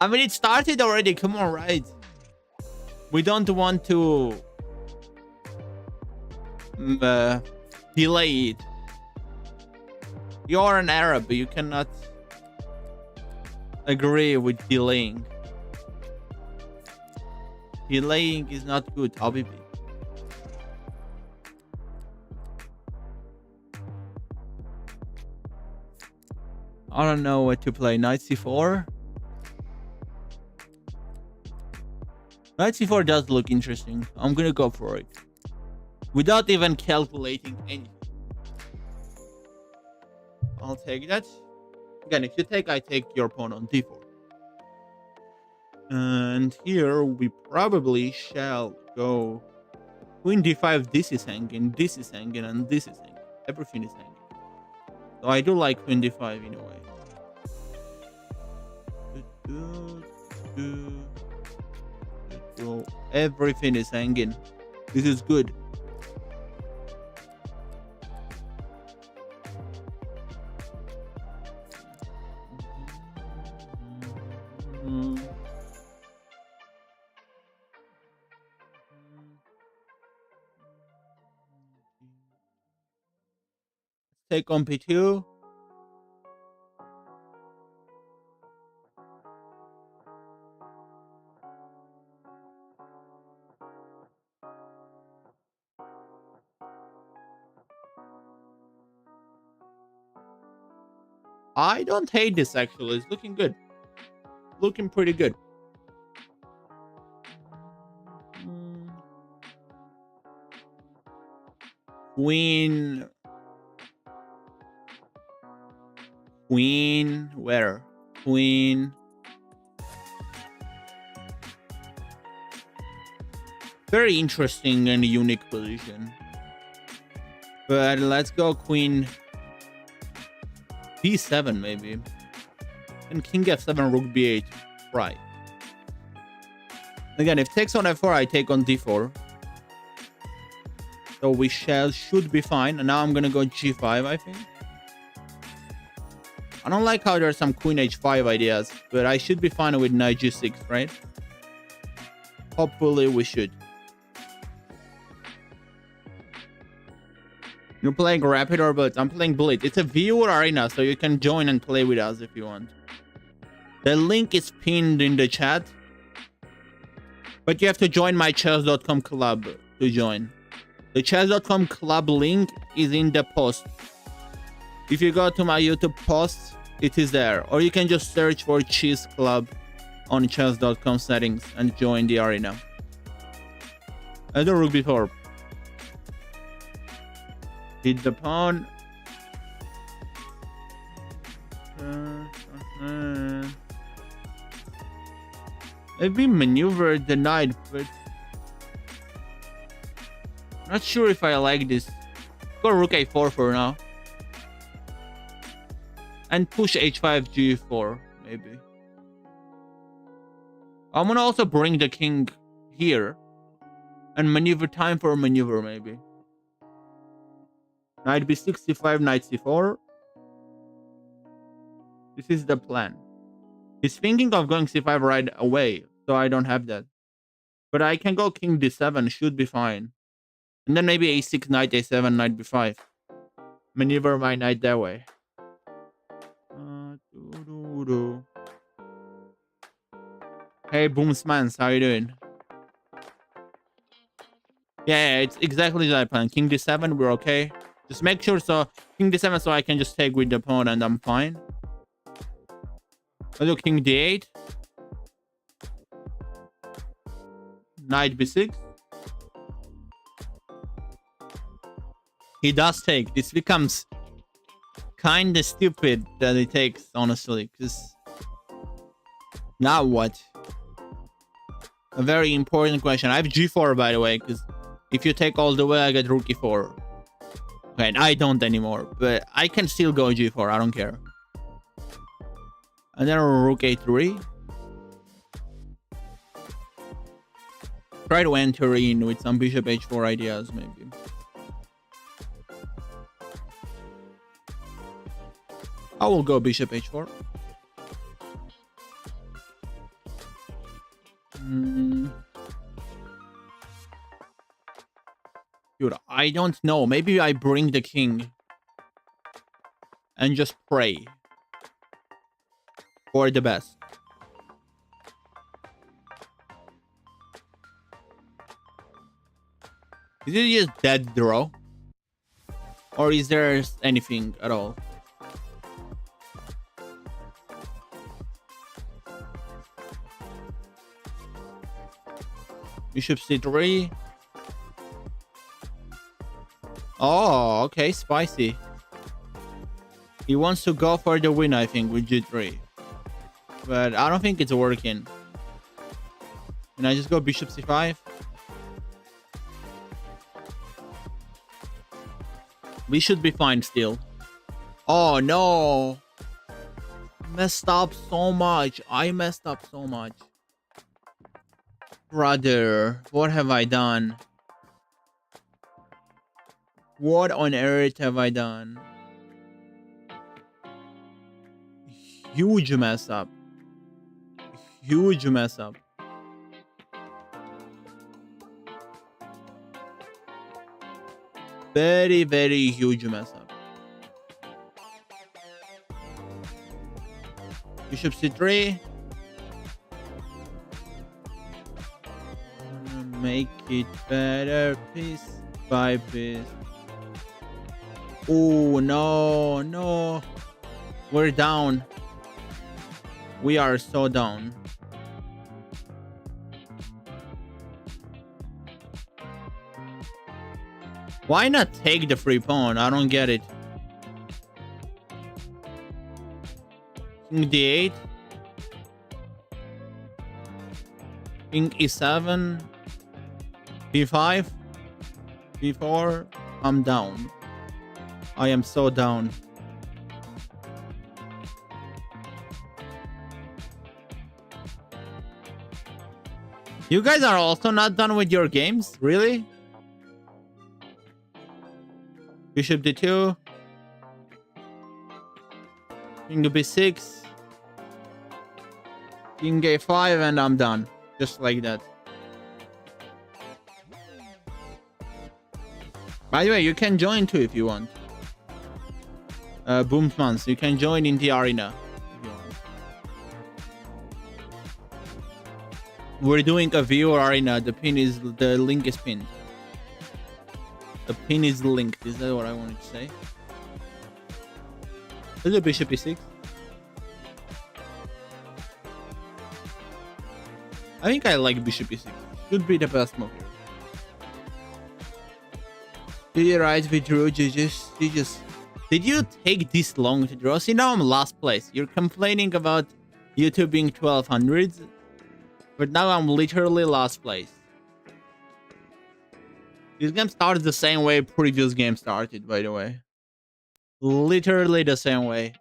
I mean, it started already. Come on, right? We don't want to delay it. You're an Arab. You cannot agree with delaying. Delaying is not good, Habibi. I don't know what to play. Knight c4. Knight c4 does look interesting. I'm gonna go for it. Without even calculating anything. I'll take that. Again, if you take, I take your pawn on d4. And here we probably shall go queen d5. This is hanging, this is hanging, and this is hanging. Everything is hanging. So I do like queen d5 in a way. Everything is hanging. This is good. Take on p2. I don't hate this actually. It's looking good. Looking pretty good. Queen. Where? Queen. Very interesting and unique position. But let's go queen b7 maybe. And king f7, rook b8. Right. Again, if takes on f4, I take on d4. So we should be fine. And now I'm gonna go g5, I think. I don't like how there's some queen h5 ideas, but I should be fine with knight g6, right? Hopefully we should. You're playing Rapid or Blitz? I'm playing Blitz. It's a viewer arena, so you can join and play with us if you want. The link is pinned in the chat. But you have to join my chess.com club to join. The chess.com club link is in the post. If you go to my YouTube post, it is there. Or you can just search for Cheese Club on chess.com settings and join the arena. And the rook b4. Hit the pawn. Maybe maneuver the knight, but not sure if I like this. Go rook a4 for now. And push h5 g4, maybe. I'm gonna also bring the king here. And maneuver time for a maneuver, maybe. Knight b6, c5, knight c4. This is the plan. He's thinking of going c5 right away, so I don't have that. But I can go king d7, should be fine. And then maybe a6, knight a7, knight b5. Maneuver my knight that way. Hey, Boomsmans, how you doing? Yeah, it's exactly that plan. King d7, we're okay. Just make sure so king d7 so I can just take with the pawn and I'm fine. I'll do king d8. Knight b6. He does take. This becomes kind of stupid that he takes, honestly. Because now what? A very important question. I have g4, by the way, because if you take all the way, I get rook e4. Okay, and I don't anymore, but I can still go g4. I don't care. And then rook a3. Try to enter in with some bishop h4 ideas, maybe. I will go bishop h4. Dude, I don't know. Maybe I bring the king and just pray for the best. Is it just dead draw? Or is there anything at all? Bishop c3. Oh, okay, spicy. He wants to go for the win, I think, with g3. But I don't think it's working. Can I just go bishop c5? We should be fine still. Oh, no. Messed up so much. I messed up so much. Brother, what have I done? What on earth have I done? Huge mess up. Huge mess up. Very, very huge mess up. Bishop c3. Make it better piece by piece. Oh, no, no. We're down. We are so down. Why not take the free pawn? I don't get it. King d8. King e7. b5. b4. I'm down. I am so down. You guys are also not done with your games? Really? Bishop d2. King b6. King a5 and I'm done. Just like that. By the way, you can join too if you want. Boomsmans, you can join in the arena if you want. We're doing a view arena. The link is pinned. The pin is linked. Is that what I wanted to say? Is it bishop e6? I think I like bishop e6. Should be the best move here. Did you write with draw? Did you take this long to draw? See, now I'm last place. You're complaining about YouTube being 1200, but now I'm literally last place. This game started the same way previous game started, by the way. Literally the same way.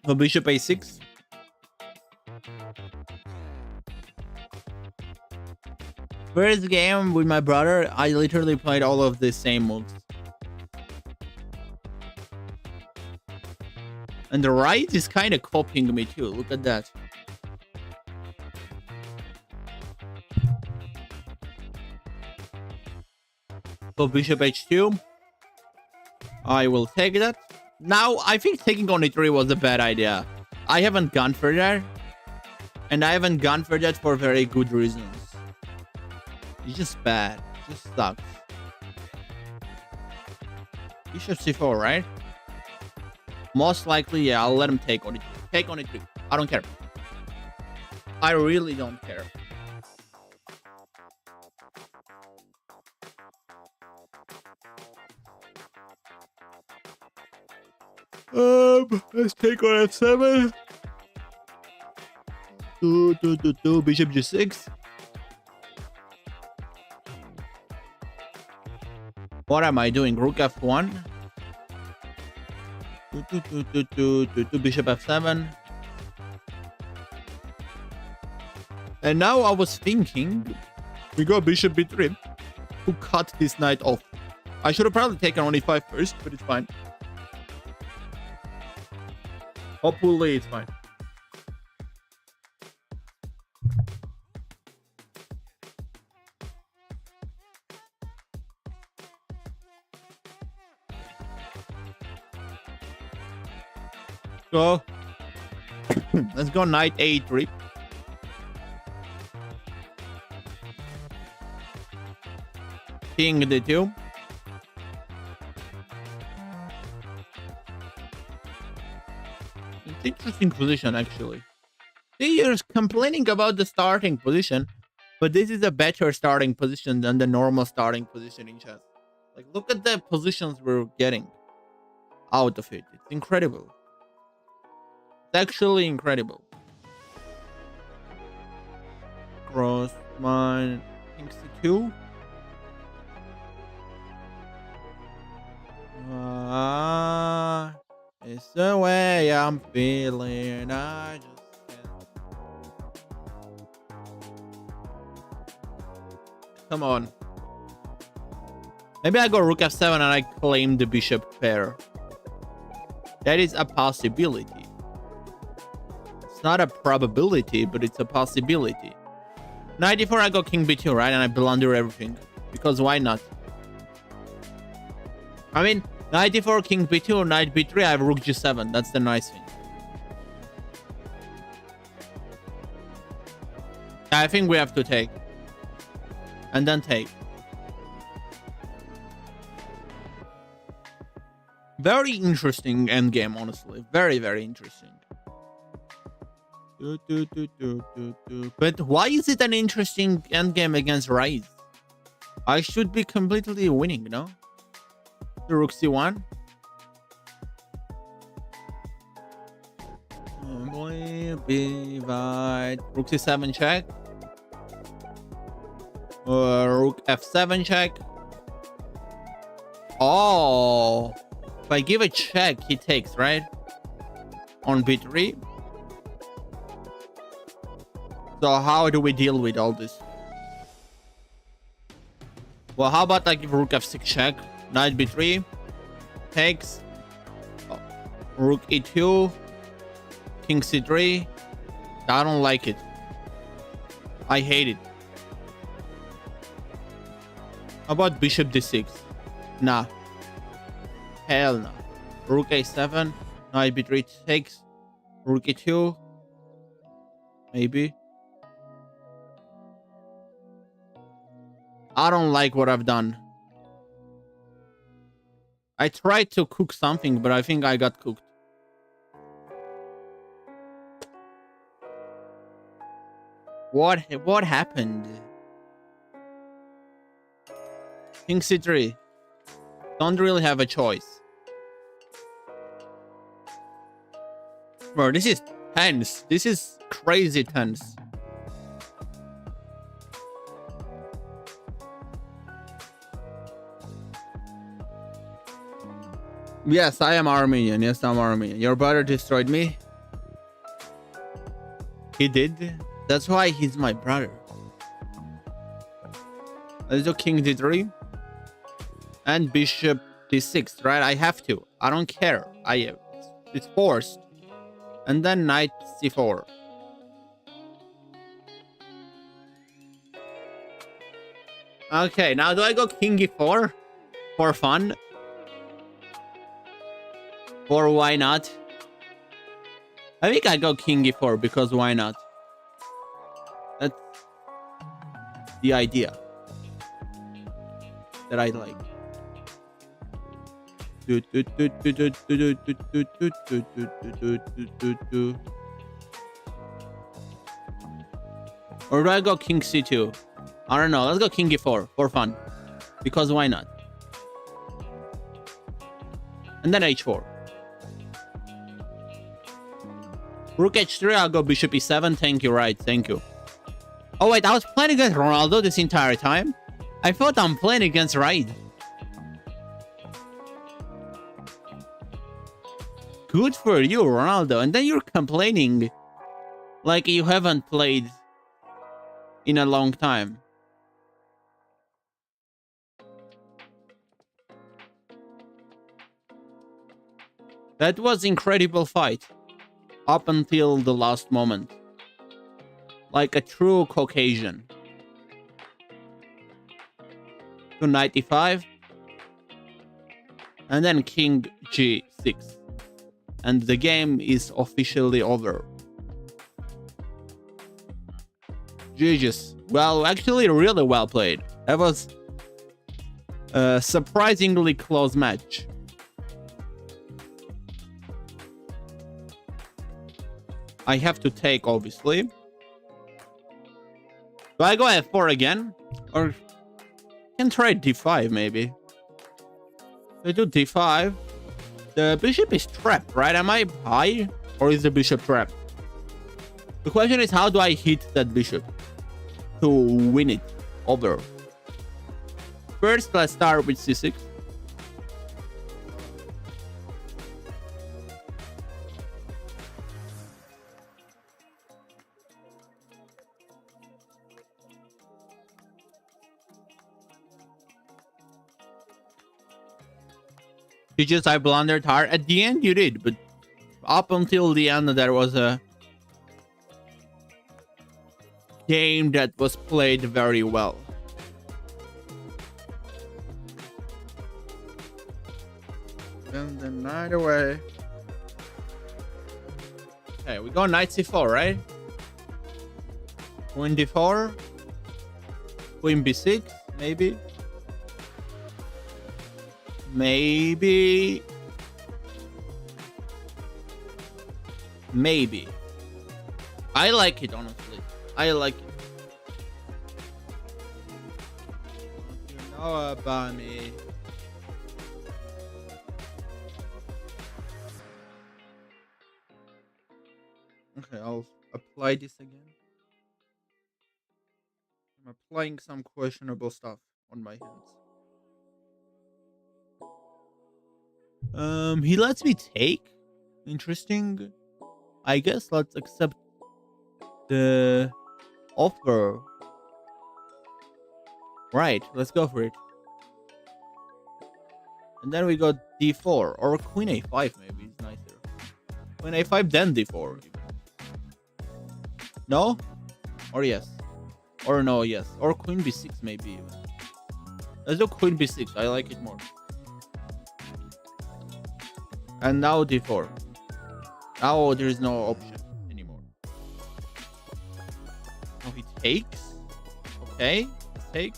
So bishop a6. First game with my brother, I literally played all of the same moves. And the right is kind of copying me too. Look at that. So bishop h2. I will take that. Now, I think taking on e3 was a bad idea. I haven't gone for that. And I haven't gone for that for very good reasons. It's just bad. It just sucks. Bishop c4, right? Most likely, yeah, I'll let him take on it. Take on e3. I don't care. I really don't care. Let's take on f7. Bishop g6. What am I doing? Rook f1. Bishop f7. And now I was thinking, we go bishop b3 to cut this knight off. I should have probably taken on e5 first, but it's fine. Hopefully it's fine. So let's go knight a3. King d2. It's interesting position actually. See, you're complaining about the starting position, but this is a better starting position than the normal starting position in chess. Like, look at the positions we're getting out of it. It's incredible. It's actually incredible. Cross mine, king c2. It's the way I'm feeling. I just can't. Come on. Maybe I go rook f7 and I claim the bishop pair. That is a possibility. It's not a probability, but it's a possibility. Knight d4, I go king b2, right? And I blunder everything. Because why not? I mean, knight d4, king b2, knight b3, I have rook g7. That's the nice thing. I think we have to take. And then take. Very interesting endgame, honestly. Very, very interesting. But why is it an interesting endgame against Rise? I should be completely winning, no? Rook c1. Rook c7 check. Rook f7 check. Oh, if I give a check, he takes, right? On b3. So how do we deal with all this? Well, how about I give rook f6 check? Knight b3 takes. Rook e2, king c3. I don't like it. I hate it. How about bishop d6? Nah. Hell no. Rook a7, knight b3 takes. Rook e2. Maybe. I don't like what I've done. I tried to cook something, but I think I got cooked. What happened? King c3. Don't really have a choice. Bro, this is tense. This is crazy tense. Yes, I am Armenian. Yes, I'm Armenian. Your brother destroyed me. He did. That's why he's my brother. Let's do king d3 and bishop d6, right? I have to. I don't care. It's forced. And then knight c4. Okay, now do I go king e4 for fun? Or why not? I think I go king e4 because why not? That's the idea that I like. Or do I go king c2? I don't know. Let's go king e4 for fun. Because why not? And then h4. Rook h3, I'll go bishop e7. Thank you, right. Thank you. Oh, wait. I was playing against Ronaldo this entire time. I thought I'm playing against Raid. Good for you, Ronaldo. And then you're complaining like you haven't played in a long time. That was incredible fight. Up until the last moment. Like a true Caucasian. To knight e5. And then king g6. And the game is officially over. GG's. Well, actually really well played. That was a surprisingly close match. I have to take, obviously. Do I go f4 again? Or can try d5, maybe. I do d5. The bishop is trapped, right? Am I high? Or is the bishop trapped? The question is, how do I hit that bishop to win it over? First, let's start with c6. I blundered hard. At the end, you did, but up until the end, there was a game that was played very well. And the knight away. Okay, we go knight c4, right? Queen d4. Queen b6, maybe. Maybe. I like it, honestly. I like it. What you know about me? Okay, I'll apply this again. I'm applying some questionable stuff on my hands. He lets me take. Interesting. I guess let's accept the offer. Right, let's go for it. And then we got d4 or queen a5, maybe it's nicer. Queen a5 then d4. No? Or yes? Or no, yes. Or queen b6 maybe even. Let's do queen b6. I like it more. And now d4. Now there is no option anymore. Oh, he takes. Okay, take.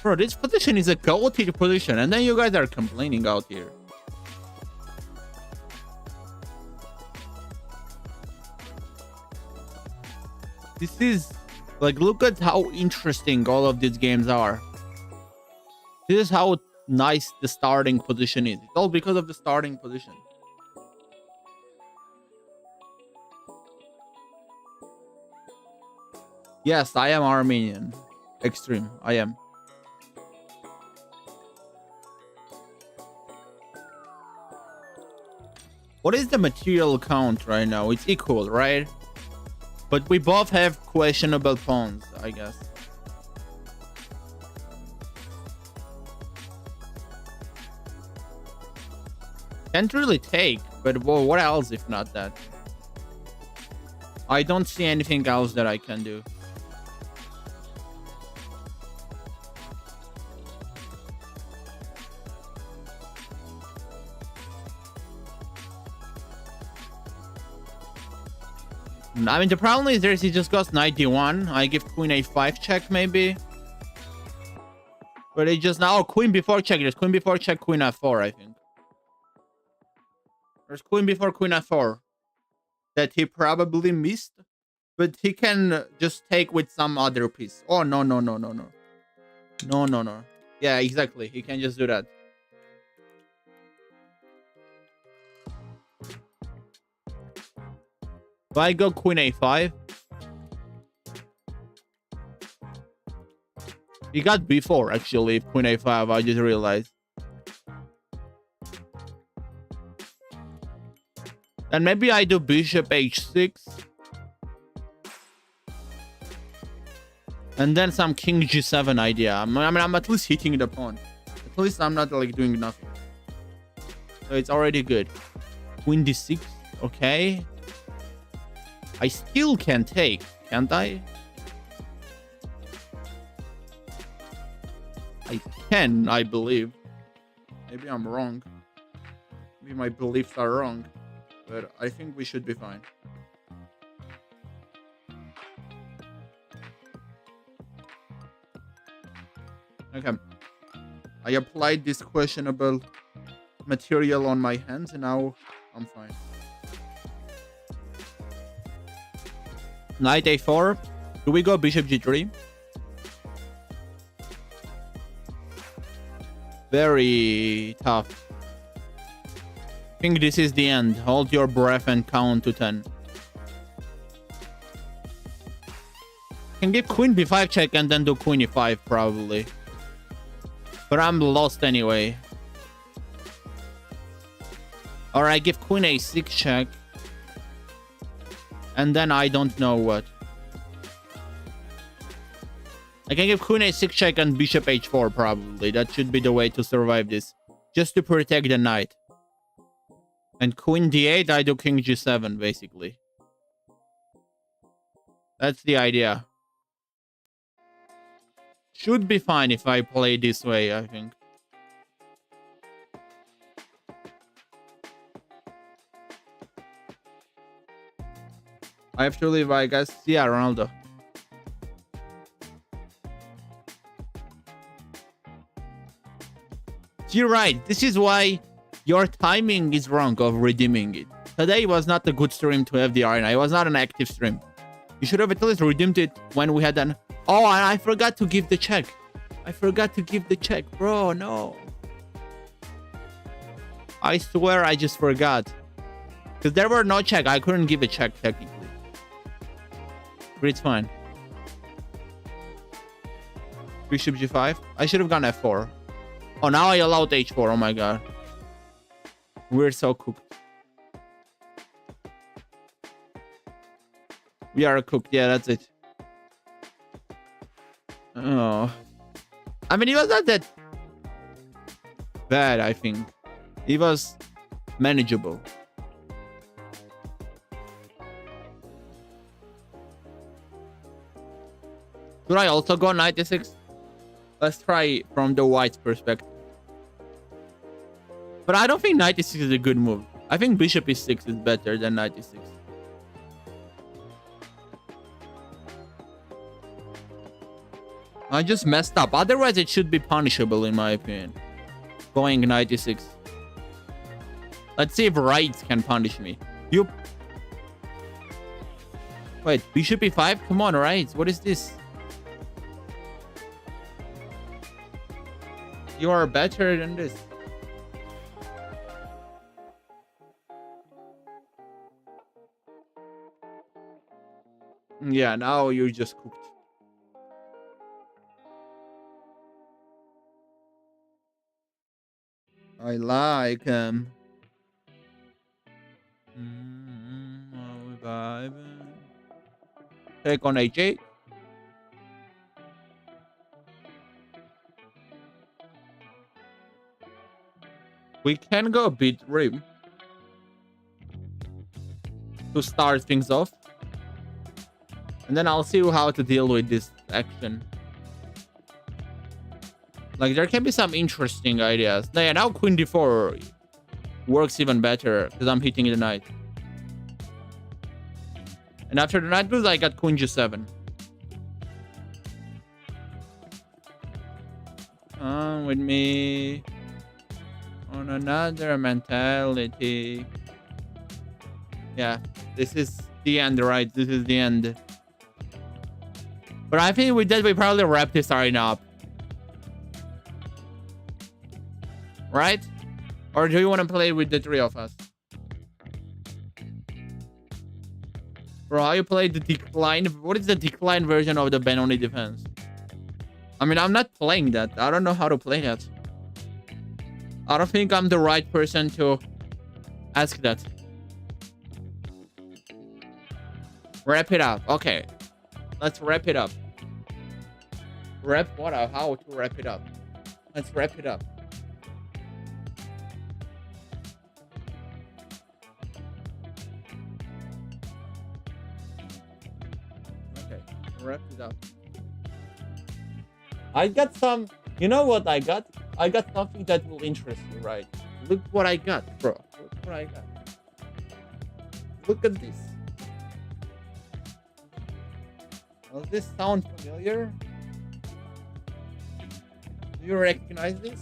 Bro, this position is a chaotic position, and then you guys are complaining out here. This is like, look at how interesting all of these games are. This is how nice the starting position is. It's all because of the starting position. Yes, I am Armenian. Extreme. I am. What is the material count right now? It's equal, right? But we both have questionable pawns, I guess. Can't really take, but well, what else if not that? I don't see anything else that I can do. I mean, the problem is he just goes 91. I give queen a5 check, maybe. But it just now, queen before check. There's queen before check, queen f4, I think. There's queen before queen f4 that he probably missed. But he can just take with some other piece. Oh, no, no, no, no, no. No, no, no. Yeah, exactly. He can just do that. If I go queen a5, he got b4 actually. Queen a5, I just realized. And maybe I do bishop h6, and then some king g7 idea. I mean, I'm at least hitting the pawn. At least I'm not like doing nothing. So it's already good. Queen d6, okay. I still can take, can't I? I can, I believe. Maybe I'm wrong. Maybe my beliefs are wrong. But I think we should be fine. Okay. I applied this questionable material on my hands and now I'm fine. Knight a4. Do we go bishop g3? Very tough. I think this is the end. Hold your breath and count to 10. Can give queen b5 check and then do queen e5 probably. But I'm lost anyway. Or I give queen a6 check. And then I don't know what. I can give queen a6 check and bishop h4 probably. That should be the way to survive this. Just to protect the knight. And queen d8, I do king g7 basically. That's the idea. Should be fine if I play this way, I think. I have to leave, I guess. Yeah, Ronaldo. You're right. This is why your timing is wrong of redeeming it. Today was not a good stream to have the arena. It was not an active stream. You should have at least redeemed it when we had an... Oh, and I forgot to give the check. I forgot to give the check. Bro, no. I swear I just forgot. Because there were no check. I couldn't give a check technically. But it's fine. Bishop g5. I should have gone f4. Oh, now I allowed h4. Oh my god. We're so cooked. We are cooked. Yeah, that's it. Oh. I mean, he was not that bad, I think. He was manageable. Should I also go knight e6? Let's try from the white's perspective. But But I don't think knight e6 is a good move. I think bishop e6 is better than knight e6. I just messed up. Otherwise, it should be punishable in my opinion. Going knight e6. Let's see if Wright can punish me. You. Wait, bishop e5? Come on, Wright. What is this? You are better than this. Yeah, now you just cooked. I like him. Take on h8. We can go beat rim to start things off. And then I'll see how to deal with this action. Like, there can be some interesting ideas. Yeah, now queen d4 works even better because I'm hitting the knight. And after the knight moves, I got queen g7. On with me. On another mentality. Yeah, this is the end, right? This is the end. But I think with that, we probably wrap this arena up. Right? Or do you want to play with the three of us? Bro, how you play the decline? What is the decline version of the Benoni defense? I mean, I'm not playing that. I don't know how to play that. I don't think I'm the right person to ask that. Wrap it up. Okay. Let's wrap it up. Wrap what up? How to wrap it up? Let's wrap it up. Okay. Wrap it up. I got some... You know what I got? I got something that will interest you, right? Look what I got, bro. Look what I got. Look at this. Does this sound familiar? Do you recognize this?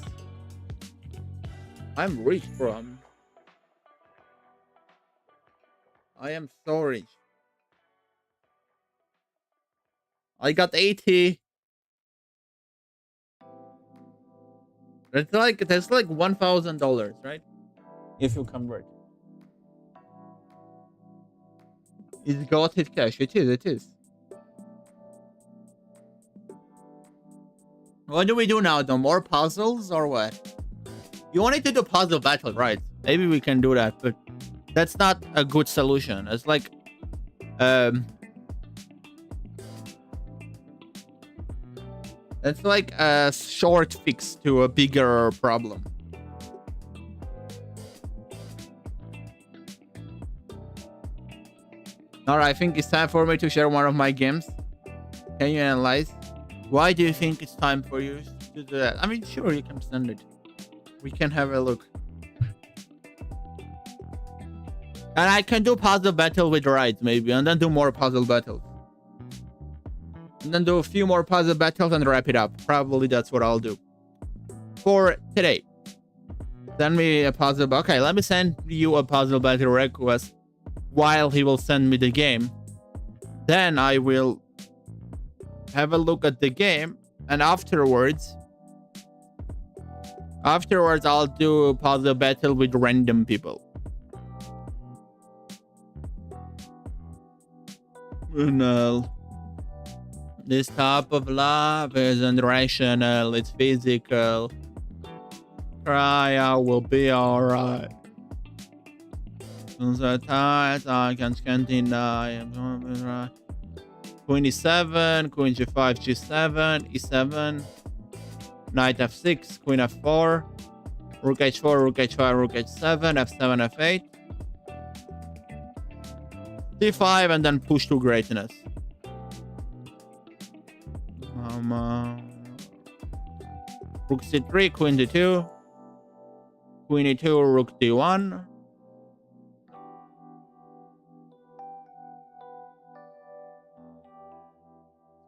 I'm rich, bro. I am so rich. I got 80. That's like $1,000, right? If you convert. It's got it cash. It is. What do we do now? The more puzzles or what? You wanted to do puzzle battle, right? Maybe we can do that, but that's not a good solution. It's like it's like a short fix to a bigger problem. Alright, I think it's time for me to share one of my games. Can you analyze? Why do you think it's time for you to do that? I mean, sure, you can send it. We can have a look. And I can do puzzle battle with Wright, maybe, and then do more puzzle battles. And then do a few more puzzle battles and wrap it up. Probably that's what I'll do. For today. Send me a puzzle. Okay, let me send you a puzzle battle request while he will send me the game. Then I will have a look at the game, and afterwards I'll do a puzzle battle with random people. No. This type of love isn't rational, it's physical. Cry out, will be alright. The tides I can't deny. I'm gonna be right. Queen e7, queen g5, g7, e7, knight f6, queen f4, rook h4, rook h5, rook h7, f7, f8, c5, and then push to greatness. Rook c3, queen d2, Queen e2, rook d1.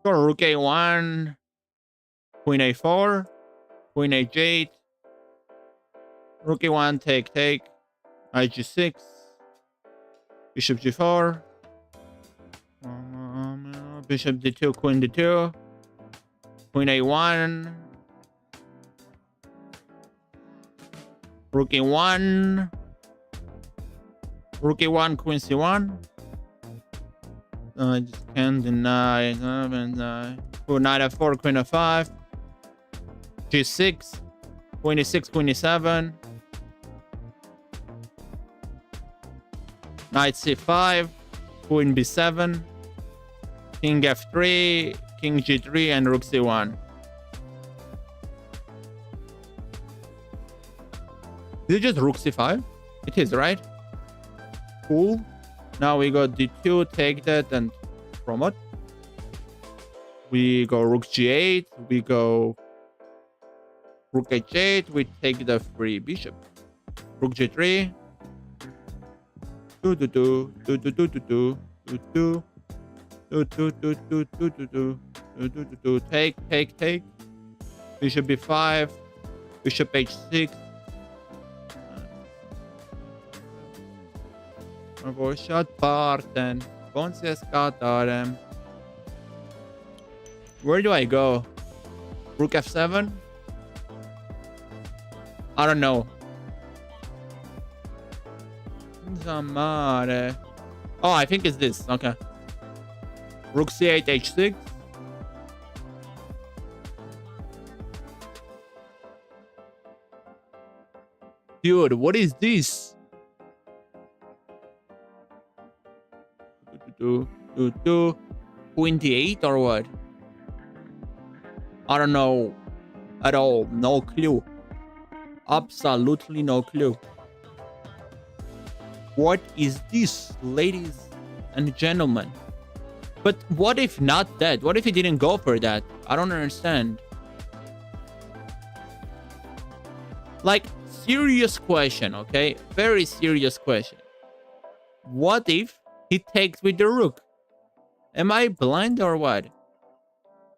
Go rook a1, queen a4, queen h8, rook a1, take, knight g6, bishop g4, bishop d2, queen d2, queen a1, rook a1, rook a1, queen c1. I just can't deny. Oh, knight f4, queen f5, g6, queen e6, queen e7, knight c5, queen b7, king f3, king g3, and rook c1. Is it just rook c5? It is, right? Cool. Now we got d2, take that, and promote. We go rook g8, we go rook h8, we take the free bishop. Rook g3. Take. Bishop b5, bishop h6. Where do I go? Rook f7? I don't know. Oh, I think it's this. Okay. Rook c8, h6. Dude, what is this? 28 or what? I don't know at all. No clue. Absolutely no clue. What is this, ladies and gentlemen? But what if not that? What if he didn't go for that? I don't understand. Like, serious question, okay? Very serious question. What if he takes with the rook? Am I blind or what?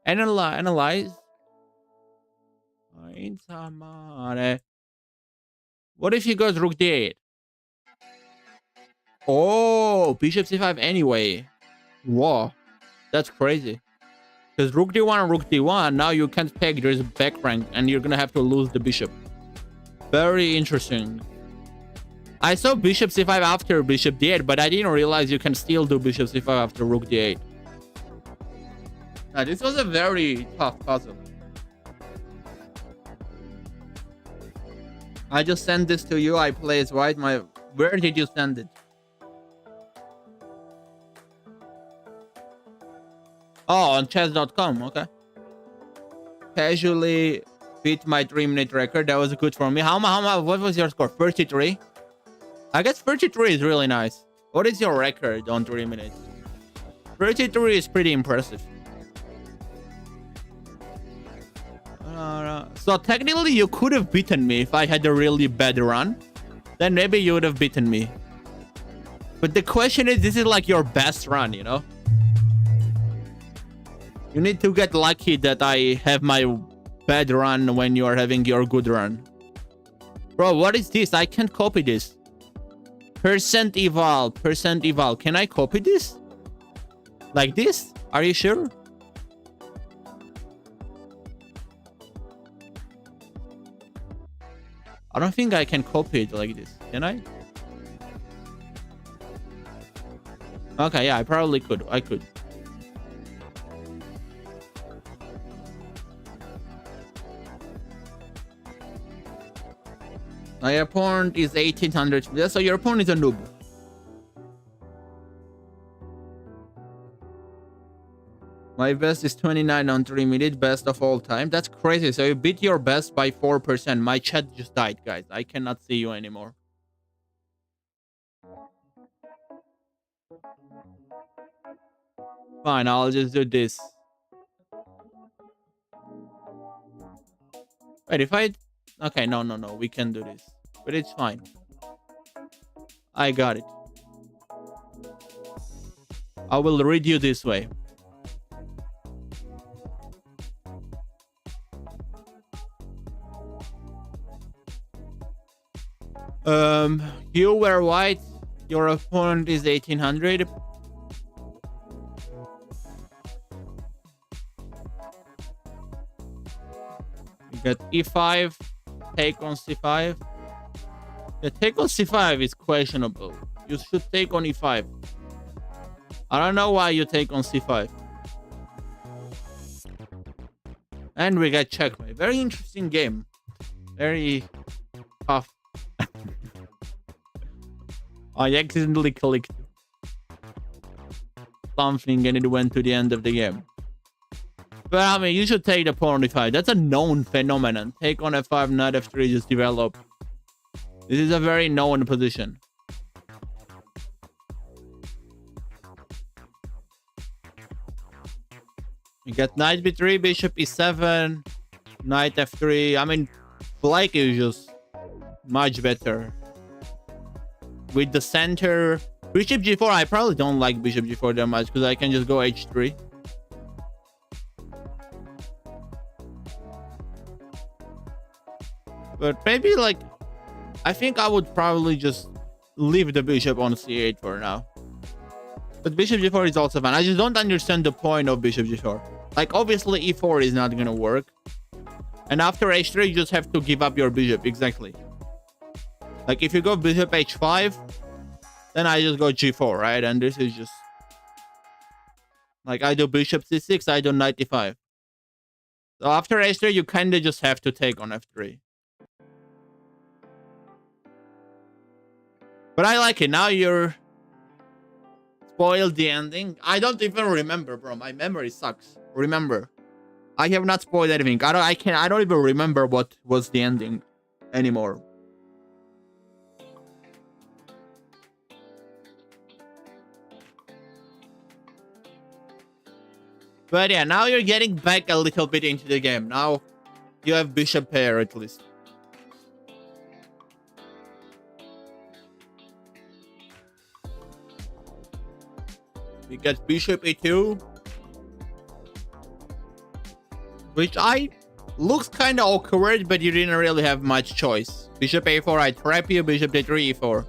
Analyze. What if he goes rook d8? Oh, bishop c5 anyway. Whoa, that's crazy. Because rook d1 and rook d1, now you can't peg, there's a back rank, and you're gonna have to lose the bishop. Very interesting. I saw bishop c5 after bishop d8, but I didn't realize you can still do bishop c5 after rook d8. Now, this was a very tough puzzle. I just sent this to you. I placed right. Where did you send it? Oh, on chess.com. Okay. Casually beat my 3-minute record. That was good for me. How what was your score? 33? I guess 33 is really nice. What is your record on 3 minutes? 33 is pretty impressive. So technically you could have beaten me if I had a really bad run. Then maybe you would have beaten me. But the question is, this is like your best run, you know? You need to get lucky that I have my bad run when you are having your good run. Bro, what is this? I can't copy this. Percent eval. Can I copy this? Like this? Are you sure? I don't think I can copy it like this. Can I? Okay, yeah, I probably could. I could. My opponent is 1800. So your opponent is a noob. My best is 29 on 3 minutes, best of all time. That's crazy. So you beat your best by 4%. My chat just died, guys. I cannot see you anymore. Fine, I'll just do this. Wait, if I... Okay, no. We can do this. but it's fine. I got it. I will read you this way. You were white. Your opponent is 1800. You get e5, take on c5. The take on c5 is questionable. You should take on e5. I don't know why you take on c5. And we get checkmate. Very interesting game. Very tough. I accidentally clicked something and it went to the end of the game. But I mean, you should take the pawn on e5. That's a known phenomenon. Take on f5, knight f3 just develop. This is a very known position. You get knight b3, bishop e7, knight f3. I mean, black is just much better. With the center, bishop g4, I probably don't like bishop g4 that much because I can just go h3. But maybe like, I think I would probably just leave the bishop on c8 for now. But bishop g4 is also fine. I just don't understand the point of bishop g4. Like, obviously e4 is not gonna work. And after h3, you just have to give up your bishop, exactly. Like, if you go bishop h5, then I just go g4, right? And this is just... like, I do bishop c6, I do knight e5. So after h3, you kind of just have to take on f3. But I like it. Now you're... spoiled the ending. I don't even remember, bro. My memory sucks. Remember. I have not spoiled anything. I don't even remember what was the ending anymore. But yeah, now you're getting back a little bit into the game. Now you have bishop pair at least. We get bishop e2. Which looks kind of awkward, but you didn't really have much choice. Bishop a4, I trap you, bishop d3, e4.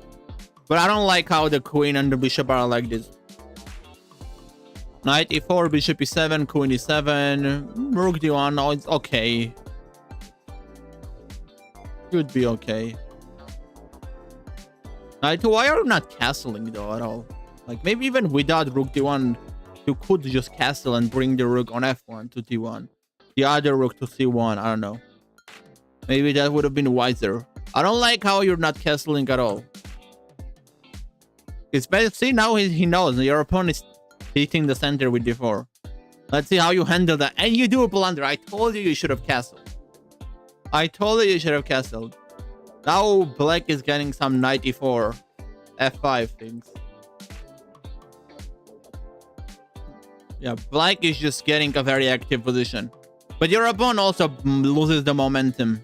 But I don't like how the queen and the bishop are like this. Knight e4, bishop e7, queen e7, rook d1, oh, it's okay. Should be okay. Knight 2, why are you not castling though at all? Like, maybe even without rook d1, you could just castle and bring the rook on f1 to d1. The other rook to c1, I don't know. Maybe that would have been wiser. I don't like how you're not castling at all. It's better. See, now he knows. Your opponent is hitting the center with d4. Let's see how you handle that. And you do a blunder. I told you should have castled. I told you should have castled. Now black is getting some knight e4, f5 things. Yeah, black is just getting a very active position. But your opponent also loses the momentum.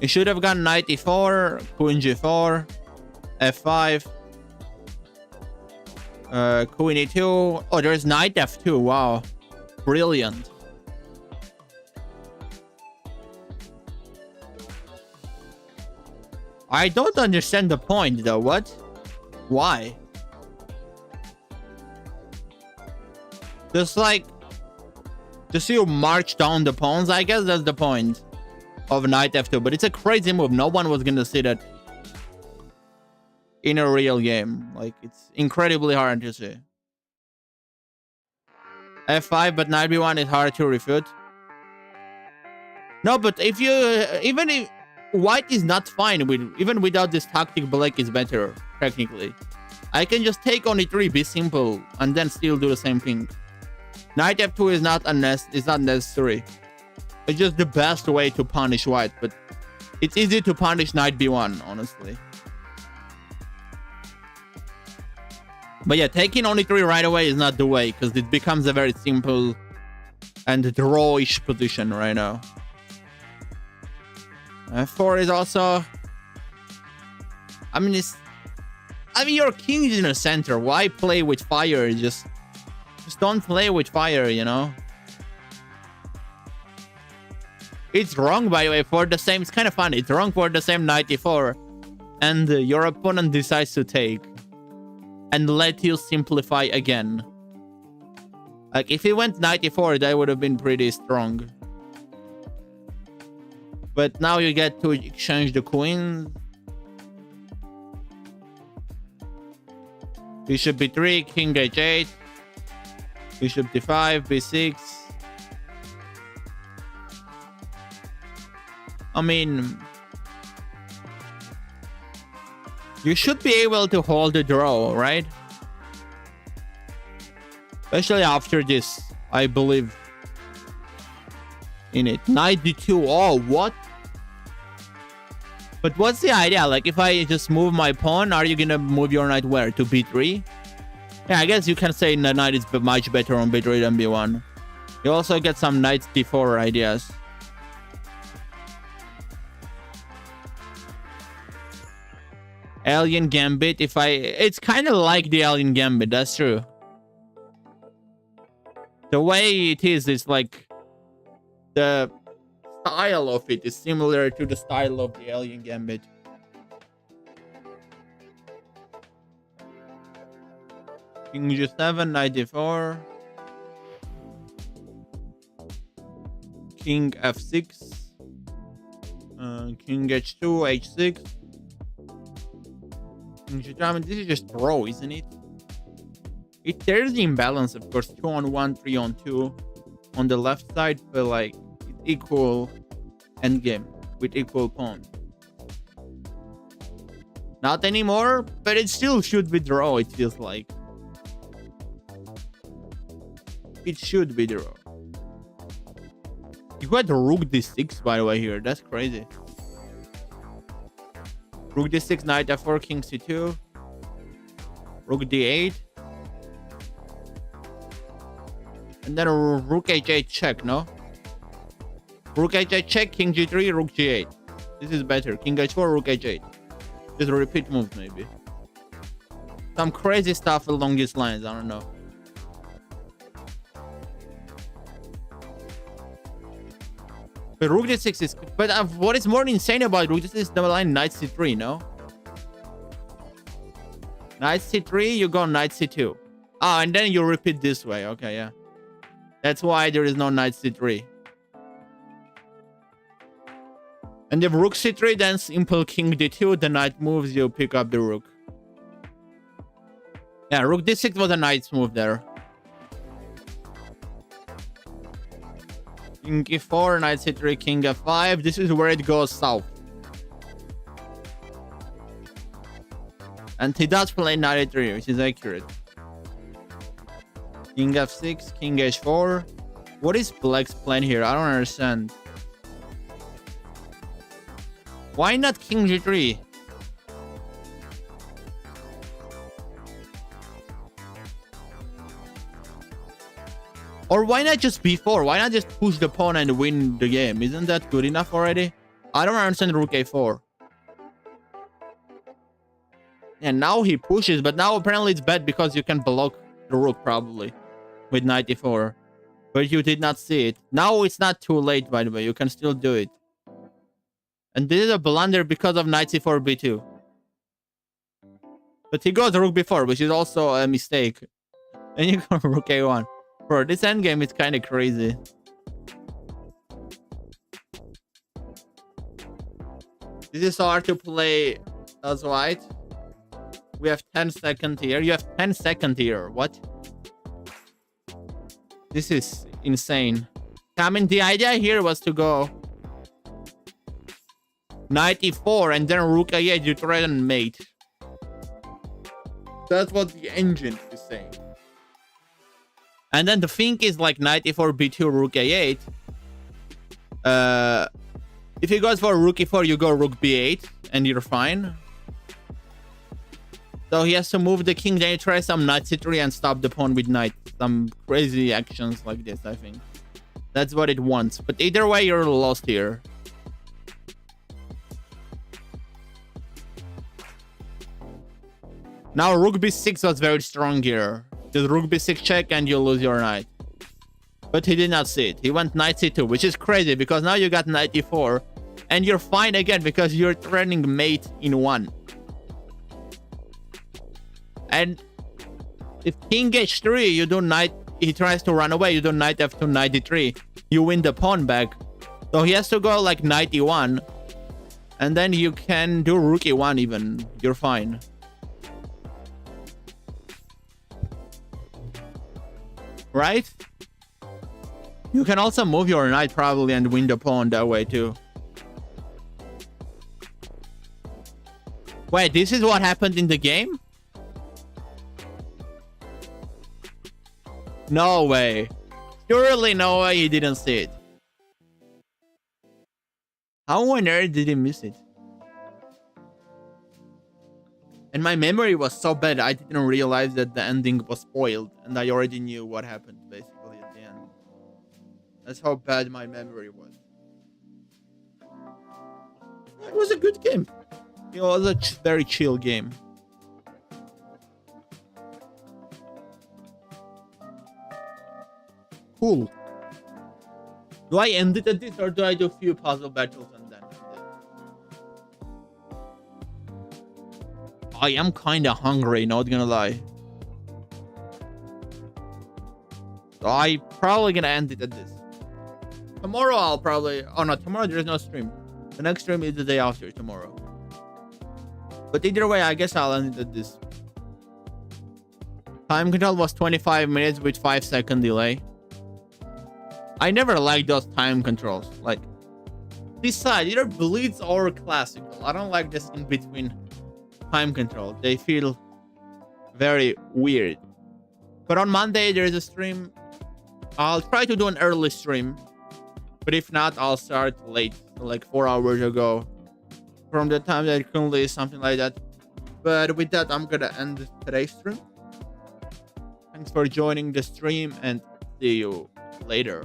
You should have gone knight e4, queen g4, f5, queen e2. Oh, there's knight f2. Wow. Brilliant. I don't understand the point though. What? Why? Just you march down the pawns. I guess that's the point of knight f2. But it's a crazy move. No one was gonna see that in a real game. Like, it's incredibly hard to see. f5, but knight b1 is hard to refute. No, but if you... even if... white is not fine with... even without this tactic, black is better, technically. I can just take on e3, be simple, and then still do the same thing. Knight f2 is not necessary. It's just the best way to punish white, but it's easy to punish knight b1, honestly. But yeah, taking on e3 right away is not the way, because it becomes a very simple and drawish position right now. F4 is also... I mean, your king is in the center. Why play with fire? Just don't play with fire, you know? It's wrong, by the way, for the same... It's kind of funny. It's wrong for the same knight e4. And your opponent decides to take. And let you simplify again. Like, if he went knight e4, that would have been pretty strong. But now you get to exchange the queens. Bishop b3, king h8. Bishop d5, b6. I mean... You should be able to hold the draw, right? Especially after this, I believe in it. Knight d2. Oh, what? But what's the idea? Like, if I just move my pawn, are you gonna move your knight where? To b3? Yeah, I guess you can say the knight is much better on b3 than b1. You also get some knight d4 ideas. Alien Gambit, it's kind of like the Alien Gambit, that's true. The way it is like the style of it is similar to the style of the Alien Gambit. King g7, knight d4. King f6. King h2, h6. I mean, this is just draw, isn't it? There's the imbalance, of course. 2 on 1, 3 on 2 on the left side, but like it's equal endgame with equal pawn. Not anymore, but it still should be draw, it feels like. It should be draw. You got rook d6, by the way, here. That's crazy. Rook d6, knight f4, king c2. Rook d8. And then a rook h8 check, no? Rook h8 check, king g3, rook g8. This is better. King h4, rook h8. Just a repeat move, maybe. Some crazy stuff along these lines, I don't know. But rook d6 is... But what is more insane about rook d6 is the line knight c3, no? Knight c3, you go knight c2. Ah, and then you repeat this way. Okay, yeah. That's why there is no knight c3. And if rook c3, then simple king d2, the knight moves, you pick up the rook. Yeah, rook d6 was a nice move there. King e4, knight c3, king f5. This is where it goes south. And he does play knight e3, which is accurate. King f6, king h4. What is black's plan here? I don't understand. Why not king g3? Or why not just b4? Why not just push the pawn and win the game? Isn't that good enough already? I don't understand rook a4. And now he pushes, but now apparently it's bad because you can block the rook probably with knight e4. But you did not see it. Now it's not too late, by the way. You can still do it. And this is a blunder because of knight c4 b2. But he goes rook b4, which is also a mistake. And you go rook a1. Bro, this endgame is kind of crazy. This is hard to play as white. We have 10 seconds here. You have 10 seconds here. What? This is insane. I mean, the idea here was to go knight e4 and then rook a8. You try and mate. That's what the engine is saying. And then the thing is like knight e4, b2, rook a8. If he goes for rook e4, you go rook b8 and you're fine. So he has to move the king, then you try some knight c3 and stop the pawn with knight. Some crazy actions like this, I think. That's what it wants. But either way, you're lost here. Now rook b6 was very strong here. Just rook b6 check and you lose your knight. But he did not see it. He went knight c2, which is crazy because now you got knight e4 and you're fine again because you're threatening mate in 1. And if king h3, you do knight, he tries to run away, you do knight f2, knight d3, you win the pawn back. So he has to go like knight e1, and then you can do rook e1 even. You're fine. Right? You can also move your knight probably and win the pawn that way too. Wait, this is what happened in the game? No way. Surely no way he didn't see it. How on earth did he miss it? And my memory was so bad, I didn't realize that the ending was spoiled. And I already knew what happened, basically, at the end. That's how bad my memory was. It was a good game. It was a very chill game. Cool. Do I end it at this or do I do a few puzzle battles and then end it? I am kinda hungry, not gonna lie. So I probably gonna end it at this. Tomorrow I'll probably... Oh no, tomorrow there's no stream. The next stream is the day after tomorrow. But either way, I guess I'll end it at this. Time control was 25 minutes with 5-second delay. I never liked those time controls. Like, decide either Blitz or classical. I don't like this in between time control. They feel very weird. But on Monday there's a stream. I'll try to do an early stream. But if not, I'll start late, like 4 hours ago. From the time that it currently is, something like that. But with that, I'm gonna end today's stream. Thanks for joining the stream and see you later.